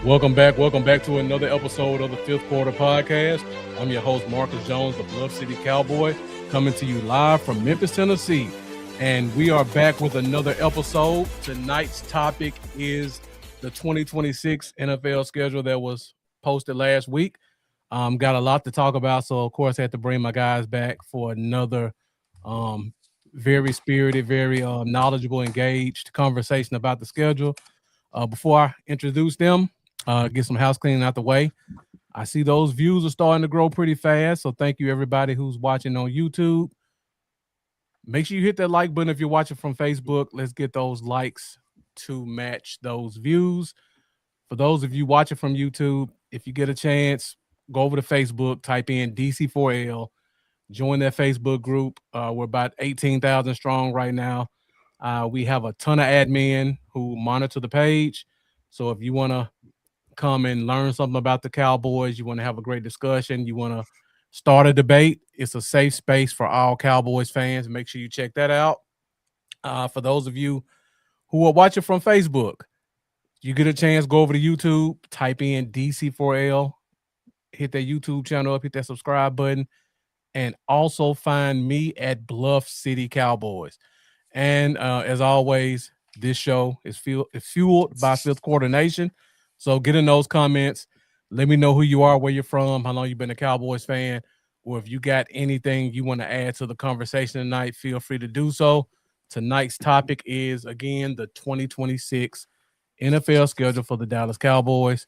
Welcome back. Welcome back to another episode of the Fifth Quarter Podcast. I'm your host, Marcus Jones, the Bluff City Cowboy, coming to you live from Memphis, Tennessee. And we are back with another episode. Tonight's topic is the 2026 NFL schedule that was posted last week. Got a lot to talk about, so of course I had to bring my guys back for another very spirited, very knowledgeable, engaged conversation about the schedule. Before I introduce them, get some house cleaning out the way. I see those views are starting to grow pretty fast, so thank you everybody who's watching on YouTube. Make sure you hit that like button if you're watching from Facebook. Let's get those likes to match those views. For those of you watching from YouTube, if you get a chance, go over to Facebook, type in DC4L, join that Facebook group. We're about 18,000 strong right now. We have a ton of admin who monitor the page. So if you want to come and learn something about the Cowboys, you want to have a great discussion, you want to start a debate, it's a safe space for all Cowboys fans. Make sure you check that out. For those of you who are watching from Facebook, you get a chance, go over to YouTube, type in DC4L, hit that YouTube channel up, hit that subscribe button, and also find me at Bluff City Cowboys. And as always, this show is fueled by Fifth Quarter Nation. So get in those comments. Let me know who you are, where you're from, how long you've been a Cowboys fan, or if you got anything you want to add to the conversation tonight, feel free to do so. Tonight's topic is, again, the 2026 NFL schedule for the Dallas Cowboys.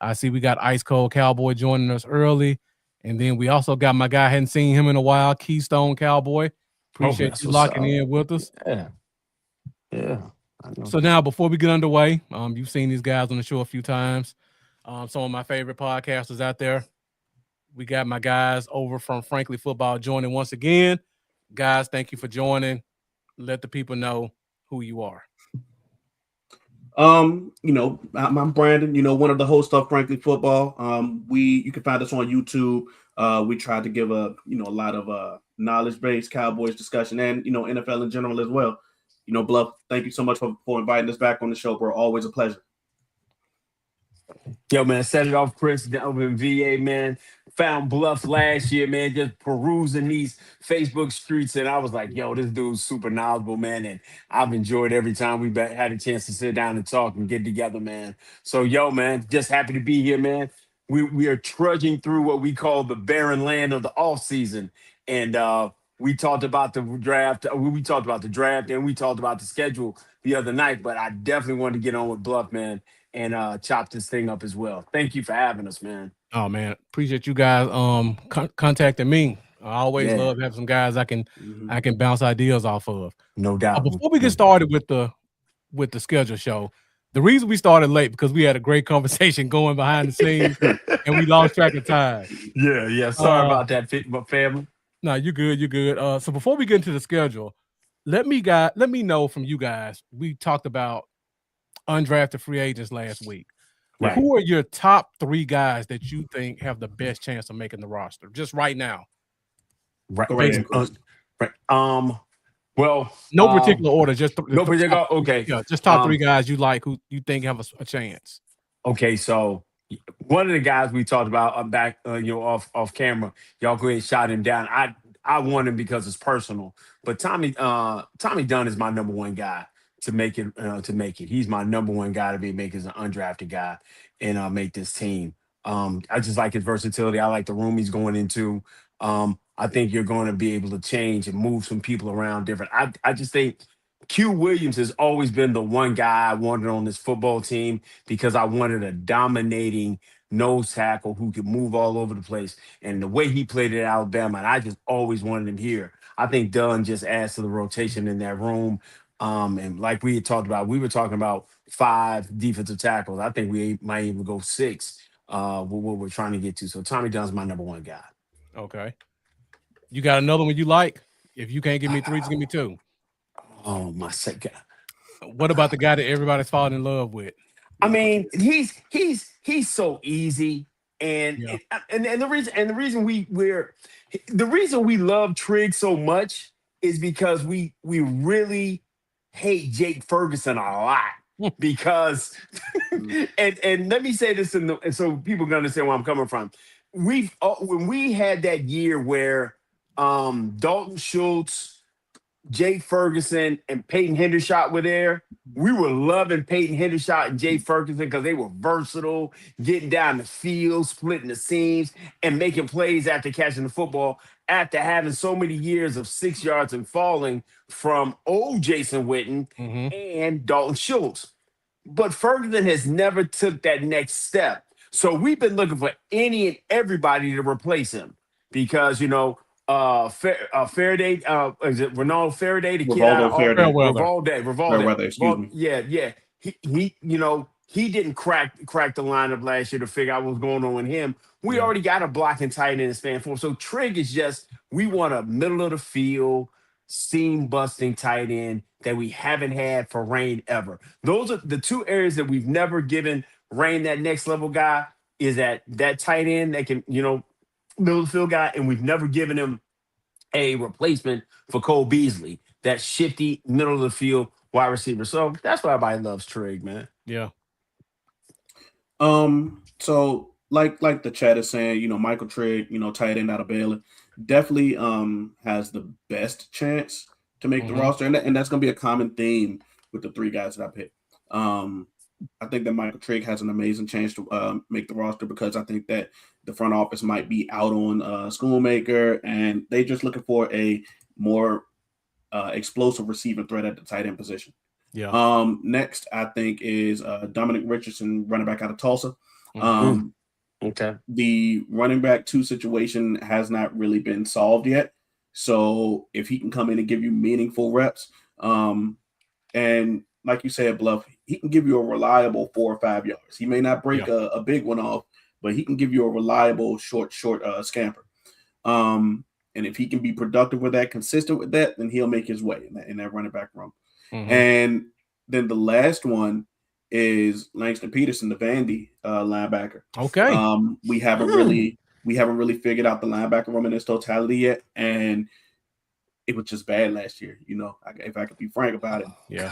I see we got Ice Cold Cowboy joining us early. And then we also got my guy, hadn't seen him in a while, Keystone Cowboy. Appreciate you locking in with us. Yeah. So now, before we get underway, you've seen these guys on the show a few times. Some of my favorite podcasters out there. We got my guys over from Frankly Football joining once again. Guys, thank you for joining. Let the people know who you are. I'm Brandon, one of the hosts of Frankly Football. You can find us on YouTube. We try to give a lot of knowledge-based Cowboys discussion and, NFL in general as well. Bluff, thank you so much for inviting us back on the show, bro. Always a pleasure. Yo, man, set it off, Chris, over in VA, man. Found Bluff last year, man, just perusing these Facebook streets. And I was like, yo, this dude's super knowledgeable, man. And I've enjoyed every time we've had a chance to sit down and talk and get together, man. So, yo, man, just happy to be here, man. We are trudging through what we call the barren land of the offseason. And we talked about the draft. We talked about the draft and we talked about the schedule the other night. But I definitely wanted to get on with Bluff, man, and chop this thing up as well. Thank you for having us, man. Oh, man. Appreciate you guys contacting me. I always love having some guys I can bounce ideas off of. No doubt. Before we get started with the schedule show, the reason we started late because we had a great conversation going behind the scenes and we lost track of time. Yeah. Sorry about that, family. No, you're good. So before we get into the schedule, let me know from you guys. We talked about undrafted free agents last week. Right. Who are your top 3 guys that you think have the best chance of making the roster just right now? Right. Well, no particular order, just no particular. Okay. Yeah, just top 3 guys you like who you think have a chance. Okay, so one of the guys we talked about back, off camera, y'all go ahead and shout him down. I want him because it's personal, but Tommy Dunn is my number one guy to make it. He's my number one guy to make as an undrafted guy and make this team. I just like his versatility. I like the room he's going into. I think you're going to be able to change and move some people around different. I just think Q Williams has always been the one guy I wanted on this football team because I wanted a dominating nose tackle who could move all over the place. And the way he played at Alabama, and I just always wanted him here. I think Dunn just adds to the rotation in that room. And like we were talking about 5 defensive tackles. I think we might even go 6 with what we're trying to get to. So Tommy Dunn's my number one guy. Okay. You got another one you like? If you can't give me 3, just give me 2. Oh, my second. What about the guy that everybody's falling in love with? I mean, he's so easy, and the reason we love Trigg so much is because we really hate Jake Ferguson a lot. because and let me say this and so people can understand where I'm coming from. When we had that year where Dalton Schultz, Jake Ferguson, and Peyton Hendershot were there. We were loving Peyton Hendershot and Jake Ferguson because they were versatile, getting down the field, splitting the seams, and making plays after catching the football, after having so many years of 6 yards and falling from old Jason Witten and Dalton Schultz. But Ferguson has never took that next step. So we've been looking for any and everybody to replace him because, Faraday, is it Ronaldo Faraday, the kid out of Faraday. Rivalde, excuse me. Yeah. He didn't crack the lineup last year to figure out what's going on with him. We already got a blocking tight end in span form. So Trig is just, we want a middle of the field, seam busting tight end that we haven't had for Rain ever. Those are the two areas that we've never given Rain that next level guy, is that tight end that can, middle of the field guy, and we've never given him a replacement for Cole Beasley, that shifty middle of the field wide receiver. So that's why everybody loves Trig, man. Yeah. So like the chat is saying, Michael Trigg, tight end out of Baylor, definitely has the best chance to make the roster, and that's going to be a common theme with the three guys that I picked. I think that Michael Trigg has an amazing chance to make the roster because I think that the front office might be out on Schoonmaker, and they just looking for a more explosive receiving threat at the tight end position. Yeah. Next, I think is Dominic Richardson, running back out of Tulsa. Okay. The running back 2 situation has not really been solved yet. So if he can come in and give you meaningful reps, and like you said, Bluff, he can give you a reliable 4 or 5 yards. He may not break a big one off, but he can give you a reliable short scamper. And if he can be productive with that, consistent with that, then he'll make his way in that running back room. And then the last one is Langston Peterson, the Vandy linebacker. Okay. We haven't really figured out the linebacker room in its totality yet, and it was just bad last year. If I could be frank about it. Yeah.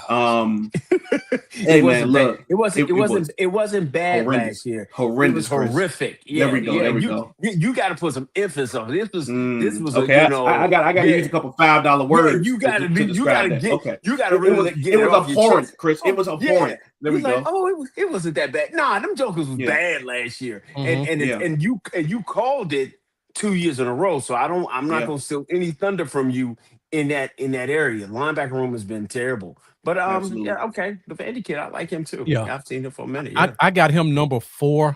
Hey man, look, it wasn't bad last year. Horrendous. It was horrific. Yeah, there we go. You got to put some emphasis on it. This was okay. I got to use a couple $5 words. You got to get. Okay. You got to really get it. It was abhorrent, Chris. It was abhorrent. There we go. Oh, it wasn't that bad. Nah, them jokers was bad last year, and you called it 2 years in a row. So I'm not gonna steal any thunder from you in that area. Linebacker room has been terrible. But okay. The Vandy kid, I like him too. Yeah. I've seen him for a minute. Yeah. I got him number 4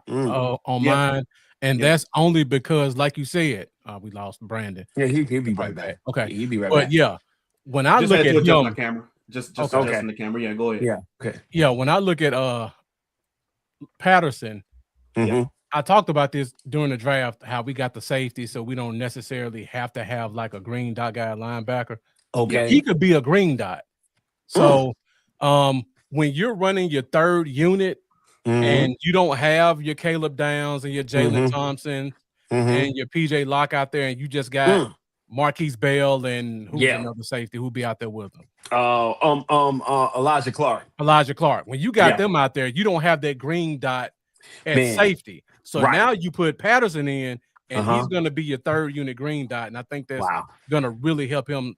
on mine. And that's only because, like you said, we lost Brandon. Yeah, he'll be right back. Okay. He'll be right back. But yeah, when I look at him, my camera. Just adjusting the camera. Yeah, go ahead. Yeah. Okay. Yeah, when I look at Patterson, I talked about this during the draft, how we got the safety, so we don't necessarily have to have like a green dot guy linebacker. Okay. He could be a green dot. So when you're running your third unit and you don't have your Caleb Downs and your Jalen Thompson and your PJ Locke out there, and you just got Marquise Bell and who's another safety who'll be out there with them. Elijah Clark. When you got them out there, you don't have that green dot at safety. So now you put Patterson in, and he's going to be your third unit green dot, and I think that's going to really help him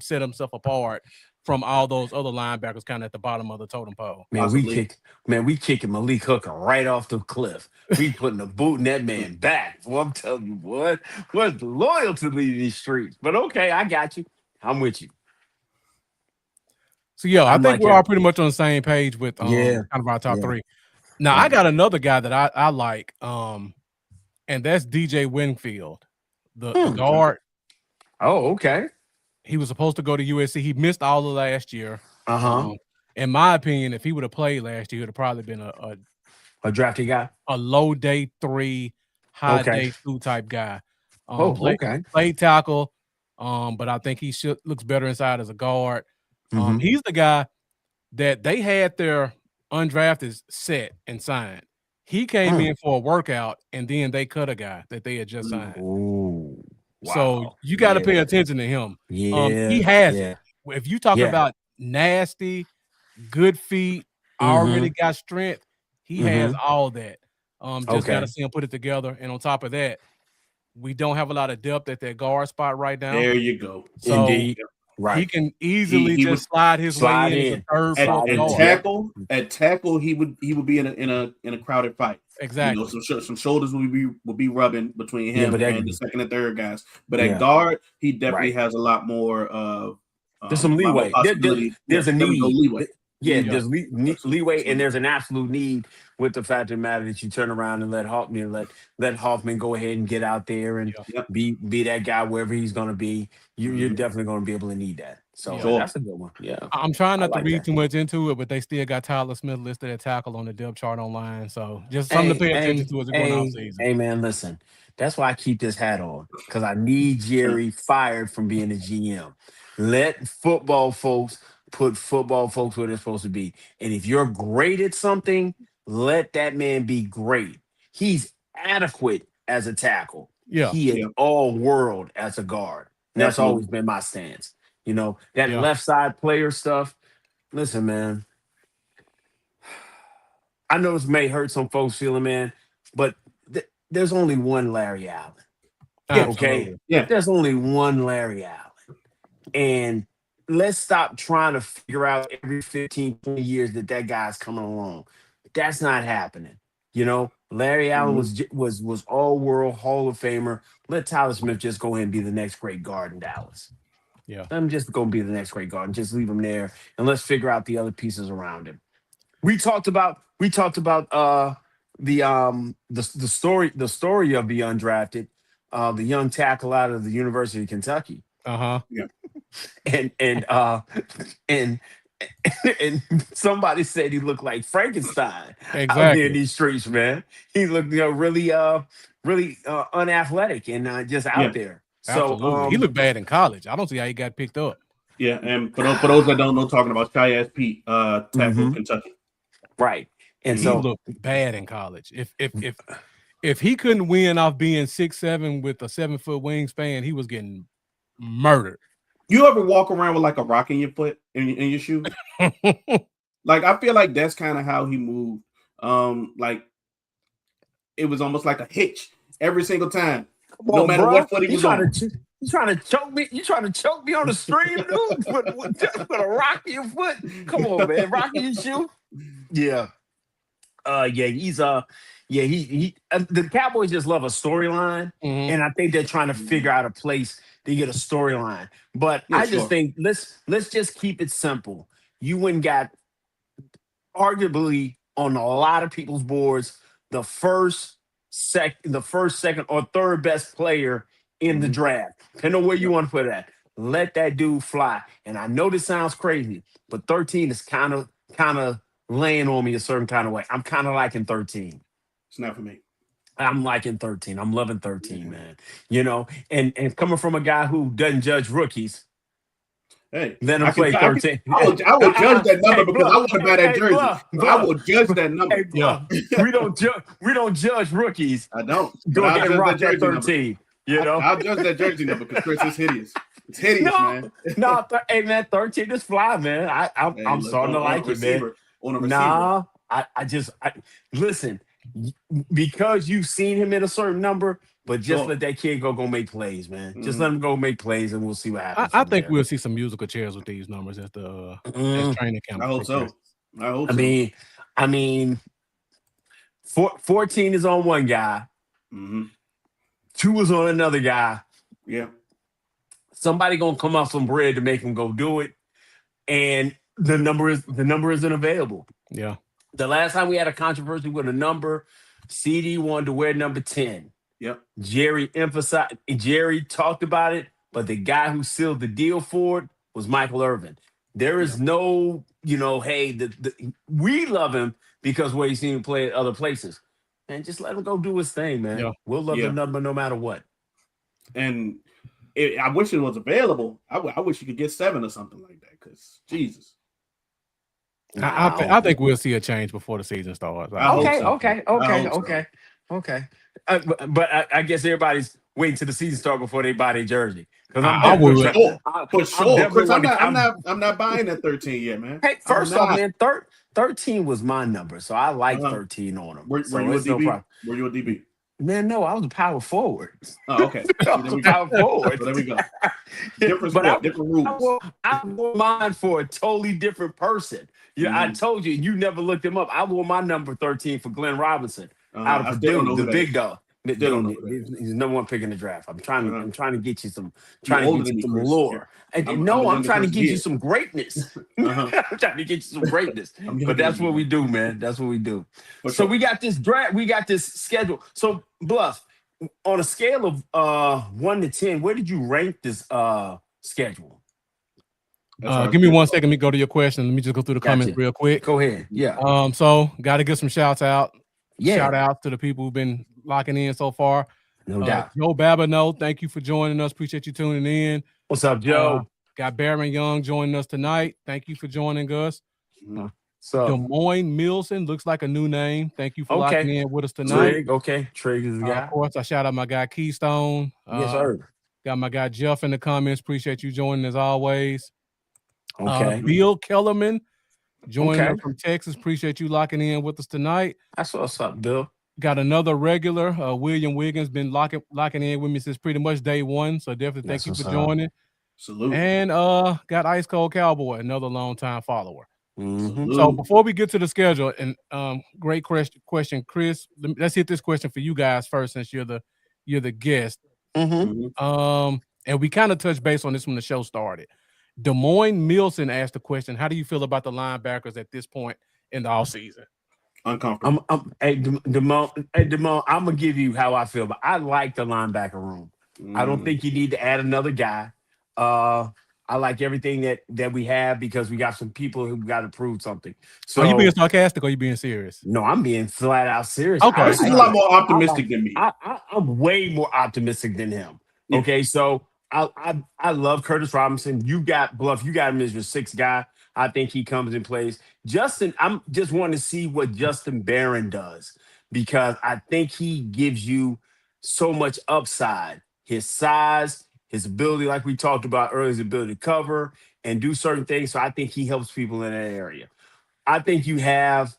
set himself apart from all those other linebackers kind of at the bottom of the totem pole. Man, we kicking Malik Hooker right off the cliff. We putting a boot in that man back. Well, I'm telling you, what's the loyalty to these streets? But okay, I got you. I'm with you. So I think we're all pretty much on the same page with kind of our top 3. Now I got another guy that I like, and that's DJ Winfield, the guard. Oh, okay. He was supposed to go to USC. He missed all of last year. In my opinion, if he would have played last year, he would have probably been a drafted guy, a low day 3, high day 2 type guy. Played tackle, but I think he looks better inside as a guard. He's the guy that they had their undrafted set and signed. He came in for a workout, and then they cut a guy that they had just signed. Ooh. Wow. So you got to pay attention to him. He has it. If you talk about nasty, good feet, already got strength. He has all that. Just got to Okay. see him put it together. And on top of that, we don't have a lot of depth at that guard spot right now. There you go. So Indeed. Right. he can easily He would just slide his way slide in as a in. third, Slide fourth in. guard. at tackle, he would be in a crowded fight. Exactly. You know, some shoulders will be rubbing between him and the second and third guys. But at guard, he definitely has a lot more of there's some leeway. There's a need. Leeway. There's leeway, and there's an absolute need with the fact of the matter that you turn around and let Hoffman go ahead and get out there and be that guy wherever he's going to be. You're definitely going to be able to need that. So that's a good one. Yeah, I'm trying not to read too much into it, but they still got Tyler Smith listed at tackle on the depth chart online. So just something to pay attention to as we're going off season. Hey man, listen, that's why I keep this hat on, because I need Jerry fired from being a GM. Let football folks put football folks where they're supposed to be. And if you're great at something, let that man be great. He's adequate as a tackle. Yeah. He is all world as a guard. And that's always been my stance. You know, that left side player stuff. Listen, man. I know this may hurt some folks' feeling, man, but there's only one Larry Allen. Okay? Yeah. There's only one Larry Allen. And let's stop trying to figure out every 15, 20 years that guy's coming along. That's not happening. You know, Larry Allen was all-world Hall of Famer. Let Tyler Smith just go ahead and be the next great guard in Dallas. Yeah. Let him just go be the next great guard and just leave him there, and let's figure out the other pieces around him. We talked about the story of the undrafted, the young tackle out of the University of Kentucky. Yeah. And somebody said he looked like Frankenstein out Exactly. there in these streets, man. He looked, really unathletic and just out there. Absolutely. So he looked bad in college. I don't see how he got picked up. Yeah, and for those that don't know, talking about Shy-Ass Pete, tackle Kentucky. Right. And He so looked bad in college. If he couldn't win off being 6'7" with a 7-foot wingspan, he was getting murdered. You ever walk around with like a rock in your foot in your shoe? Like, I feel like that's kind of how he moved. Like it was almost like a hitch every single time. No matter what foot he was on. You trying to choke me? You trying to choke me on the stream, dude? Put a rock in your foot? Come on, man. Rock in your shoe? Yeah. He's the Cowboys just love a storyline, and I think they're trying to figure out a place to get a storyline. But I just think let's just keep it simple. You went and got arguably on a lot of people's boards the first, second, or third best player in the draft. Depending on where you want to put that. Let that dude fly. And I know this sounds crazy, but 13 is kind of laying on me a certain kind of way. I'm kind of liking 13. It's not for me. I'm liking 13. I'm loving 13, man. You know, and coming from a guy who doesn't judge rookies. Hey, let him play 13. I will judge that number because I want to buy that jersey. I will judge that number. We don't judge rookies. I don't. Go ahead and rock that 13. You know, I'll judge that jersey number because Chris is hideous. It's hideous, man. Hey man, 13 is fly, man. I'm starting to like it, man. On a receiver. I listen, because you've seen him in a certain number, but just let that kid go make plays, man. Just let him go make plays, and we'll see what happens. I think we'll see some musical chairs with these numbers at the training camp. I hope so. I mean, 14 is on one guy. 2 is on another guy. Yeah. Somebody gonna come off some bread to make him go do it, and the number isn't available. Yeah. The last time we had a controversy with a number, CD wanted to wear number 10. Yep. Jerry talked about it, but the guy who sealed the deal for it was Michael Irvin. There is no, hey, we love him because where he's seen him play at other places. And just let him go do his thing, man. Yeah. We'll love the number no matter what. And I wish it was available. I wish you could get 7 or something like that because, Jesus. I think we'll see a change before the season starts. Okay. But I guess everybody's waiting till the season start before they buy their jersey. I would for sure. Chris, I'm not buying that 13 yet, man. Hey, first off, man, 13 was my number, so I like 13 on him. Were So you a it's no DB? problem. Were you a DB? Man, no, I was a power forward. Oh, okay. I was a power forward. So there we go. Different But sport, different rules. I wore mine for a totally different person. I told you, you never looked him up. I wore my number 13 for Glenn Robinson out of I still don't Purdue, know the who that big is. dog. Still don't know who that is. He's the number one pick in the draft. I'm trying to get you some older than me, Chris. lore. I'm I'm trying to person get you here. some greatness. I'm trying to get you some greatness. But that's what we do, man. That's what we do. For So sure. we got this draft, we got this schedule. So Bluff, on a scale of 1 to 10, where did you rank this schedule? Give me 1 second. Let me go to your question. Let me just go through the comments real quick. Go ahead. Yeah. So got to get some shouts out. Yeah. Shout out to the people who've been locking in so far. No doubt. Joe Babineau, thank you for joining us. Appreciate you tuning in. What's up, Joe? Got Baron Young joining us tonight. Thank you for joining us. So Des Moines Milson looks like a new name. Thank you for locking in with us tonight. Trig is the guy. Of course, I shout out my guy Keystone. Yes, sir. Got my guy Jeff in the comments. Appreciate you joining as always. Okay. Bill Kellerman joining us from Texas. Appreciate you locking in with us tonight. That's what's up, Bill. Got another regular, William Wiggins, been locking in with me since pretty much day one. So definitely thank you for joining. Salute. And got Ice Cold Cowboy, another longtime follower. Mm-hmm. So before we get to the schedule, and great question, Chris. Let's hit this question for you guys first, since you're the guest. Mm-hmm. And we kind of touched base on this when the show started. Des Moines Milson asked the question: how do you feel about the linebackers at this point in the offseason? Uncomfortable. Damone, I'm gonna give you how I feel, but I like the linebacker room. I don't think you need to add another guy. I like everything that we have because we got some people who got to prove something. So are you being sarcastic or are you being serious? No, I'm being flat out serious. Okay, this is a lot more optimistic than me. I'm way more optimistic than him. Yeah. Okay, so I love Curtis Robinson. You got Bluff. You got him as your sixth guy. I think he comes in place. Justin, I'm just wanting to see what Justin Barron does because I think he gives you so much upside. His size, his ability, like we talked about earlier, his ability to cover and do certain things. So I think he helps people in that area. I think you have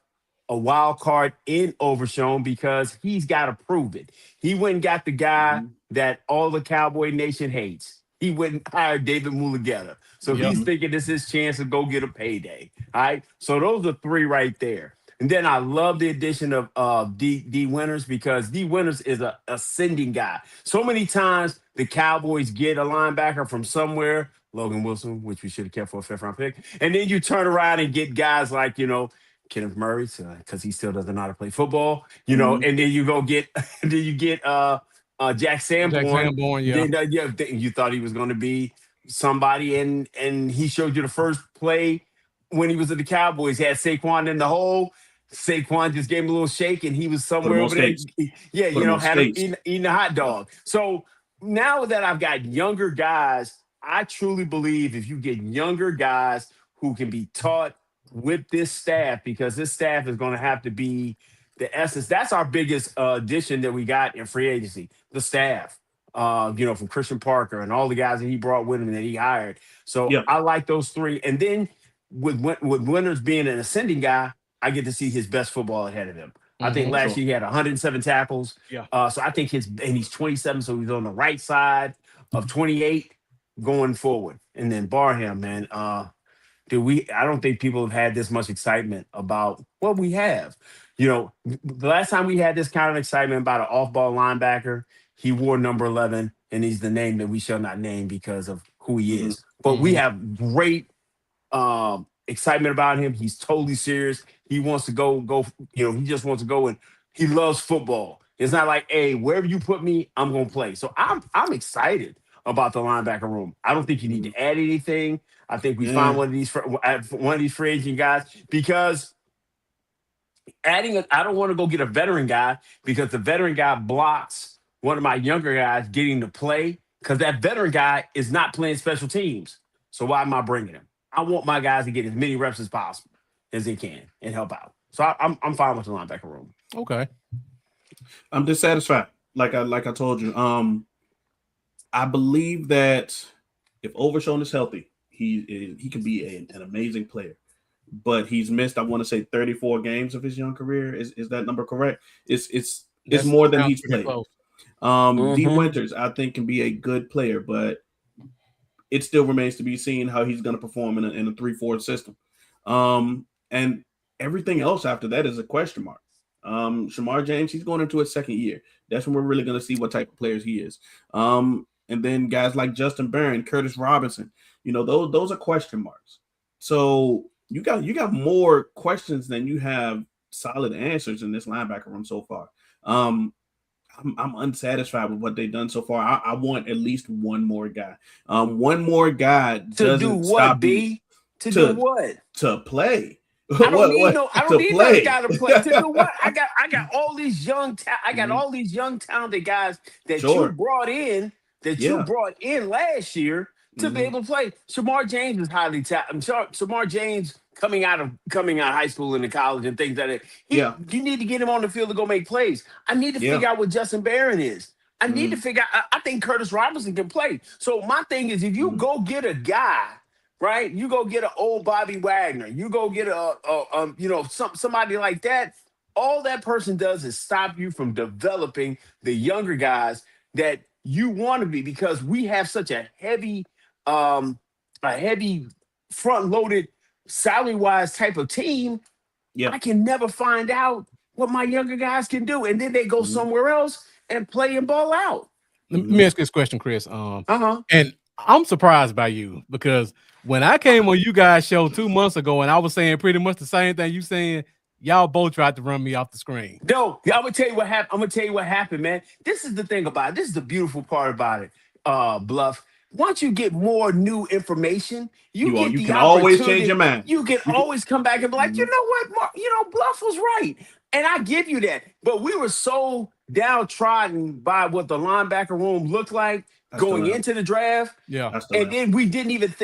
a wild card in Overshown because he's got to prove it. He went and got the guy that all the Cowboy Nation hates. He went and hired David Mulugeta. So he's thinking this is his chance to go get a payday. All right. So those are three right there. And then I love the addition of D Winters because D Winters is a ascending guy. So many times the Cowboys get a linebacker from somewhere, Logan Wilson, which we should have kept for a fifth-round pick. And then you turn around and get guys like, Kenneth Murray, because he still doesn't know how to play football, and then you get Jack Sanborn. Then, you thought he was going to be somebody, and he showed you the first play when he was at the Cowboys. He had Saquon in the hole. Saquon just gave him a little shake, and he was somewhere over there. Yeah, had him eating a hot dog. So now that I've got younger guys, I truly believe if you get younger guys who can be taught with this staff, because this staff is going to have to be the essence. That's our biggest addition that we got in free agency, the staff, from Christian Parker and all the guys that he brought with him that he hired. So I like those three. And then with Winters being an ascending guy, I get to see his best football ahead of him. I think last year he had 107 tackles. So I think and he's 27, so he's on the right side of 28 going forward. And then Barham, man, I don't think people have had this much excitement about what we have. The last time we had this kind of excitement about an off-ball linebacker, he wore number 11, and he's the name that we shall not name because of who he is. But we have great excitement about him. He's totally serious. He wants to go, he just wants to go, and he loves football. It's not like, hey, wherever you put me, I'm going to play. So I'm excited about the linebacker room. I don't think you need to add anything. I think we find one of these free agent guys, because I don't want to go get a veteran guy because the veteran guy blocks one of my younger guys getting to play, because that veteran guy is not playing special teams. So why am I bringing him? I want my guys to get as many reps as possible as they can and help out. So I'm fine with the linebacker room. Okay. I'm dissatisfied. Like I told you. I believe that if Overshown is healthy, he can be an amazing player. but he's missed, I want to say 34 games of his young career. Is that number correct? It's That's more than sounds he's pretty played. close. D Winters, I think, can be a good player, but it still remains to be seen how he's going to perform in a 3-4 system. And everything else after that is a question mark. Shamar James, he's going into his second year. That's when we're really going to see what type of players he is. And then guys like Justin Barron, Curtis Robinson, those are question marks. So you got more questions than you have solid answers in this linebacker room so far. I'm unsatisfied with what they've done so far. I want at least one more guy. One more guy to do what, B? To do what? To play. I don't need another guy to play. To do what? I got all these young all these young talented guys that you brought in you brought in last year to be able to play. Shamar James is highly talented. Shamar James coming out of high school into college and things like that. You need to get him on the field to go make plays. I need to figure out what Justin Barron is. I need to figure out. I think Curtis Robinson can play. So my thing is, if you go get a guy, right? You go get an old Bobby Wagner. You go get somebody like that. All that person does is stop you from developing the younger guys that you want to be, because we have such a heavy front-loaded salary-wise type of team. Yeah, I can never find out what my younger guys can do, and then they go somewhere else and play and ball out. Let me ask you this question, Chris. And I'm surprised by you, because when I came on you guys' show 2 months ago and I was saying pretty much the same thing you saying, y'all both tried to run me off the screen. No, I'm gonna tell you what happened. I'm gonna tell you what happened, man. This is the thing about it. This is the beautiful part about it, Bluff. Once you get more new information, you can always change your mind. You can always come back and be like, you know what, Mark, Bluff was right. And I give you that. But we were so downtrodden by what the linebacker room looked like going into the draft. Yeah. And then we didn't even,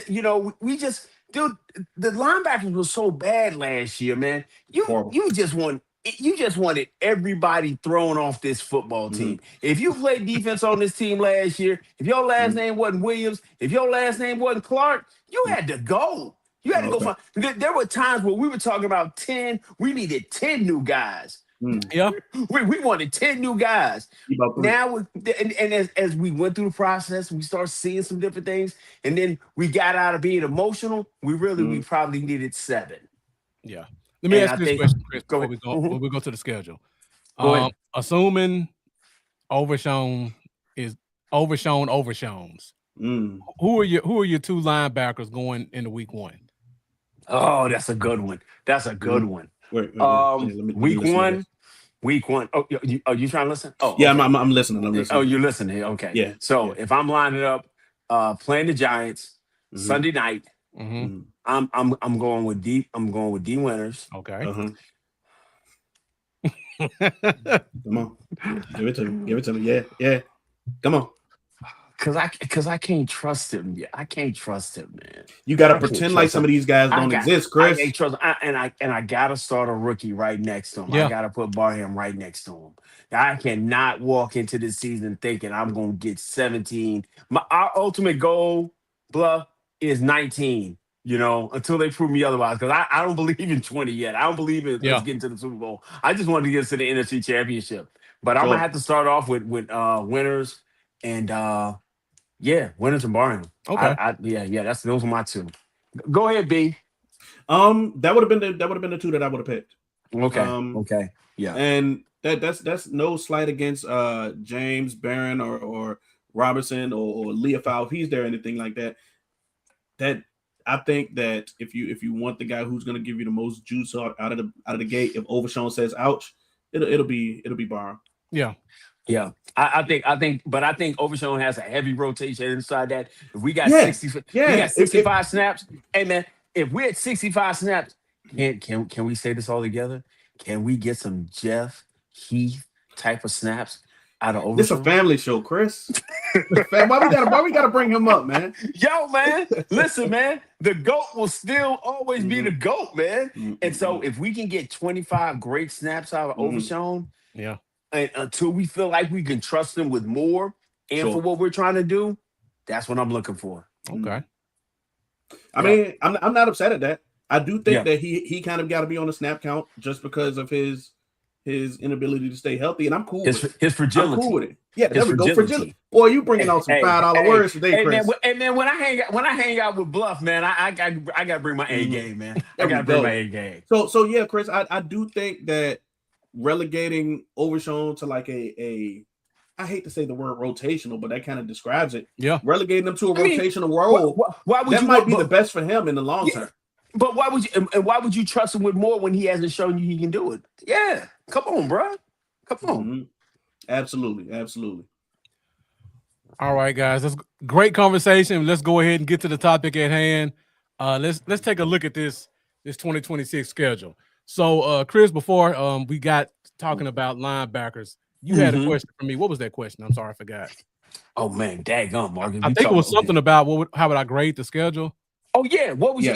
we just, dude, the linebackers was so bad last year, man. You just wanted everybody thrown off this football team. If you played defense on this team last year, if your last name wasn't Williams, if your last name wasn't Clark, you had to go. You had to go find. There were times where we were talking about 10. We needed 10 new guys. Yeah, we wanted 10 new guys. Now, as we went through the process, we started seeing some different things, and then we got out of being emotional. We probably needed 7. Yeah. Let me ask you this question, Chris, before we go to the schedule. Assuming Overshown is Overshown's. Who are your 2 linebackers going into week 1? Oh, that's a good one. That's a good one. Wait, Week one. Oh, you trying to listen? Oh, yeah, okay. I'm listening. Oh, you're listening. Okay. Yeah. So if I'm lining up, playing the Giants Sunday night, I'm going with D. I'm going with D Winters. Okay. Come on, give it to me. Yeah. Come on. Cause I can't trust him. Yeah, I can't trust him, man. You gotta pretend like some of these guys don't exist, Chris. I can't trust him. I gotta start a rookie right next to him. Yeah. I gotta put Barham right next to him. I cannot walk into this season thinking I'm gonna get 17. Our ultimate goal, Bluff, is 19. Until they prove me otherwise. Because I don't believe in 20 yet. I don't believe in us getting to the Super Bowl. I just wanted to get us to the NFC Championship. But I'm gonna have to start off with Winters and Winters and Barham. Okay. Those are my 2. Go ahead, B. That would have been the 2 that I would have picked. Okay. Okay. Yeah. And that's no slight against James Barron or Robinson or Leofau if he's there or anything like that. That I think that if you want the guy who's going to give you the most juice out of the gate, if Overshown says ouch, it'll be Barham. Yeah. Yeah, I think Overshown has a heavy rotation inside that. If we got 65 snaps, hey man, if we're at 65 snaps, can we say this all together? Can we get some Jeff Heath type of snaps out of Overshown? This is a family show, Chris. Why we gotta bring him up, man? Yo, man, listen, man, the GOAT will still always be the GOAT, man. And so if we can get 25 great snaps out of Overshown, and until we feel like we can trust them with more and for what we're trying to do, that's what I'm looking for. Okay. I mean, I'm not upset at that. I do think that he kind of got to be on the snap count just because of his inability to stay healthy, and I'm cool with it. His fragility. I'm cool with it. Yeah, there we go. Fragility. Boy, you bringing out some $5 words today, Chris. Man, when I hang out with Bluff, man, I gotta bring my A game, man. I gotta bring my A game. So yeah, Chris, I do think that relegating Overshown to like a I hate to say the word rotational, but that kind of describes it. Yeah, relegating them to a rotational role. Why would that might be the best for him in the long term. But why would you trust him with more when he hasn't shown you he can do it? Yeah, come on, bro. Come on. Mm-hmm. Absolutely. All right, guys. That's great conversation. Let's go ahead and get to the topic at hand. Let's take a look at this 2026 schedule. So, Chris, before we got talking about linebackers, you had a question for me. What was that question? I'm sorry, I forgot. Oh man, daggone, Marcus. I think it was something about how would I grade the schedule? Oh yeah, what was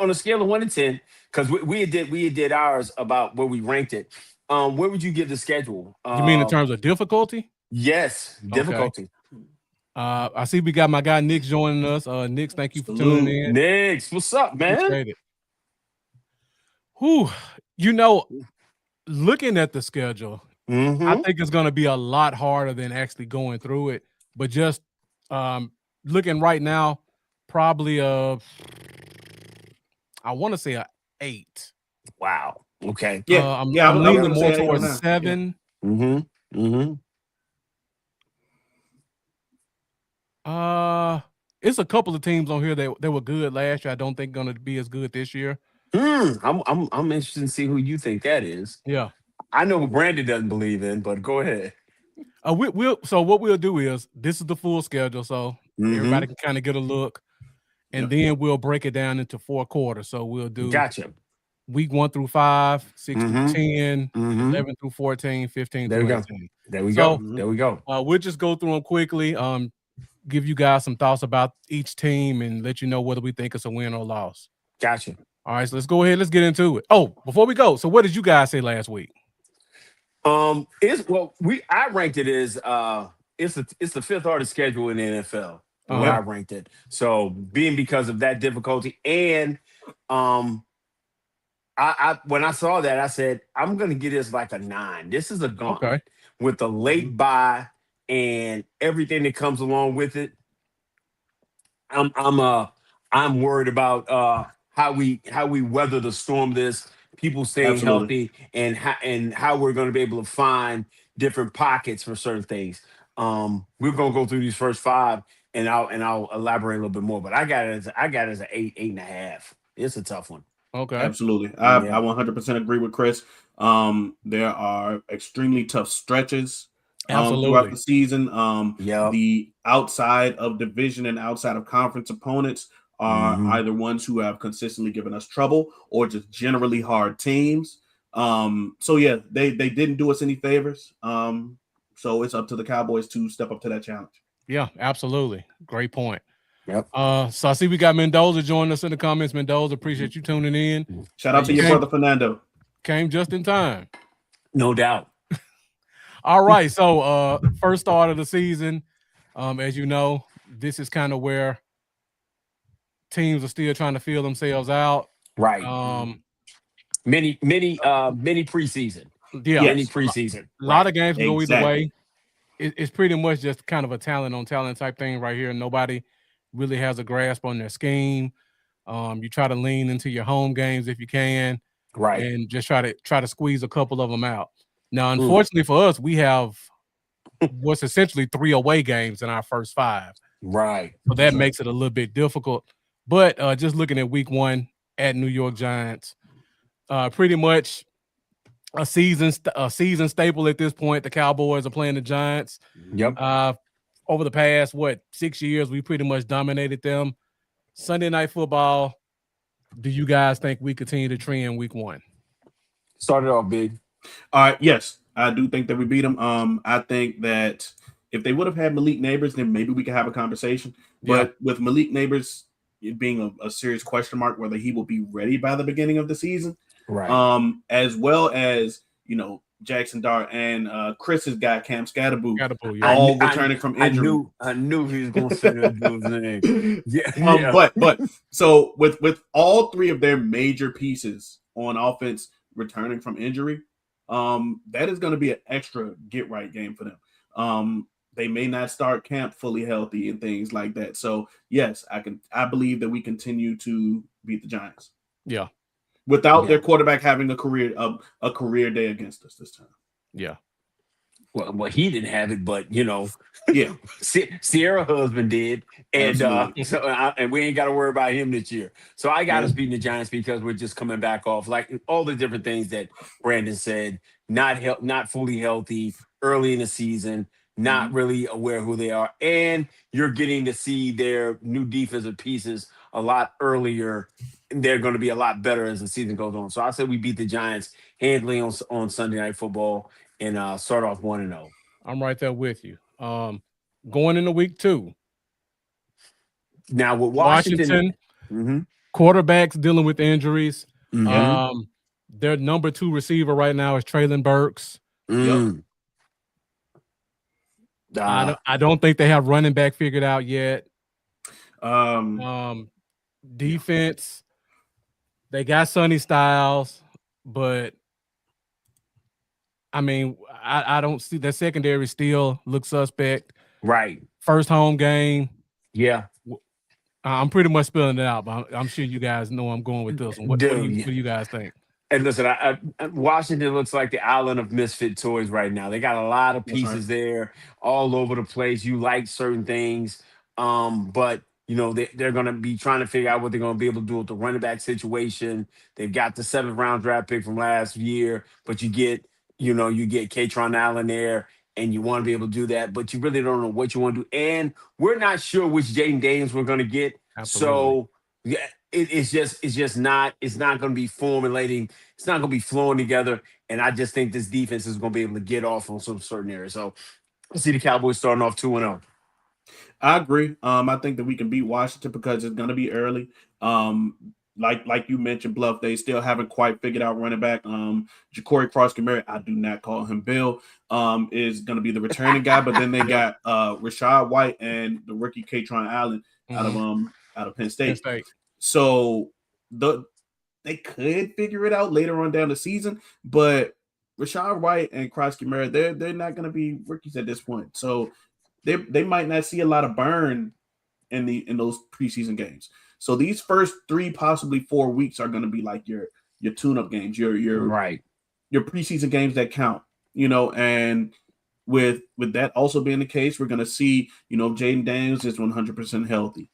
on a scale of 1 to 10? Because we did ours about where we ranked it. Where would you give the schedule? You mean in terms of difficulty? Yes, difficulty. Okay. I see we got my guy Nick's joining us. Nick's, thank you for tuning in. Nick's, what's up, man? Appreciate it. Whew, looking at the schedule, I think it's going to be a lot harder than actually going through it. But just looking right now, probably I want to say a 8. Wow. Okay. I'm leaning more towards 7. It's a couple of teams on here that were good last year. I don't think going to be as good this year. I'm interested to see who you think that is. Yeah, I know what Brandon doesn't believe in, but go ahead. So what we'll do is this is the full schedule, so everybody can kind of get a look, and then we'll break it down into 4 quarters. So we'll do week 1 through 5, 6 through 10, 11 through 14, 15 through 18. There we go. There we go. We'll just go through them quickly. Give you guys some thoughts about each team and let you know whether we think it's a win or loss. Gotcha. All right, so let's go ahead. Let's get into it. Oh, before we go, so what did you guys say last week? I ranked it as it's the 5th hardest schedule in the NFL. Where I ranked it. So because of that difficulty, and I when I saw that, I said I'm gonna get this like a 9. This is a gauntlet with the late bye and everything that comes along with it. I'm worried about how we weather the storm. This people staying healthy and how we're going to be able to find different pockets for certain things. We're going to go through these first 5, and I'll elaborate a little bit more. But I got it as an 8.5. It's a tough one. Okay, absolutely. I 100% agree with Chris. There are extremely tough stretches throughout the season. The outside of division and outside of conference opponents are either ones who have consistently given us trouble or just generally hard teams. So yeah, they didn't do us any favors. So it's up to the Cowboys to step up to that challenge. Yeah, absolutely. Great point. Yep. So I see we got Mendoza joining us in the comments. Mendoza, appreciate you tuning in. Shout out to your brother Fernando. Came just in time. No doubt. All right. So first start of the season. As you know, this is kind of where teams are still trying to feel themselves out. Right. Many preseason. Yeah. Many preseason. A lot of games go either way. It's pretty much just kind of a talent on talent type thing right here. Nobody really has a grasp on their scheme. You try to lean into your home games if you can. Right. And just try to squeeze a couple of them out. Now, unfortunately for us, we have what's essentially 3 away games in our first 5. Right. So that makes it a little bit difficult. But just looking at week 1 at New York Giants, pretty much a season staple at this point. The Cowboys are playing the Giants. Yep. Over the past 6 years, we pretty much dominated them. Sunday Night Football. Do you guys think we continue to trend week 1? Started off big. All right. Yes, I do think that we beat them. I think that if they would have had Malik Neighbors, then maybe we could have a conversation. But with Malik Neighbors it being a serious question mark whether he will be ready by the beginning of the season, right? As well as Jackson Dart, and Chris's guy Cam Scatterboo, Scatterboo, yeah. all returning from injury. I knew he was going to say that dude's name. Yeah. But so with all three of their major pieces on offense returning from injury, that is going to be an extra get right game for them. They may not start camp fully healthy and things like that. So yes, I believe that we continue to beat the Giants. Yeah. Without their quarterback having a career day against us this time. Yeah. Well, he didn't have it, but yeah, Sierra husband did, and and we ain't got to worry about him this year. So I got us beating the Giants because we're just coming back off like all the different things that Brandon said. Not fully healthy early in the season, not really aware who they are, and you're getting to see their new defensive pieces a lot earlier. They're going to be a lot better as the season goes on. So I said we beat the Giants handily on Sunday Night Football and start off 1-0. I'm right there with you. Going into week 2. Now with Washington quarterbacks dealing with injuries. Their number 2 receiver right now is Traylon Burks. I don't think they have running back figured out yet. Defense, they got Sonny Styles, but I mean, I don't see that secondary still looks suspect. Right. First home game. Yeah. I'm pretty much spilling it out, but I'm sure you guys know I'm going with this one. What do you guys think? And listen, Washington looks like the island of misfit toys right now. They got a lot of pieces there all over the place. You like certain things, but they're going to be trying to figure out what they're going to be able to do with the running back situation. They've got the 7th round draft pick from last year, but you get Katron Allen there, and you want to be able to do that, but you really don't know what you want to do. And we're not sure which Jaden Daniels we're going to get. Absolutely. So yeah, it's not going to be formulating. It's not going to be flowing together. And I just think this defense is going to be able to get off on some certain areas. So I see the Cowboys starting off 2-0. I agree. I think that we can beat Washington because it's going to be early. Like you mentioned, Bluff, they still haven't quite figured out running back. Ja'Cory Cross-Camara, I do not call him Bill, is going to be the returning guy. But then they got Rashad White and the rookie Katron Allen out of Penn State. So they could figure it out later on down the season. But Rashad White and Cross-Camara, they're not going to be rookies at this point. So they might not see a lot of burn in those preseason games. So these first 3, possibly 4 weeks are going to be like your tune-up games, your preseason games that count, and with that also being the case, we're going to see, Jaden Daniels is 100% healthy.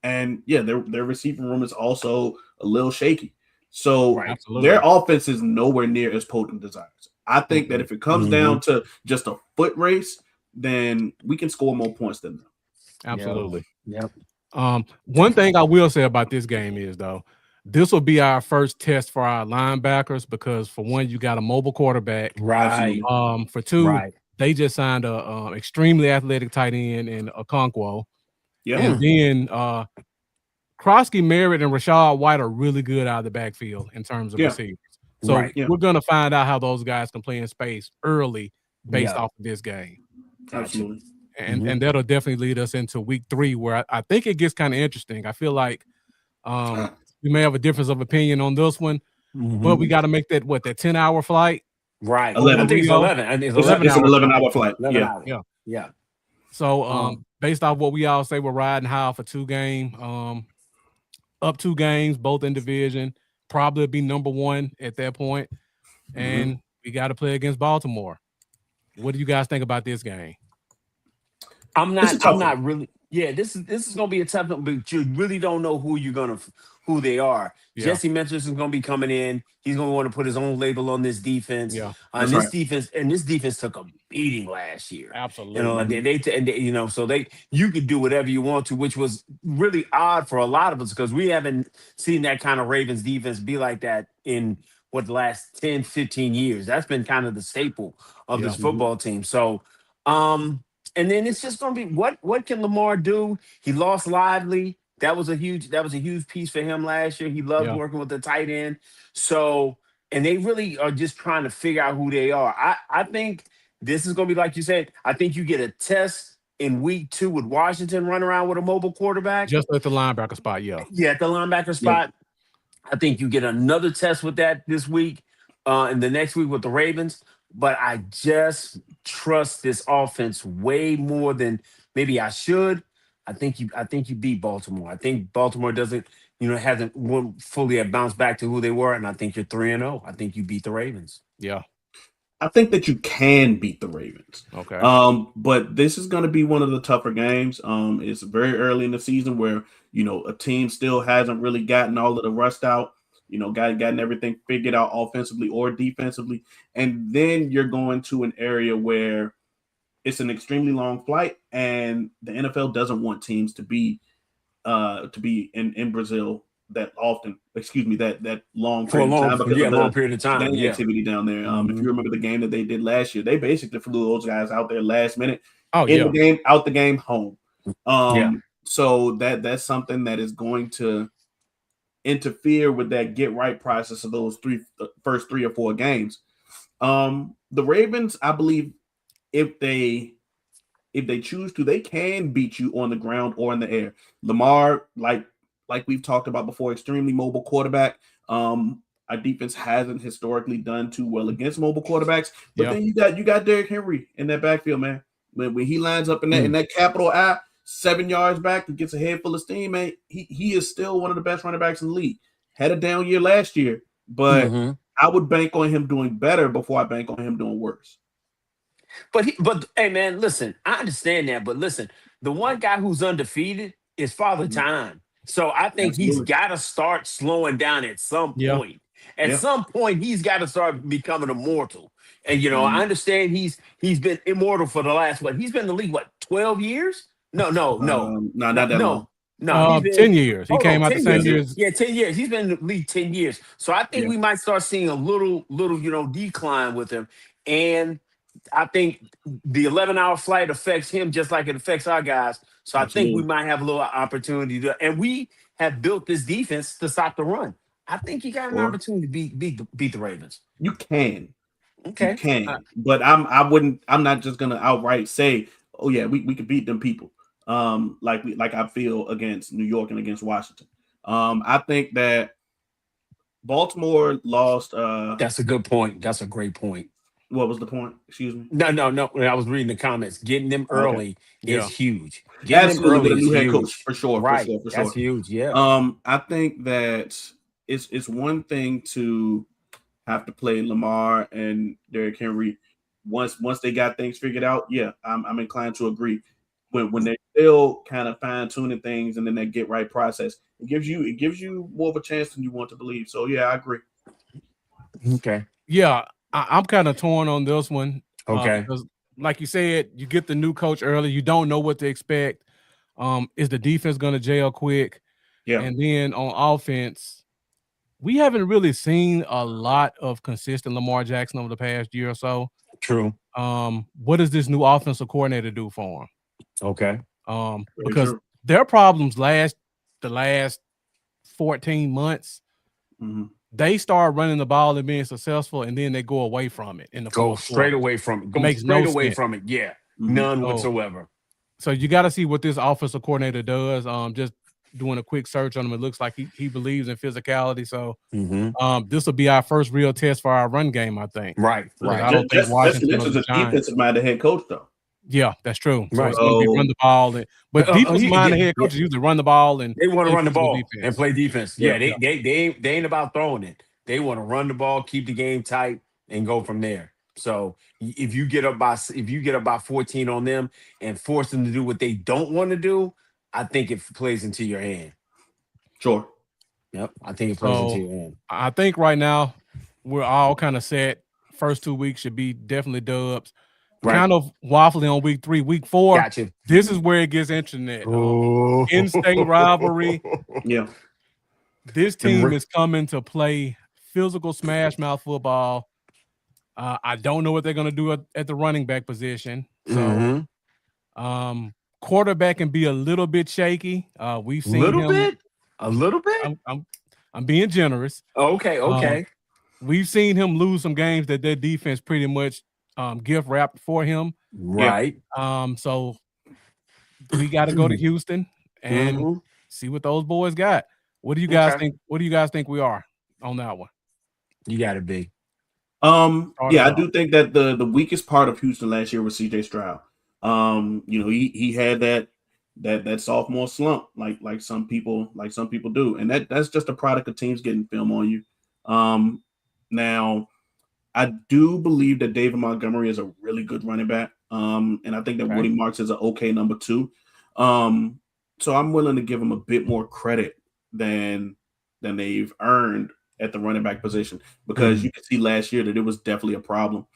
And yeah, their receiving room is also a little shaky. So their offense is nowhere near as potent as ours. I think that if it comes down to just a foot race, then we can score more points than them. Absolutely. Yep. One thing I will say about this game is, though, this will be our first test for our linebackers because, for one, you got a mobile quarterback. Right. For 2, they just signed a extremely athletic tight end in Okonkwo. Yeah. And then Krosky, Merritt, and Rashad White are really good out of the backfield in terms of receivers. So we're going to find out how those guys can play in space early based off of this game. Absolutely. And that'll definitely lead us into week 3, where I think it gets kind of interesting. I feel like we may have a difference of opinion on this one, but we got to make that 10-hour flight. Right. 11. I think it's 11. I think it's an 11-hour flight. 11 hours. Yeah. So based off what we all say, we're riding high for 2 games, up 2 games, both in division. Probably be number 1 at that point, and we got to play against Baltimore. What do you guys think about this game? I'm not really. Yeah, this is gonna be a tough one, but you really don't know who they are. Yeah. Jesse Mentis is gonna be coming in. He's gonna want to put his own label on this defense. Yeah, this defense took a beating last year. Absolutely. So you could do whatever you want to, which was really odd for a lot of us because we haven't seen that kind of Ravens defense be like that in the last 10, 15 years. That's been kind of the staple of this football team. So, and then it's just going to be what can Lamar do? He lost Lively. That was a huge piece for him last year. He loved working with the tight end. So and they really are just trying to figure out who they are. I think this is going to be like you said. I think you get a test in week 2 with Washington running around with a mobile quarterback. Just at the linebacker spot, yeah. Yeah, at the linebacker Yeah. spot. I think you get another test with that this week, and the next week with the Ravens. But I just trust this offense way more than maybe I should. I think you beat Baltimore. I think Baltimore doesn't, hasn't fully bounced back to who they were, and I think you're 3-0. I think you beat the Ravens. Yeah. I think that you can beat the Ravens. Okay. But this is going to be one of the tougher games. It's very early in the season where a team still hasn't really gotten all of the rust out. Gotten everything figured out offensively or defensively, and then you're going to an area where it's an extremely long flight, and the NFL doesn't want teams to be in Brazil that often. Excuse me, that long For a period of time because of the long period of time. gang Yeah. activity down there. If you remember the game that they did last year, they basically flew those guys out there last minute the game, out the game, home. Yeah. So that's something that is going to interfere with that get right process of those first 3 or 4 games. The Ravens, I believe, if they choose to, they can beat you on the ground or in the air. Lamar, like we've talked about before, extremely mobile quarterback. Our defense hasn't historically done too well against mobile quarterbacks, but then you got Derrick Henry in that backfield, man. When he lines up in that capital I, 7 yards back and gets a head full of steam, man, he is still one of the best running backs in the league. Had a down year last year, but I would bank on him doing better before I bank on him doing worse. But hey, man, listen, I understand that, but listen, the one guy who's undefeated is Father Time. So I think he's got to start slowing down at some point. At some point, he's got to start becoming immortal. And I understand he's been immortal for the last he's been in the league 12 years? No, not that long. No, 10 years. He came out the same years. Yeah, 10 years. He's been in the league 10 years. So I think we might start seeing a little, decline with him. And I think the 11-hour flight affects him just like it affects our guys. So I think we might have a little opportunity and we have built this defense to stop the run. I think you got an opportunity to beat the Ravens. You can. Okay. You can. But I'm not just gonna outright say, oh yeah, we could beat them people. Like I feel against New York and against Washington. I think that Baltimore lost. That's a good point. That's a great point. What was the point? Excuse me. No. I was reading the comments. Getting them early is huge. Getting them early with a new head coach for sure. Right. For sure. That's huge. Yeah. I think that it's one thing to have to play Lamar and Derrick Henry once they got things figured out. Yeah, I'm inclined to agree. When they're still kind of fine tuning things and then they get right process, it gives you more of a chance than you want to believe. So yeah, I agree. Okay. Yeah, I'm kind of torn on this one. Okay. Because like you said, you get the new coach early. You don't know what to expect. Is the defense going to gel quick? Yeah. And then on offense, we haven't really seen a lot of consistent Lamar Jackson over the past year or so. True. What does this new offensive coordinator do for him? Okay. Because their problems the last 14 months, they start running the ball and being successful, and then they go away from it in the go straight away from it. Makes no sense. From it. Yeah, none whatsoever. So you got to see what this offensive coordinator does. Just doing a quick search on him, it looks like he believes in physicality. So this will be our first real test for our run game, I think. Right. I don't think Washington is a defensive-minded head coach, though. Yeah, that's true. So it's going to be run the ball, but defensive-minded head coaches usually run the ball and they want to run the ball and play defense. Yeah, they ain't about throwing it. They want to run the ball, keep the game tight, and go from there. So if you get up by 14 on them and force them to do what they don't want to do, I think it plays into your hand. Sure. Yep, I think it plays into your hand. I think right now we're all kind of set. First 2 weeks should be definitely dubs. Right. Kind of waffling on week 3, week 4. Gotcha. This is where it gets interesting. In-state rivalry. Yeah. This team is coming to play physical smash mouth football. I don't know what they're going to do at the running back position. So, quarterback can be a little bit shaky. We've seen a little bit. I'm being generous. Okay. we've seen him lose some games that their defense pretty much gift wrapped for him. Right. So we got to go to Houston and see what those boys got. What do you guys think? What do you guys think we are on that one? You got to be. I do think that the weakest part of Houston last year was CJ Stroud. He had that sophomore slump like some people do, and that's just a product of teams getting film on you. Now I do believe that David Montgomery is a really good running back. And I think that Woody Marks is an okay number 2. So I'm willing to give him a bit more credit than they've earned at the running back position, because you can see last year that it was definitely a problem.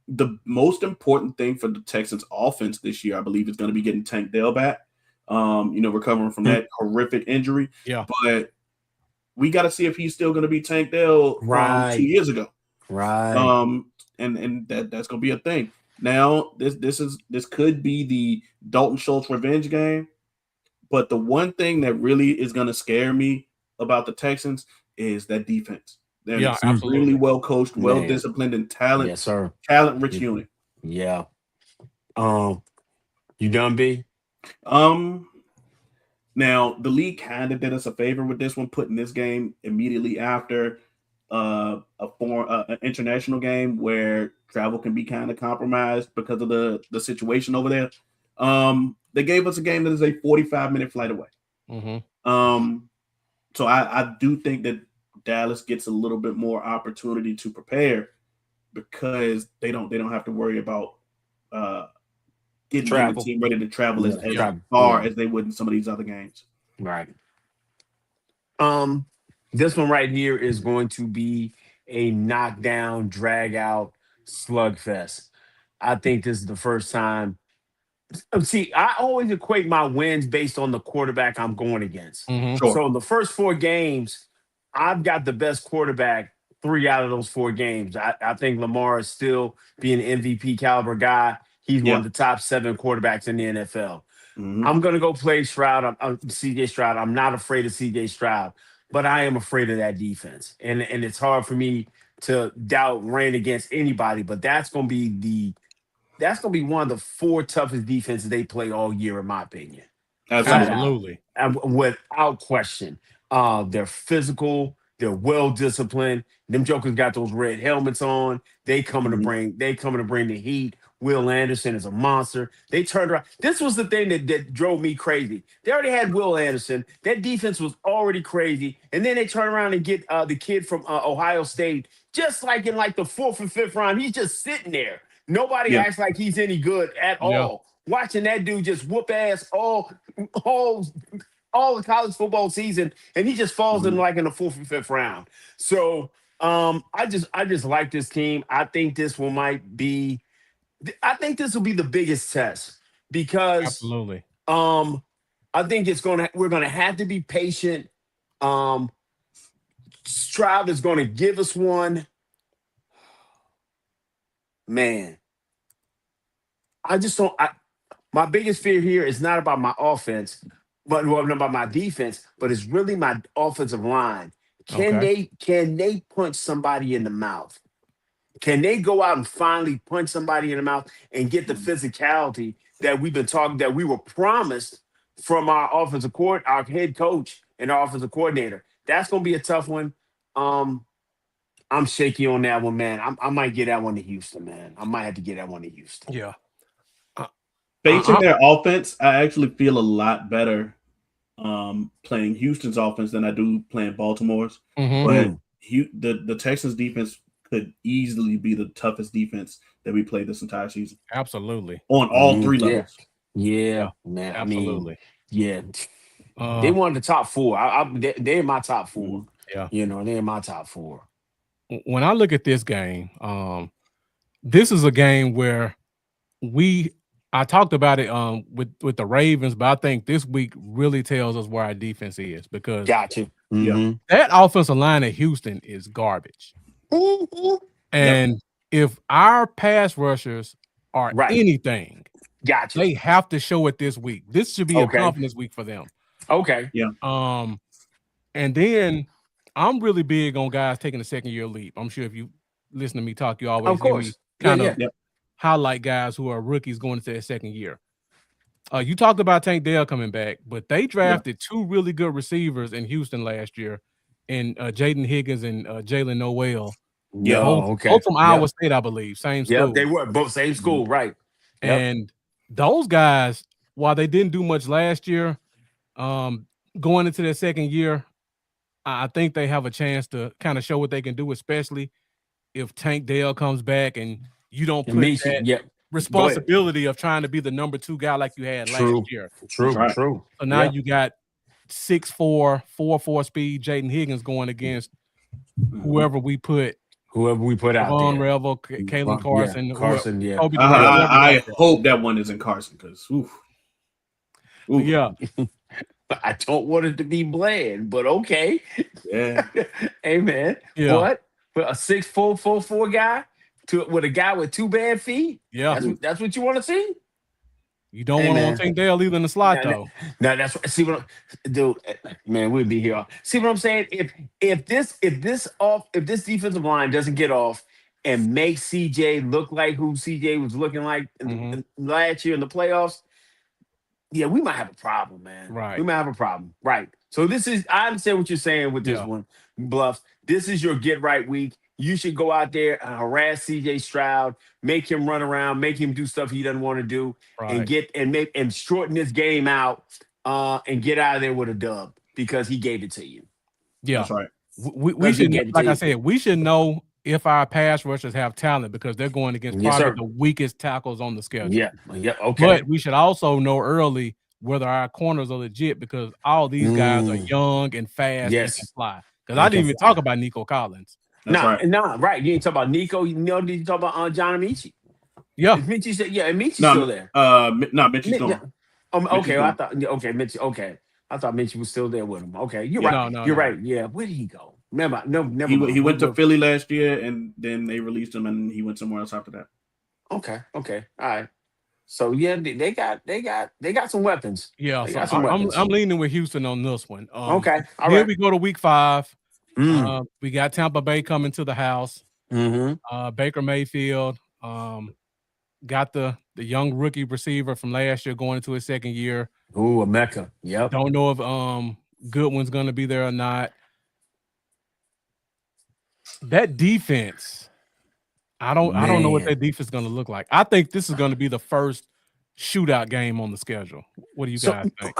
The most important thing for the Texans offense this year, I believe, is going to be getting Tank Dell back, recovering from that horrific injury. Yeah. But we got to see if he's still going to be Tank Dell from 2 years ago. Right. And that's going to be a thing. Now, this could be the Dalton Schultz revenge game. But the one thing that really is going to scare me about the Texans is that defense. They're an extremely well coached, well disciplined, and talent-rich unit. Yeah. You done, B? Now the league kind of did us a favor with this one, putting this game immediately after an international game where travel can be kind of compromised because of the situation over there. They gave us a game that is a 45-minute flight away. So I do think that Dallas gets a little bit more opportunity to prepare, because they don't have to worry about getting the team ready to travel as far as they would in some of these other games. Right. This one right here is going to be a knockdown, drag out slugfest. I think this is the first time. See, I always equate my wins based on the quarterback I'm going against. Sure. So the first 4 games, I've got the best quarterback 3 out of those 4 games. I think Lamar is still being an MVP caliber guy. He's one of the top 7 quarterbacks in the NFL. I'm going to go play Stroud. I'm CJ Stroud. I'm not afraid of CJ Stroud, but I am afraid of that defense. And it's hard for me to doubt rain against anybody, but that's going to be one of the 4 toughest defenses they play all year, in my opinion. Absolutely. Without question. They're physical. They're well disciplined. Them jokers got those red helmets on. They coming to bring the heat. Will Anderson is a monster. They turned around. This was the thing that drove me crazy. They already had Will Anderson. That defense was already crazy. And then they turn around and get the kid from Ohio State, just like in like the 4th and 5th round. He's just sitting there. Nobody acts like he's any good at all. Watching that dude just whoop ass all the college football season, and he just falls in the 4th and 5th round. So I just like this team. I think this will be the biggest test, because absolutely. I think we're gonna have to be patient. Stroud is gonna give us one. Man, I just don't. My biggest fear here is not about my offense, but not about my defense, but it's really my offensive line. Can they punch somebody in the mouth? Can they go out and finally punch somebody in the mouth and get the physicality that we were promised from our our head coach and our offensive coordinator? That's going to be a tough one. I'm shaky on that one, man. I might get that one to Houston, man. I might have to get that one to Houston. Yeah. Based on their offense, I actually feel a lot better playing Houston's offense than I do playing Baltimore's. But the Texans defense could easily be the toughest defense that we played this entire season. Absolutely. On all 3 levels. Yeah, man. Absolutely. They won the top 4. They're in my top 4. Yeah. They're in my top 4. When I look at this game, this is a game where I talked about it with the Ravens, but I think this week really tells us where our defense is, because that offensive line at Houston is garbage. And if our pass rushers are anything, they have to show it this week. This should be a confidence week for them. Okay. Yeah. And then I'm really big on guys taking a second year leap. I'm sure if you listen to me talk, you always Of hear me course. kind Yeah, of highlight guys who are rookies going into their second year. You talked about Tank Dell coming back, but they drafted two really good receivers in Houston last year, in Jaden Higgins and Jalen Noel. Yeah. Both from Iowa State, I believe, same school. Yep, they were both same school, right? Yep. And those guys, while they didn't do much last year, going into their second year, I think they have a chance to kind of show what they can do, especially if Tank Dell comes back and you don't put that responsibility of trying to be the number 2 guy like you had last year. True. So now you got 6'4", 4.4 speed Jaden Higgins going against whoever we put out there. Revel, Kalen Carson. Kobe I hope that one isn't Carson because yeah. I don't want it to be Bland, but okay. Yeah. Hey man. Yeah. What? For a 6'4", 4'4" guy with a guy with 2 bad feet? Yeah. That's what you want to see? You don't want to take Dale either in the slot though. No, that's what. See what, dude, man, we'd be here. See what I'm saying? If this defensive line doesn't get off and make CJ look like who CJ was looking like in last year in the playoffs, yeah, we might have a problem, man. Right. We might have a problem. Right. So I understand what you're saying with this one, Bluffs. This is your get right week. You should go out there and harass CJ Stroud, make him run around, make him do stuff he doesn't want to do, and shorten this game out and get out of there with a dub because he gave it to you. Yeah, that's right. We should, like I said, we should know if our pass rushers have talent because they're going against probably the weakest tackles on the schedule. Yeah, okay. But we should also know early whether our corners are legit because all these guys are young and fast and can fly. Because I didn't even talk about Nico Collins. Right. You ain't talk about Nico. You did talk about John Amici? Yeah. Amici still there. Mitchie's gone. Okay, I thought Mitchie. Okay, I thought Mitchie was still there with him. Okay, you're right. You're right. Yeah, where did he go? Never. He went to Philly last year, and then they released him, and he went somewhere else after that. Okay, all right. So yeah, they got some weapons. Yeah, so I'm leaning with Houston on this one. Okay, all here right. we go to week 5. We got Tampa Bay coming to the house. Baker Mayfield got the young rookie receiver from last year going into his second year. Ooh, a Mecca. Yep. Don't know if Goodwin's going to be there or not. That defense, I don't know what that defense is going to look like. I think this is going to be the first shootout game on the schedule. What do you guys think?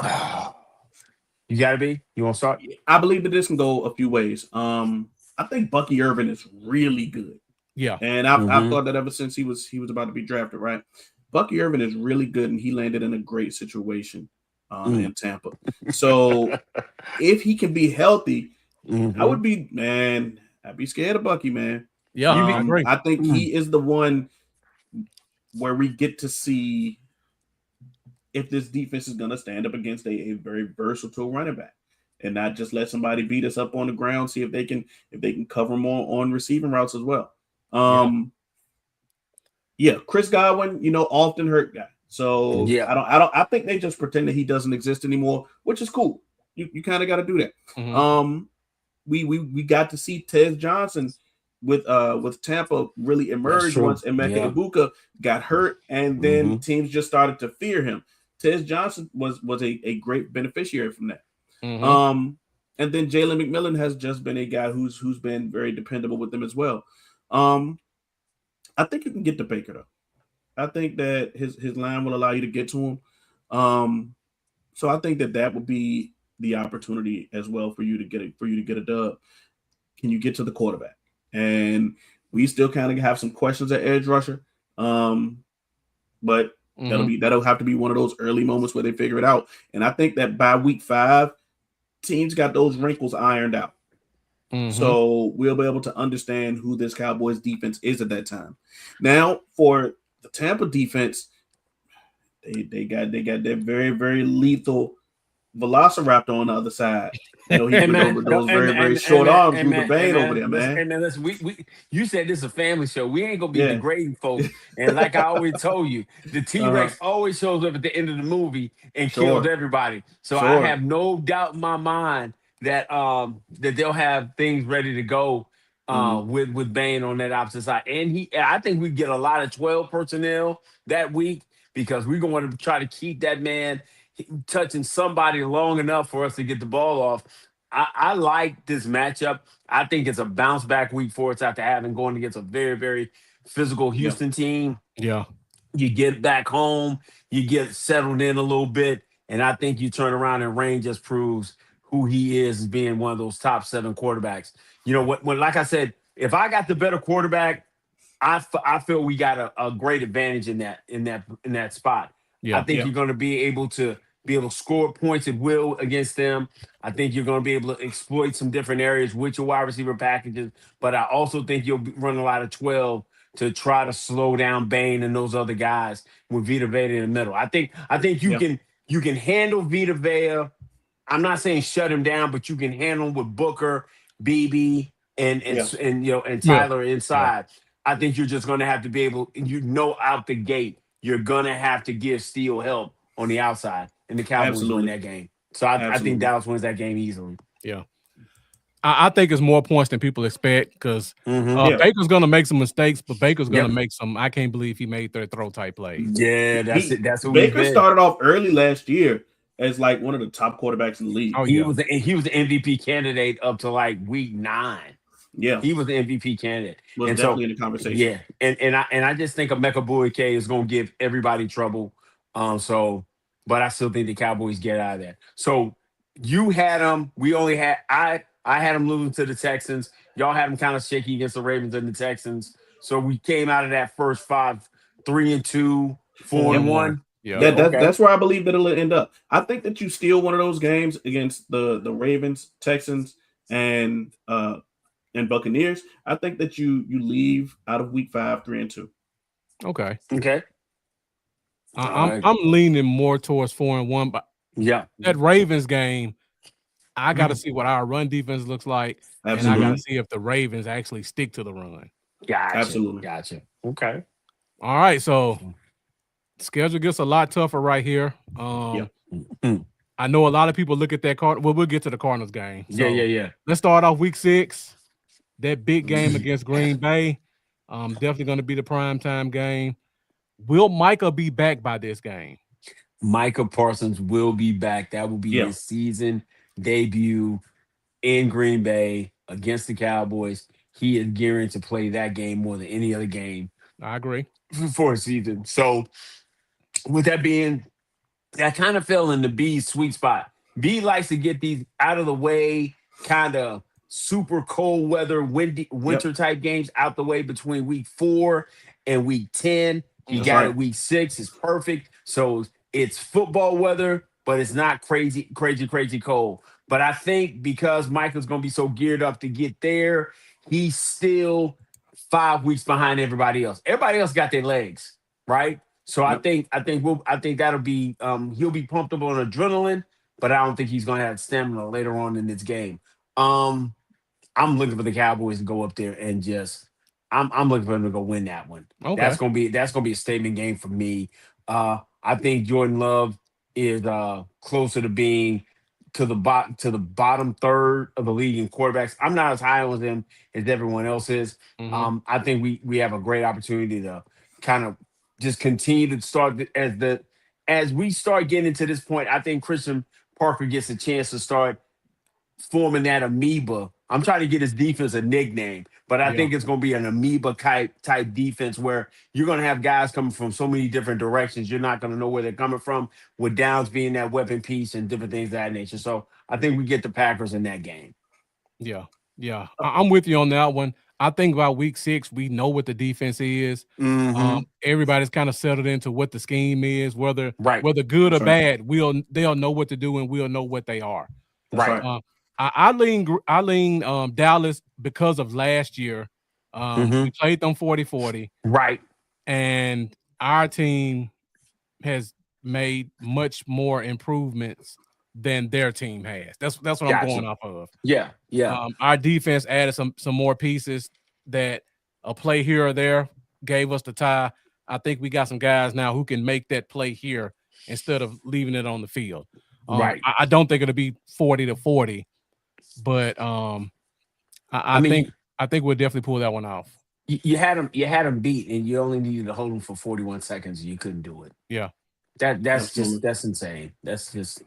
You gotta be. You want to start? I believe that this can go a few ways. I think Bucky Irvin is really good. Yeah, and I've thought that ever since he was about to be drafted. Right, Bucky Irvin is really good, and he landed in a great situation in Tampa. So if he can be healthy, I'd be scared of Bucky, man. Yeah, I agree. I think he is the one where we get to see if this defense is going to stand up against a very versatile running back and not just let somebody beat us up on the ground, see if they can cover them on receiving routes as well. Chris Godwin, often hurt guy. So I think they just pretend that he doesn't exist anymore, which is cool. You kind of got to do that. We got to see Tez Johnson with Tampa really emerge once Emeka Egbuka got hurt, and then teams just started to fear him. Tez Johnson was a great beneficiary from that. And then Jalen McMillan has just been a guy who's been very dependable with them as well. I think you can get to Baker though. I think that his line will allow you to get to him. So I think that would be the opportunity as well for you to get a dub. Can you get to the quarterback? And we still kind of have some questions at edge rusher. But that'll have to be one of those early moments where they figure it out. And I think that by week 5, teams got those wrinkles ironed out. So we'll be able to understand who this Cowboys defense is at that time. Now for the Tampa defense, they got that very, very lethal Velociraptor on the other side. He went over those very short arms through the vein over there, man. And then you said this is a family show. We ain't gonna be degrading folks. And like I always told you, the T-Rex always shows up at the end of the movie and kills everybody. So I have no doubt in my mind that that they'll have things ready to go Mhm. with Bain on that opposite side. And I think we get a lot of 12 personnel that week because we're going to try to keep that man touching somebody long enough for us to get the ball off. I like this matchup. I think it's a bounce back week for us after having going against a very, very physical Yeah. Houston team. Yeah. You get back home, you get settled in a little bit, and I think you turn around and Rain just proves who he is as being one of those top 7 quarterbacks. You know what? When like I said, if I got the better quarterback, I feel we got a great advantage in that spot. I Yeah. think Yeah. you're going to be able to score points at will against them. I think you're going to be able to exploit some different areas with your wide receiver packages. But I also think you'll run a lot of 12 to try to slow down Bain and those other guys with Vita Vea in the middle. I think you Yeah. can handle Vita Vea. I'm not saying shut him down, but you can handle him with Booker, BB, and and Yeah. and and Yeah. Tyler Yeah. inside. I think you're just going to have to be able, out the gate, you're going to have to give Steele help on the outside, and the Cowboys win Absolutely. that game. So I think Absolutely. Dallas wins that game easily. Yeah. I think it's more points than people expect because Hmm. Yeah. Baker's going to make some mistakes, but Baker's going to Yep. make some. I can't believe he made their throw type plays. Yeah, that's He it. That's who he's Baker been. started off early last year as like one of the top quarterbacks in the league. Oh, He yeah. was the MVP candidate up to like week 9. Yeah. He was the MVP candidate, Was and so definitely in the conversation. yeah, and I just think Emeka Buike is going to give everybody trouble. But I still think the Cowboys get out of that. So you had them. We only had I had them losing to the Texans. Y'all had them kind of shaky against the Ravens and the Texans. So we came out of that first 5, 3-2, four Yep. and 4-1. one. Yeah. Yeah, okay. That's where I believe that it'll end up. I think that you steal one of those games against the Ravens, Texans, and Buccaneers. I think that you leave out of week 5 3-2. Okay. Okay. All right. I'm leaning more towards 4-1, but Yeah. that Ravens game, I got to see what our run defense looks like, and I got to Absolutely. see if the Ravens actually stick to the run. Gotcha. Absolutely. Gotcha. Okay. All right, so schedule gets a lot tougher right here. Yeah. I know a lot of people look at that card. Well, we'll get to the Cardinals game. So Yeah. let's start off week 6. That big game against Green Bay. Definitely going to be the primetime game. Will Micah be back by this game? Micah Parsons will be back. That will be Yeah. his season debut in Green Bay against the Cowboys. He is gearing to play that game more than any other game I agree. for a season. So, with that being, that kind of fell in the B's sweet spot. B likes to get these out of the way, kind of super cold weather, winter type games out the way between week 4 and week 10. He That's got right. it week 6. It's perfect. So it's football weather, but it's not crazy cold. But I think because Michael's going to be so geared up to get there, he's still 5 weeks behind everybody else. Everybody else got their legs, right? So Yep. I think that'll be he'll be pumped up on adrenaline, but I don't think he's going to have stamina later on in this game. I'm looking for the Cowboys to go up there and just I'm looking for them to go win that one. Okay. That's gonna be a statement game for me. I think Jordan Love is closer to being to the bottom third of the league in quarterbacks. I'm not as high on him as everyone else is. I think we have a great opportunity to kind of just continue to start as we start getting to this point. I think Christian Parker gets a chance to start forming that amoeba. I'm trying to get his defense a nickname, but I Yeah. think it's going to be an amoeba type defense where you're going to have guys coming from so many different directions. You're not going to know where they're coming from, with Downs being that weapon piece and different things of that nature. So I think we get the Packers in that game. Yeah. I'm with you on that one. I think by week 6, we know what the defense is. Everybody's kind of settled into what the scheme is, whether Right. good or That's right. bad. They'll know what to do, and we'll know what they are. That's Right. right. I lean Dallas because of last year. We played them 40-40, Right. and our team has made much more improvements than their team has. That's what I'm Gotcha. going off of. Yeah. Our defense added some more pieces that a play here or there gave us the tie. I think we got some guys now who can make that play here instead of leaving it on the field. Right. I don't think it'll be 40-40, but I I mean, think we'll definitely pull that one off. you had him beat, and you only needed to hold him for 41 seconds, and you couldn't do it. Yeah. Absolutely. That's insane. That's just,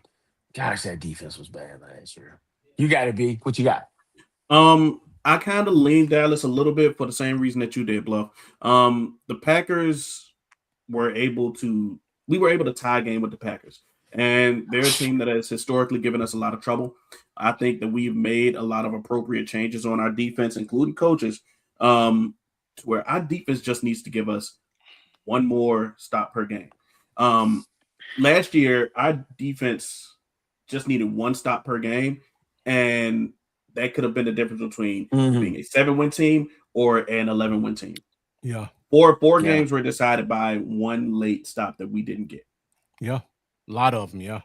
gosh, that defense was bad last year. You got it, B. What you got? I kind of leaned Dallas a little bit for the same reason that you did, Bluff. The Packers were able to we were able to tie a game with the Packers. And they're a team that has historically given us a lot of trouble. I think that we've made a lot of appropriate changes on our defense, including coaches, to where our defense just needs to give us one more stop per game. Um, Last year, our defense just needed one stop per game, and that could have been the difference between being a 7-win team or an 11-win team. Yeah. Four games were decided by one late stop that we didn't get. Yeah. A lot of them, yeah.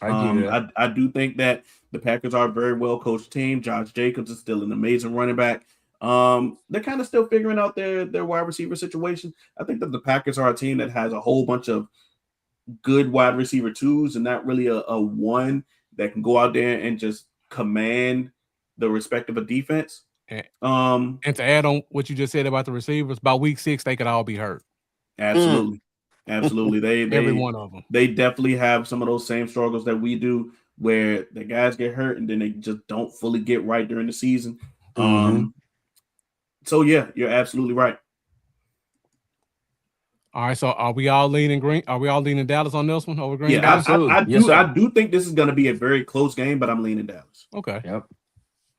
I do think that the Packers are a very well coached team. Josh Jacobs is still an amazing running back. They're kind of still figuring out their wide receiver situation. I think that the Packers are a team that has a whole bunch of good wide receiver twos and not really a one that can go out there and just command the respect of a defense. And to add on what you just said about the receivers, by week 6 they could all be hurt. Absolutely. They Every one of them. They definitely have some of those same struggles that we do, where the guys get hurt and then they just don't fully get right during the season. So yeah, you're absolutely right. All right, so are we all leaning green? Are we all leaning Dallas on this one over Green? Yeah, absolutely. I do think this is going to be a very close game, but I'm leaning Dallas. Okay. Yep.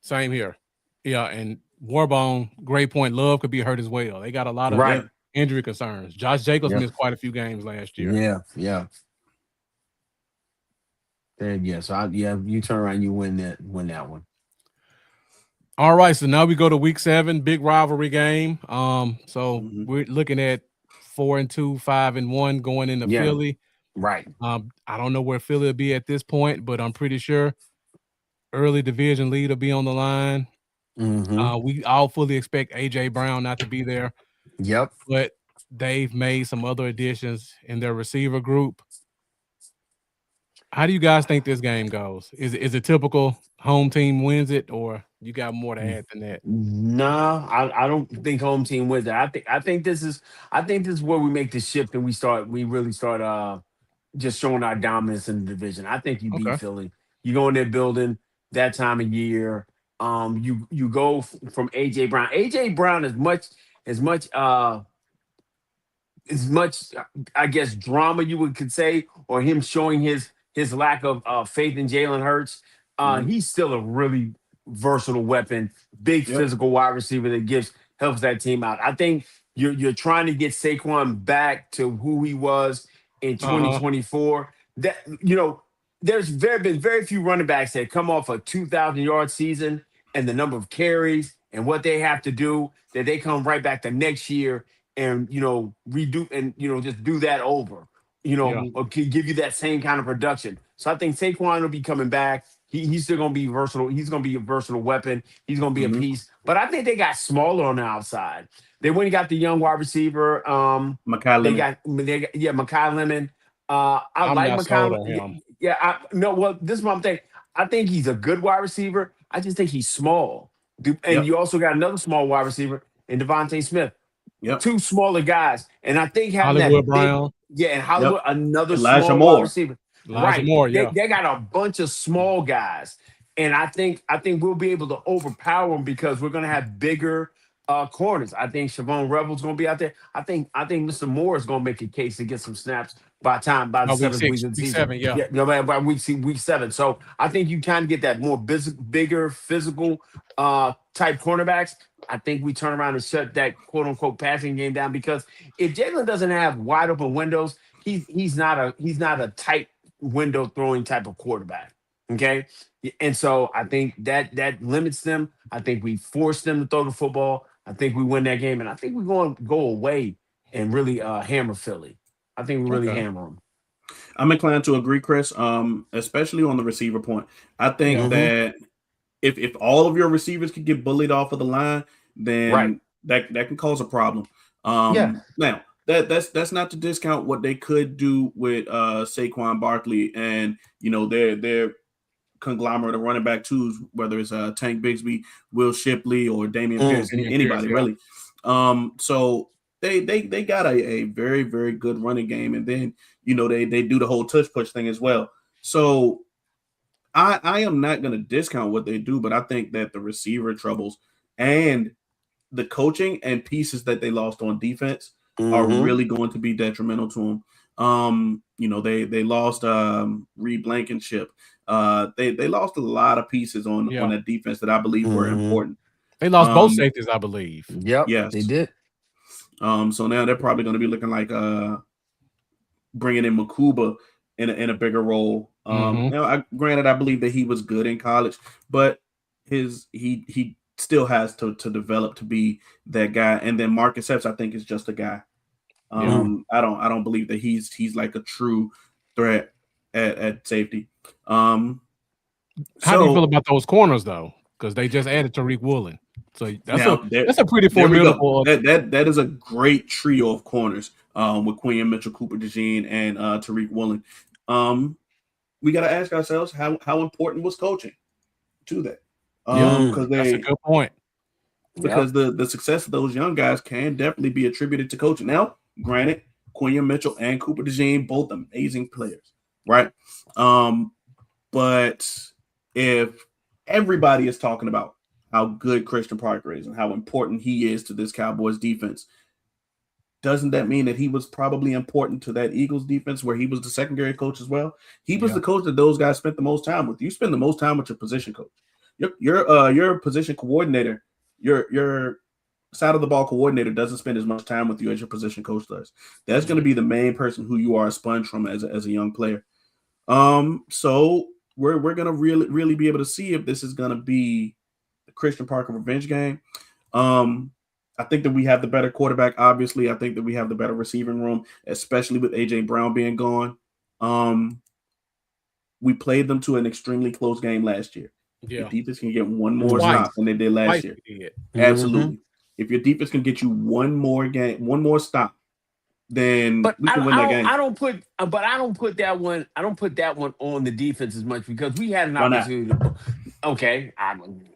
Same here. Yeah, and Warbone, great point. Love could be hurt as well. They got a lot of injury concerns. Josh Jacobs missed quite a few games last year. Yeah. And you turn around, you win that one. All right, so now we go to week 7, big rivalry game. We're looking at 4-2, 5-1 going into Philly. Right. I don't know where Philly will be at this point, but I'm pretty sure early division lead will be on the line. We all fully expect AJ Brown not to be there. Yep. But they've made some other additions in their receiver group. How do you guys think this game goes? Is it typical home team wins it, or you got more to add than that? No, I don't think home team wins it. I think this is where we make the shift and we really start just showing our dominance in the division. I think you beat Philly. You go in their building that time of year. You go from AJ Brown. AJ Brown as much I guess drama you could say, or him showing his lack of faith in Jalen Hurts. He's still a really versatile weapon, big physical wide receiver that helps that team out. I think you're trying to get Saquon back to who he was in 2024. That there's been very few running backs that come off a 2,000-yard season and the number of carries and what they have to do, that they come right back the next year and redo and just do that over. Or give you that same kind of production. So I think Saquon will be coming back. He's still going to be versatile. He's going to be a versatile weapon. He's going to be a piece. But I think they got smaller on the outside. They went and got the young wide receiver. Mekhi Lemon. Mekhi Lemon. I like Mekhi Lemon. This is what I'm thinking. I think he's a good wide receiver. I just think he's small. And you also got another small wide receiver in Devontae Smith. Yep. 2 smaller guys. And I think having Hollywood Brown. And Hollywood, another Elijah small Moore. wide receiver. Elijah Moore, They got a bunch of small guys. And I think we'll be able to overpower them because we're going to have bigger corners. I think Shavon Rebel's going to be out there. I think Mr. Moore is going to make a case to get some snaps by the 7th week of the season. By week 7. So I think you kind of get that more bigger, physical type cornerbacks. I think we turn around and shut that quote unquote passing game down, because if Jalen doesn't have wide open windows, he's not a tight window throwing type of quarterback. Okay. And so I think that limits them. I think we force them to throw the football. I think we win that game, and I think we're going to go away and really hammer Philly. I think we really hammer them. I'm inclined to agree, Chris, especially on the receiver point. I think that if all of your receivers can get bullied off of the line, then that can cause a problem. Now, that's not to discount what they could do with Saquon Barkley and their conglomerate of running back twos, whether it's Tank Bigsby, Will Shipley, or Damian Pierce, anybody really. So they got a very, very good running game, and then they do the whole touch push thing as well. So I am not going to discount what they do, but I think that the receiver troubles and the coaching and pieces that they lost on defense are really going to be detrimental to them. They lost Reed Blankenship. They lost a lot of pieces on that defense that I believe were important. They lost both safeties, I believe. Yep. Yes, they did. So now they're probably going to be looking like bringing in Makuba in a bigger role. Now, granted, I believe that he was good in college, but he still has to develop to be that guy. And then Marcus Epps, I think, is just a guy. I don't believe that he's like a true threat at safety. How do you feel about those corners though? Because they just added Tariq Woolen, so that's a pretty formidable. That is a great trio of corners with Quinn Mitchell, Cooper DeJean, and Tariq Woolen. We got to ask ourselves how important was coaching to that? Because that's a good point. Because the success of those young guys can definitely be attributed to coaching. Now, granted, Quinn Mitchell and Cooper DeJean, both amazing players, right? But if everybody is talking about how good Christian Parker is and how important he is to this Cowboys defense, doesn't that mean that he was probably important to that Eagles defense where he was the secondary coach as well? He was the coach that those guys spent the most time with. You spend the most time with your position coach. Your position coordinator, your side of the ball coordinator doesn't spend as much time with you as your position coach does. That's going to be the main person who you are a sponge from as a young player. So we're going to really be able to see if this is going to be the Christian Parker revenge game. I think that we have the better quarterback, obviously. I think that we have the better receiving room, especially with A.J. Brown being gone. We played them to an extremely close game last year. Yeah. The defense can get one more stop than they did last year. Absolutely. If your defense can get you one more stop, then we can win that game. I don't put that one. I don't put that one on the defense as much because we had an opportunity. Okay,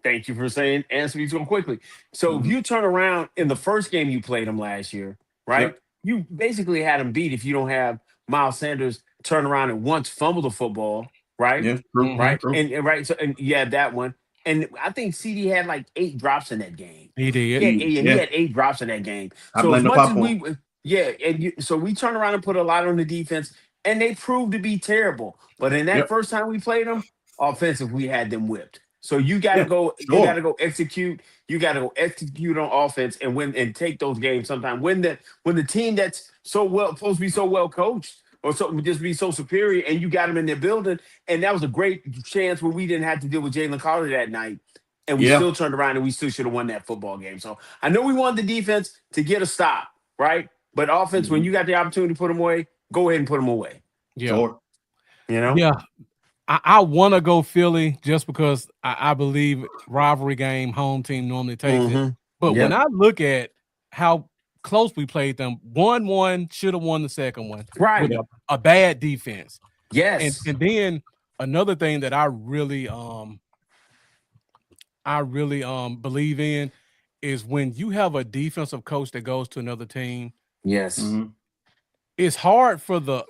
thank you for answering me so quickly. So if you turn around in the first game you played them last year, right? Yep. You basically had them beat if you don't have Miles Sanders turn around and once fumble the football, right? Yeah, true, right, true. And right. So and you had that one, and I think CD had like 8 drops in that game. He did. He had 8 drops in that game. So as much as so we turned around and put a lot on the defense, and they proved to be terrible. But in that first time we played them, offensive, we had them whipped. So you got to go. Sure. You got to go execute. You got to go execute on offense and win and take those games. Sometimes when the team that's supposed to be so well coached or just be so superior, and you got them in their building, and that was a great chance where we didn't have to deal with Jalen Carter that night, and we still turned around and we still should have won that football game. So I know we wanted the defense to get a stop, right? But offense, when you got the opportunity to put them away, go ahead and put them away. Yeah. Sure. Yeah. I want to go Philly just because I believe rivalry game, home team normally takes it. But when I look at how close we played them, 1-1, should have won the second one. Right. With a bad defense. Yes. And then another thing that I really believe in is when you have a defensive coach that goes to another team. Yes. It's hard for the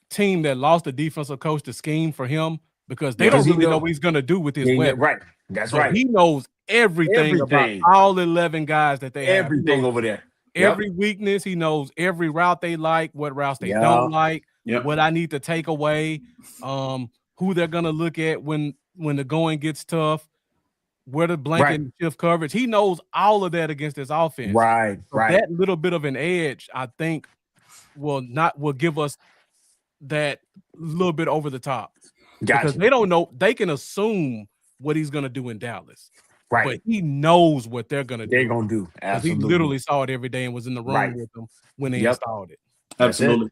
team that lost the defensive coach to scheme for him because they don't really know what he's going to do with his weapon. Right. That's right. He knows everything about all 11 guys that they have. Everything over there. Every weakness. He knows every route they like, what routes they don't like, what I need to take away, who they're going to look at when the going gets tough, where the blanket and shift coverage. He knows all of that against his offense. Right. So that little bit of an edge, I think, will give us that little bit over the top. Because they don't know, they can assume what he's going to do in Dallas. Right. But he knows what they're going to do. They're going to do. Absolutely. He literally saw it every day and was in the room with them when they installed it. Absolutely.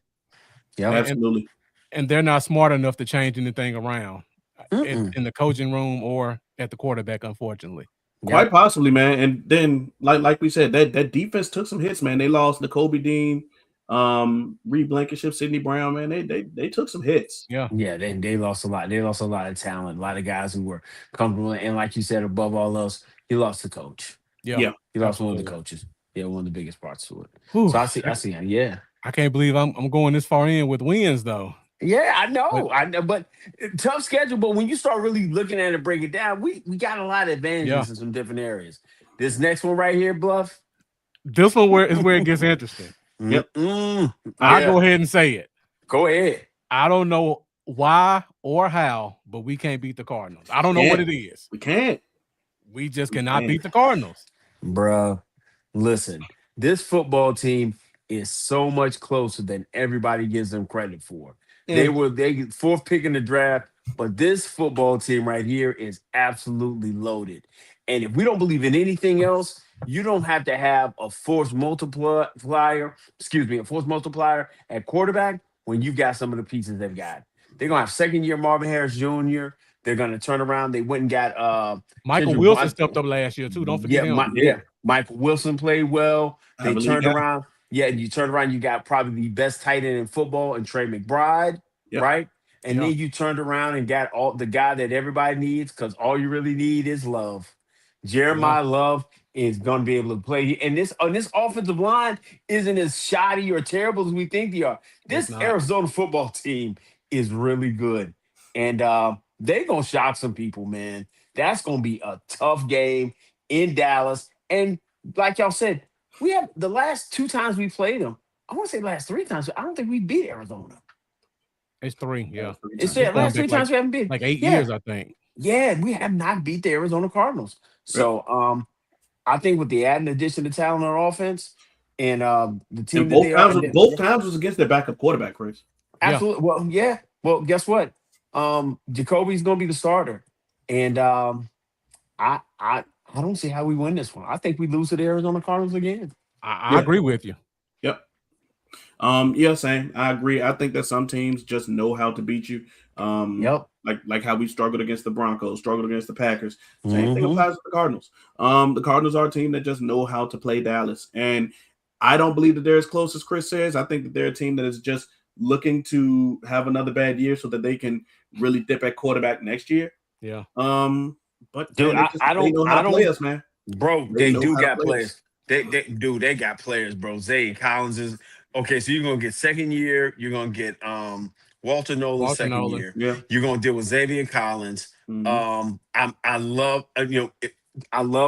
Yeah. Absolutely. And they're not smart enough to change anything around in the coaching room or at the quarterback, unfortunately. Quite possibly, man. And then, like we said, that defense took some hits, man. They lost Nakobe Dean. Reed Blankenship, Sidney Brown, man, they took some hits. Yeah. They lost a lot. They lost a lot of talent. A lot of guys who were comfortable. And like you said, above all else, he lost the coach. Yeah. He lost one of the Absolutely. coaches. Yeah, one of the biggest parts to it. Whew. So I see. Yeah. I can't believe I'm going this far in with wins though. Yeah, I But- know. I know, but tough schedule. But when you start really looking at it and break it down, we got a lot of advantages in some different areas. This next one right here, Bluff. This one where it gets interesting. Yep. I'll go ahead and say it. Go ahead. I don't know why or how, but we can't beat the Cardinals. I don't know what it is. We can't. We just cannot beat the Cardinals. Bruh, listen, this football team is so much closer than everybody gives them credit for. They fourth pick in the draft, but this football team right here is absolutely loaded. And if we don't believe in anything else, you don't have to have a force multiplier at quarterback when you've got some of the pieces they've got. They're gonna have second-year Marvin Harris Jr. They're gonna turn around. They went and got Michael Wilson stepped up last year too. Don't forget him. Michael Wilson played well. They turned around. Yeah, and you turn around, you got probably the best tight end in football and Trey McBride, right? And then you turned around and got all the guy that everybody needs, because all you really need is Love. Jeremiah Love is going to be able to play. And this offensive line isn't as shoddy or terrible as we think they are. This Arizona football team is really good. And they're going to shock some people, man. That's going to be a tough game in Dallas. And like y'all said, we have the last 2 times we played them. I want to say last 3 times. I don't think we beat Arizona. It's 3, yeah. It's last 3 times we haven't beat. Like 8 years, I think. Yeah, we have not beat the Arizona Cardinals. So I think with the added addition of talent on offense and the team both times was against their backup quarterback, Chris. Absolutely. Well, yeah. Well, guess what? Jacoby's gonna be the starter. And I don't see how we win this one. I think we lose to the Arizona Cardinals again. I agree with you. Yep. Same. I agree. I think that some teams just know how to beat you. Like how we struggled against the Broncos, struggled against the Packers. Same thing applies to the Cardinals. The Cardinals are a team that just know how to play Dallas. And I don't believe that they're as close as Chris says. I think that they're a team that is just looking to have another bad year so that they can really dip at quarterback next year. Yeah. But dude, I don't play us, man. Bro, they do got players. They got players, bro. Zay Collins is okay. So you're gonna get second year. You're gonna get Walter Nolan second year. Yeah. You're gonna deal with Xavier Collins. I love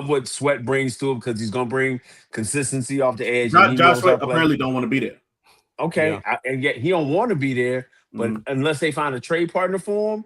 what Sweat brings to him, because he's gonna bring consistency off the edge. Josh Sweat apparently don't want to be there. Okay, and yet he don't want to be there. But unless they find a trade partner for him,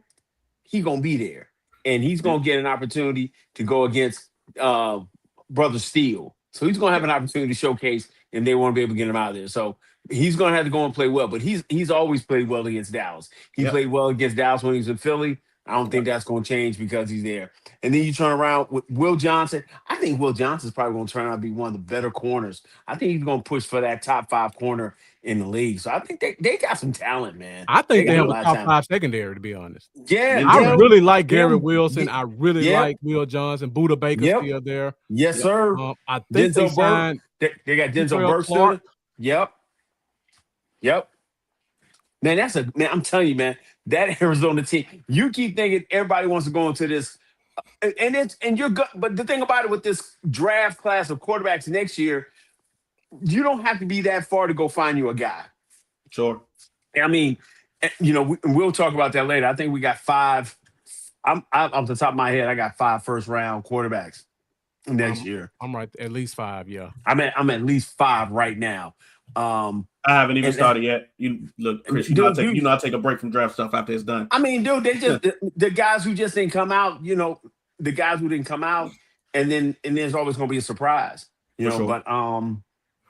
he gonna be there, and he's gonna get an opportunity to go against Brother Steele. So he's gonna have an opportunity to showcase, and they want to be able to get him out of there. So he's gonna have to go and play well. But he's always played well against Dallas. He played well against Dallas when he was in Philly. I don't think that's going to change because he's there. And then you turn around with Will Johnson. I think Will Johnson's probably going to turn out to be one of the better corners. I think he's going to push for that top 5 corner in the league. So I think they got some talent, man. I think they have a top 5 secondary, to be honest. Yeah. I really like Garrett Wilson. I really like Will Johnson. Buda Baker's still there. Yes, sir. I think they signed. They got Denzel Burke still. Yep. Man, I'm telling you, man, that Arizona team, you keep thinking everybody wants to go into this, and you're good. But the thing about it with this draft class of quarterbacks next year, you don't have to be that far to go find you a guy. Sure. I mean, we'll talk about that later. I think we got 5. I'm off the top of my head, I got 5 first-round quarterbacks next year. I'm right, at least 5. Yeah. I'm at least 5 right now. I haven't even started yet. You look, Chris. I take a break from draft stuff after it's done. I mean, dude, they just the guys who just didn't come out. The guys who didn't come out, and there's always going to be a surprise. Sure. But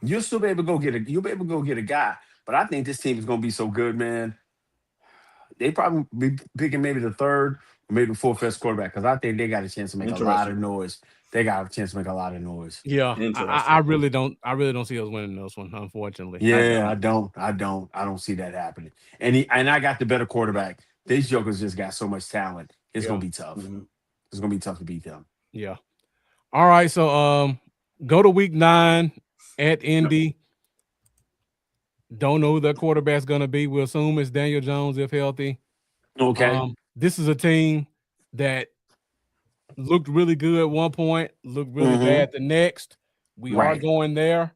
you'll still be able to go get a guy. But I think this team is going to be so good, man. They probably be picking maybe the 3rd or maybe the 4th best quarterback, because I think they got a chance to make a lot of noise. They got a chance to make a lot of noise. Yeah, I really don't see us winning this one, unfortunately. Yeah, I don't see that happening. And I got the better quarterback. These jokers just got so much talent. It's gonna be tough. It's gonna be tough to beat them. Yeah. All right, so go to week 9 at Indy. Don't know who their quarterback's going to be. We'll assume it's Daniel Jones if healthy. Okay. This is a team that looked really good at one point, looked really bad the next. We are Right. going there.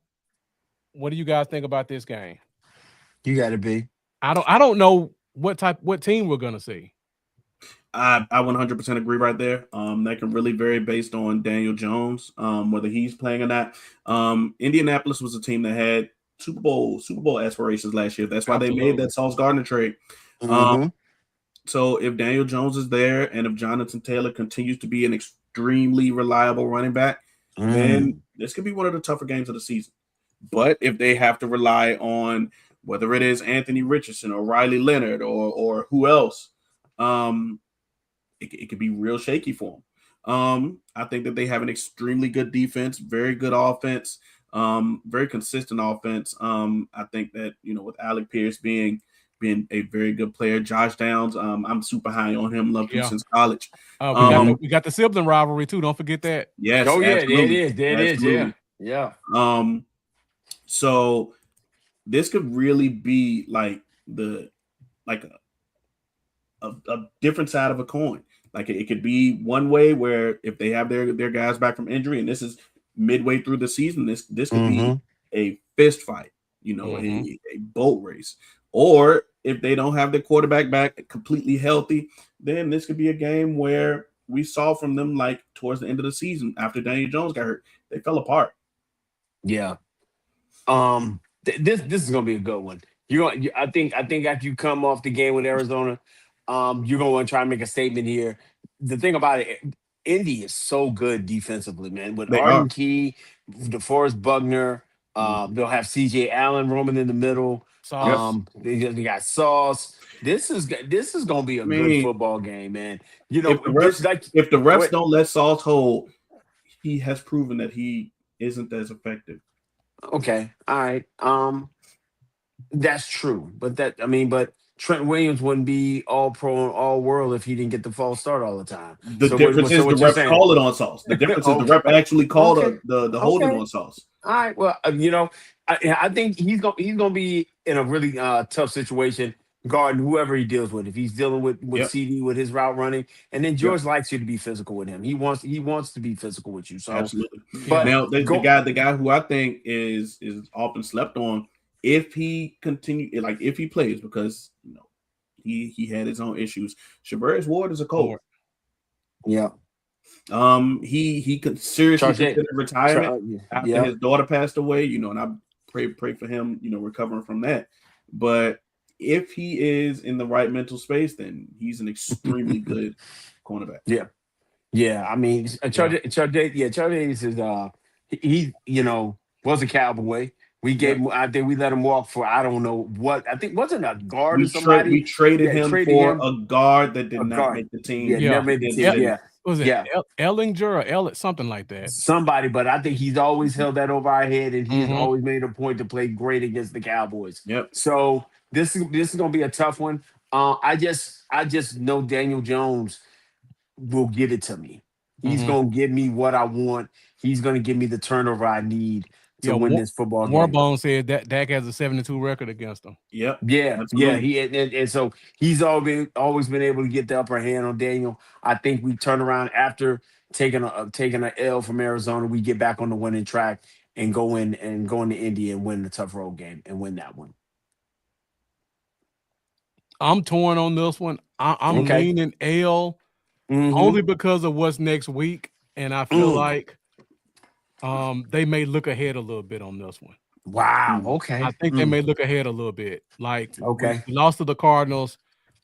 What do you guys think about this game? You got to be. I don't know what team we're going to see. I 100% agree right there. That can really vary based on Daniel Jones, whether he's playing or not. Indianapolis was a team that had Super Bowl aspirations last year. That's why they made that Sauce Gardner trade. So if Daniel Jones is there and if Jonathan Taylor continues to be an extremely reliable running back, then this could be one of the tougher games of the season. But if they have to rely on whether it is Anthony Richardson or Riley Leonard or who else, it could be real shaky for them. I think that they have an extremely good defense, very good offense, very consistent offense. I think that, with Alec Pierce being a very good player, Josh Downs, I'm super high on him. Loved him since college. We got the sibling rivalry too. Don't forget that. Yes. Oh yeah, absolutely. there it is. Yeah. So this could really be like a different side of a coin. Like it could be one way where if they have their guys back from injury, and this is midway through the season, this could be a fist fight, a boat race. Or if they don't have their quarterback back completely healthy, then this could be a game where we saw from them like towards the end of the season after Daniel Jones got hurt, they fell apart. Yeah. This is gonna be a good one. I think after you come off the game with Arizona, you're gonna want to try and make a statement here. The thing about it, Indy is so good defensively, man. With Arden Key, DeForest Buckner, they'll have CJ Allen roaming in the middle. They got Sauce. This is gonna be a good football game, man. If the refs don't let Sauce hold, he has proven that he isn't as effective. Okay, all right. That's true, but Trent Williams wouldn't be all pro and all world if he didn't get the false start all the time. The difference is the ref call it on Sauce. The difference is the ref actually called the holding on Sauce. All right. Well, I think he's gonna be in a really tough situation guarding whoever he deals with. If he's dealing with CD with his route running, and then George likes you to be physical with him. He wants to be physical with you. So absolutely. But now the guy who I think is often slept on, if he plays, because he had his own issues. Shavarius Ward is a coach. Yeah. He could seriously consider retirement after his daughter passed away, and I pray for him, recovering from that. But if he is in the right mental space, then he's an extremely good cornerback. Yeah. Yeah. I mean, Charles is he was a Cowboy. We gave him, I think we let him walk for I don't know what. I think wasn't a guard or somebody. We traded him for a guard that did not make the team. Never made the team. Was it Ellinger or something like that? Somebody, but I think he's always held that over our head, and he's always made a point to play great against the Cowboys. Yep. So this is gonna be a tough one. I just know Daniel Jones will give it to me. He's gonna give me what I want. He's gonna give me the turnover I need to win this football game. Warbone said that Dak has a 7-2 record against him. Yep. Yeah. And so he's always been able to get the upper hand on Daniel. I think we turn around after taking an L from Arizona. We get back on the winning track and go into Indy and win the tough road game and win that one. I'm torn on this one. I'm leaning L only because of what's next week, and I feel like they may look ahead a little bit on this one. Wow. Okay. I think they may look ahead a little bit. Like, we lost to the Cardinals.